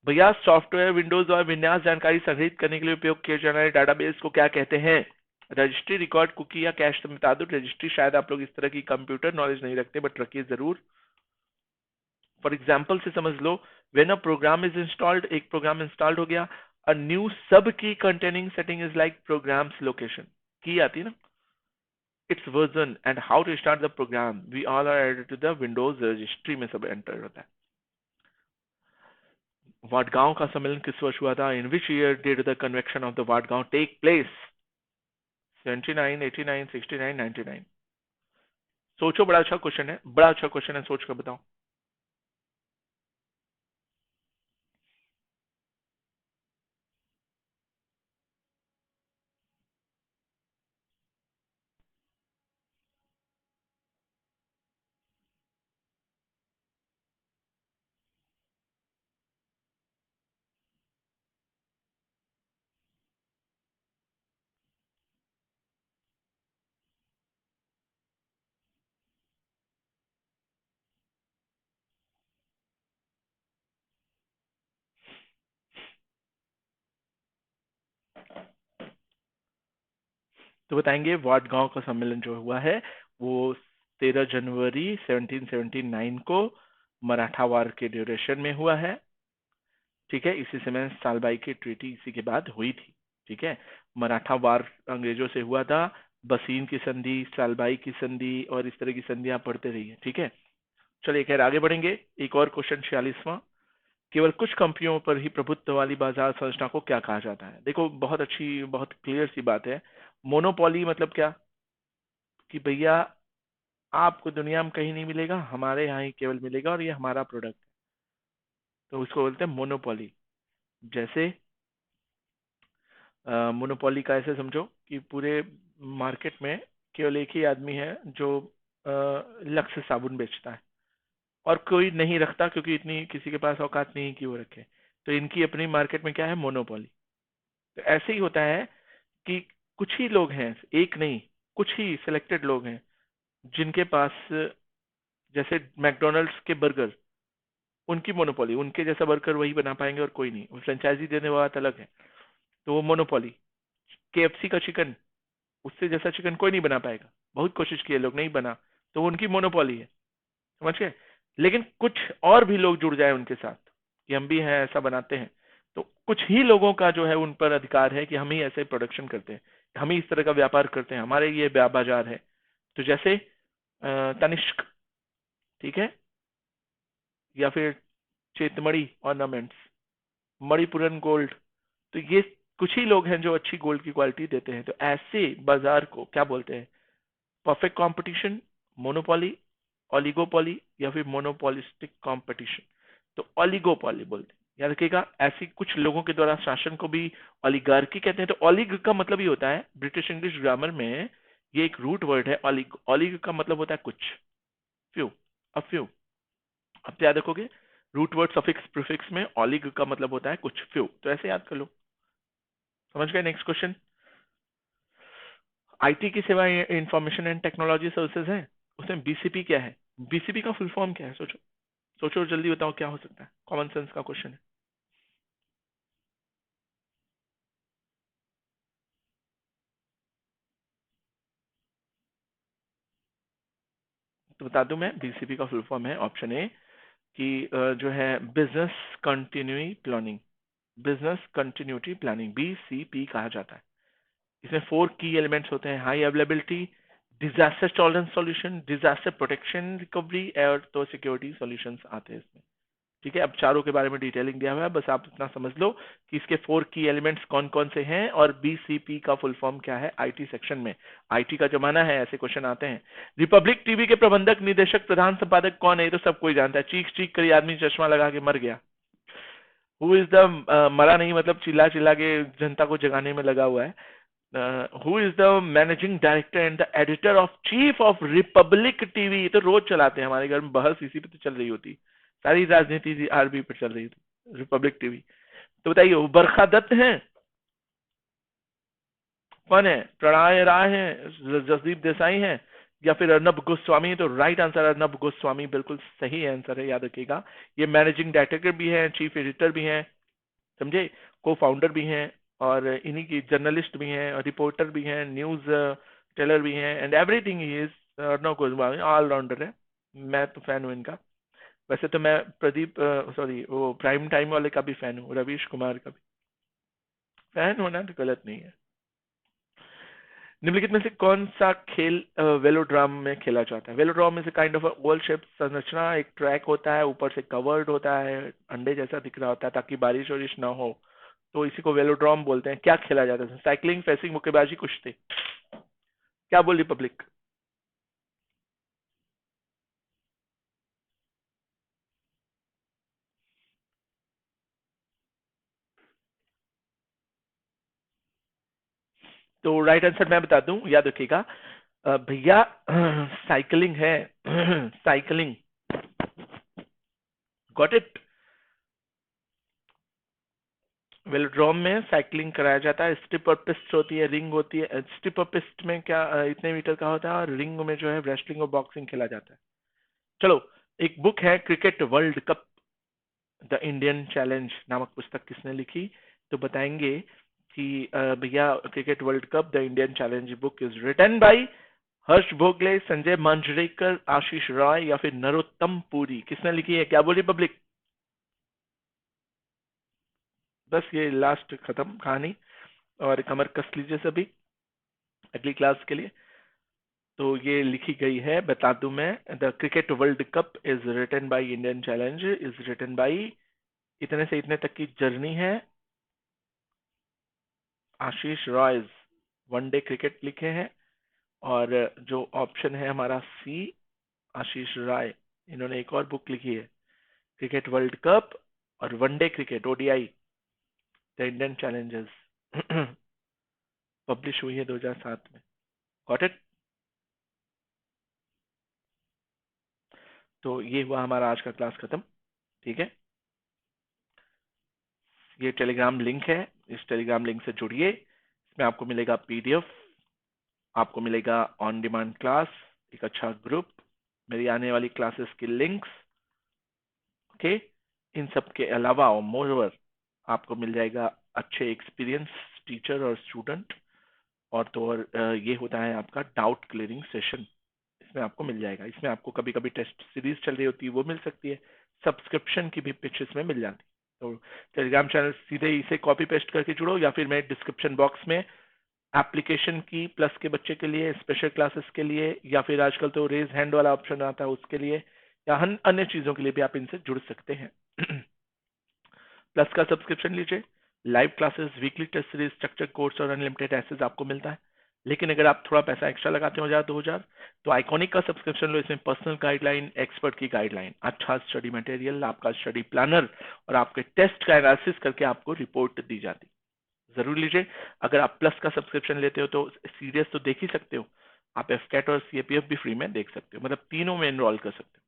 भैया सॉफ्टवेयर विंडोज और विन्यास जानकारी संग्रहित करने के लिए उपयोग किए जाने वाले डाटाबेस को क्या कहते हैं? रजिस्ट्री, रिकॉर्ड, कुकी या कैश? तो बता दो। रजिस्ट्री शायद आप लोग इस तरह की कंप्यूटर नॉलेज नहीं रखते, बट रखिए जरूर। फॉर एग्जाम्पल से समझ लो, when a program is installed, एक प्रोग्राम इंस्टॉल्ड हो गया। A new subkey containing setting is like programs location, key आती है ना, its version and how to start the program, we all are added to the Windows registry में सब enter होता है। वाटगांव का सम्मेलन किस वर्ष हुआ था? In which year did the convection of the Wadgaon take place? 79, 89, 69, 99? सोचो, बड़ा अच्छा क्वेश्चन है, बड़ा अच्छा क्वेश्चन है, सोच कर बताओ। तो बताएंगे वाटगांव का सम्मेलन जो हुआ है वो 13 जनवरी 1779 को मराठा वार के ड्यूरेशन में हुआ है, ठीक है। इसी समय सालबाई की ट्रीटी इसी के बाद हुई थी, ठीक है। मराठा वार अंग्रेजों से हुआ था। बसीन की संधि, सालबाई की संधि और इस तरह की संधियां पढ़ते रहिए, ठीक है। चलिए खैर आगे बढ़ेंगे। एक और क्वेश्चन 46वां। केवल कुछ कंपनियों पर ही प्रभुत्व वाली बाजार संरचना को क्या कहा जाता है? देखो बहुत अच्छी, बहुत क्लियर सी बात है। मोनोपोली मतलब क्या? कि भैया आपको दुनिया में कहीं नहीं मिलेगा, हमारे यहाँ ही केवल मिलेगा और ये हमारा प्रोडक्ट, तो उसको बोलते हैं मोनोपोली। जैसे मोनोपोली का ऐसे समझो कि पूरे मार्केट में केवल एक ही आदमी है जो लक्स साबुन बेचता है और कोई नहीं रखता, क्योंकि इतनी किसी के पास औकात नहीं कि वो रखे। तो इनकी अपनी मार्केट में क्या है? मोनोपोली। तो ऐसे ही होता है कि कुछ ही लोग हैं, एक नहीं, कुछ ही सिलेक्टेड लोग हैं जिनके पास, जैसे मैकडोनल्ड्स के बर्गर, उनकी मोनोपोली, उनके जैसा बर्गर वही बना पाएंगे और कोई नहीं। वो फ्रेंचाइजी देने वाला बात अलग है, तो वो मोनोपोली। केएफसी का चिकन, उससे जैसा चिकन कोई नहीं बना पाएगा, बहुत कोशिश किए लोग, नहीं बना, तो वो उनकी मोनोपोली है, समझ गए। लेकिन कुछ और भी लोग जुड़ जाए उनके साथ कि हम भी हैं, ऐसा बनाते हैं, तो कुछ ही लोगों का जो है उन पर अधिकार है कि हम ही ऐसे प्रोडक्शन करते हैं, हम ही इस तरह का व्यापार करते हैं, हमारे ये बाजार है। तो जैसे तनिष्क, ठीक है, या फिर चेतमणि ऑर्नामेंट्स, मणिपुरन गोल्ड। तो ये कुछ ही लोग हैं जो अच्छी गोल्ड की क्वालिटी देते हैं। तो ऐसे बाजार को क्या बोलते हैं? परफेक्ट कंपटीशन, मोनोपोली, ओलिगोपोली या फिर मोनोपोलिस्टिक कंपटीशन। तो ओलिगोपोली बोलते हैं, याद रखिएगा। ऐसी कुछ लोगों के द्वारा शासन को भी ओलिगार्की कहते हैं। तो ओलिग का मतलब ही होता है, ब्रिटिश इंग्लिश ग्रामर में ये एक रूट वर्ड है। ओलिग, ओलिग का मतलब होता है कुछ, फ्यू, अ फ्यू। अब याद रखोगे, रूट वर्ड सफिक्स प्रीफिक्स में ओलिग का मतलब होता है कुछ, फ्यू। तो ऐसे याद कर लो। समझ गए? Next question. आईटी की सेवाएं इंफॉर्मेशन एंड टेक्नोलॉजी सर्विसेज है, उसमें बीसीपी क्या है? बीसीपी का फुल फॉर्म क्या है? सोचो सोचो, जल्दी बताओ क्या हो सकता है। कॉमन सेंस का क्वेश्चन है। तो बता दूं मैं, बीसीपी का फुल फॉर्म है ऑप्शन ए कि जो है business continuity planning, business continuity planning, BCP कहा जाता है। इसमें 4 की एलिमेंट्स होते हैं: high availability, disaster tolerance solution, disaster protection recovery और तो सिक्योरिटी सॉल्यूशंस आते हैं इसमें। ठीक है, अब चारों के बारे में डिटेलिंग दिया हुआ है, बस आप इतना समझ लो कि इसके 4 की एलिमेंट्स कौन कौन से हैं और बीसीपी का फुल फॉर्म क्या है। आईटी सेक्शन में, आईटी का जमाना है, ऐसे क्वेश्चन आते हैं। रिपब्लिक टीवी के प्रबंधक, निदेशक, प्रधान संपादक कौन है? ये तो सब कोई जानता है। चीख चीख कर आदमी चश्मा लगा के मर गया। हु इज द, मरा नहीं मतलब चिल्ला चिल्ला के जनता को जगाने में लगा हुआ है। Who is the managing director and the editor of chief of Republic TV? ये तो रोज चलाते हैं हमारे घर में, बहस इसी पे तो चल रही होती, सारी राजनीति आरबी पर चल रही थी, रिपब्लिक टीवी। तो बताइए, वो बरखा दत्त हैं? कौन है? प्रणय राय है, जसदीप देसाई हैं, या फिर अर्नब गोस्वामी? तो राइट आंसर अर्नब गोस्वामी बिल्कुल सही आंसर है, याद रखिएगा। ये मैनेजिंग डायरेक्टर भी हैं, चीफ एडिटर भी हैं, समझे, को फाउंडर भी हैं, और इन्हीं की जर्नलिस्ट भी हैं, और रिपोर्टर भी हैं, न्यूज टेलर भी हैं, एंड एवरीथिंग ही इज। अर्नब गोस्वामी ऑलराउंडर है। मैं तो फैन हूँ इनका। वैसे तो मैं प्रदीप, सॉरी, वो प्राइम टाइम वाले का भी फैन हूँ, रवीश कुमार का भी। फैन होना तो गलत नहीं है। निम्नलिखित में से कौन सा खेल वेलोड्राम में खेला जाता है? Velodrome is kind of oval shape संरचना, एक ट्रैक होता है, ऊपर से कवर्ड होता है, अंडे जैसा दिख रहा होता है ताकि बारिश वारिश ना हो, तो इसी को वेलोड्राम बोलते हैं। क्या खेला जाता है? साइकिलिंग, फेंसिंग, मुक्केबाजी, कुश्ती। क्या बोली पब्लिक? तो राइट आंसर मैं बता दूं, याद रखिएगा भैया, साइकिलिंग है। Cycling, got it. वेलोड्रोम में साइकिलिंग कराया जाता है। स्टिप और पिस्ट होती है, रिंग होती है। स्टिप और पिस्ट में क्या इतने मीटर का होता है, और रिंग में जो है रेसलिंग और बॉक्सिंग खेला जाता है। चलो, एक बुक है cricket world cup the Indian challenge नामक पुस्तक किसने लिखी? तो बताएंगे कि भैया, cricket world cup the Indian challenge book is written by Harsha Bhogle, Sanjay Manjrekar, Ashish Roy या फिर नरोत्तम पुरी। किसने लिखी है? क्या बोली पब्लिक? बस ये लास्ट खत्म कहानी, और कमर कस लीजिए सभी अगली क्लास के लिए। तो ये लिखी गई है, बता दूं मैं, the cricket world cup is written by Indian challenge is written by, इतने से इतने तक की जर्नी है, आशीष रॉय, वनडे क्रिकेट लिखे हैं। और जो ऑप्शन है हमारा सी, आशीष राय, इन्होंने एक और बुक लिखी है, क्रिकेट वर्ल्ड कप और one day cricket ODI the Indian Challengers, publish हुई है 2007 में। Got it? तो ये हुआ हमारा आज का क्लास खत्म। ठीक है, ये टेलीग्राम लिंक है, इस टेलीग्राम लिंक से जुड़िए। इसमें आपको मिलेगा पीडीएफ, आपको मिलेगा ऑन डिमांड क्लास, एक अच्छा ग्रुप, मेरी आने वाली क्लासेस की लिंक्स। ओके, इन सब के अलावा और मोर ओवर आपको मिल जाएगा अच्छे एक्सपीरियंस टीचर और स्टूडेंट, और तो और ये होता है आपका डाउट क्लियरिंग सेशन, इसमें आपको मिल जाएगा। इसमें आपको कभी कभी टेस्ट सीरीज चल रही होती है वो मिल सकती है, सब्सक्रिप्शन की भी पिक्चर्स में मिल जाती है। तो टेलीग्राम चैनल सीधे इसे कॉपी पेस्ट करके जुड़ो, या फिर मैं डिस्क्रिप्शन बॉक्स में एप्लीकेशन की प्लस के बच्चे के लिए, स्पेशल क्लासेस के लिए, या फिर आजकल तो रेज हैंड वाला ऑप्शन आता है उसके लिए, या अन्य चीजों के लिए भी आप इनसे जुड़ सकते हैं। प्लस का सब्सक्रिप्शन लीजिए, live classes, weekly test series, structure course और अनलिमिटेड एक्सेस आपको मिलता है। लेकिन अगर आप थोड़ा पैसा एक्स्ट्रा लगाते हो 1000-2000 तो आइकॉनिक का सब्सक्रिप्शन लो। इसमें पर्सनल गाइडलाइन, एक्सपर्ट की गाइडलाइन, अच्छा स्टडी मटेरियल, आपका स्टडी प्लानर और आपके टेस्ट का एनालिसिस करके आपको रिपोर्ट दी जाती। जरूर लीजिए। अगर आप प्लस का सब्सक्रिप्शन लेते हो तो सीरियस तो देख ही सकते हो, आप एफकेट और सीएपीएफ भी फ्री में देख सकते हो, मतलब तीनों में एनरोल कर सकते हो।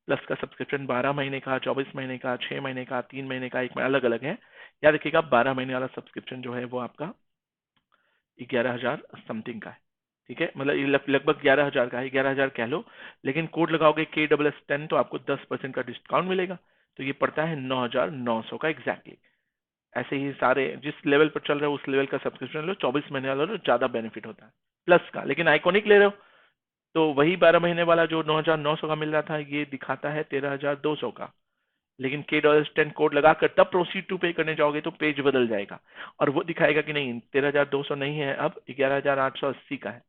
प्लस का सब्सक्रिप्शन 12 महीने का, 24 महीने का, 6 महीने का, 3 महीने का, 1 महीने अलग अलग है। याद रखिएगा 12 महीने वाला सब्सक्रिप्शन जो है वो आपका 11,000 समथिंग का है। ठीक है, मतलब ये लगभग 11,000 का है, 11,000 कह लो, लेकिन कोड लगाओगे KSS10 तो आपको 10% का डिस्काउंट मिलेगा, तो ये पड़ता है 9,900 का एग्जैक्टली। ऐसे ही सारे जिस लेवल पर चल रहे हो उस लेवल का सब्सक्रिप्शन लो, 24 महीने वाला लो, ज्यादा बेनिफिट होता है प्लस का। लेकिन आइकॉनिक ले रहे हो तो वही 12 महीने वाला जो 9,900 का मिल रहा था ये दिखाता है 13,200 का। लेकिन KSS10 कोड लगाकर तब प्रोसीड टू पे करने जाओगे तो पेज बदल जाएगा और वो दिखाएगा कि नहीं 13,200 नहीं है, अब 11,880 का है।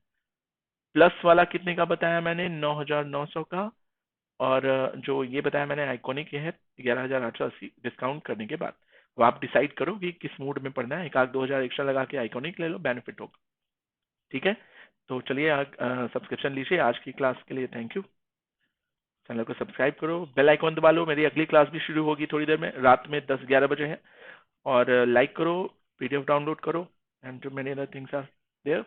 प्लस वाला कितने का बताया मैंने? 9,900 का। और जो ये बताया मैंने आइकॉनिक ये है 11,880 डिस्काउंट करने के बाद। वो आप डिसाइड करो कि किस मूड में पढ़ना है, 1,000-2,000 एक्स्ट्रा लगा के आइकॉनिक ले लो, बेनिफिट होगा। ठीक है, तो चलिए सब्सक्रिप्शन लीजिए। आज की क्लास के लिए थैंक यू। चैनल को सब्सक्राइब करो, बेल आइकॉन दबा लो। मेरी अगली क्लास भी शुरू होगी थोड़ी देर में, रात में 10-11 बजे है। और लाइक करो, PDF डाउनलोड करो, and many other things are there.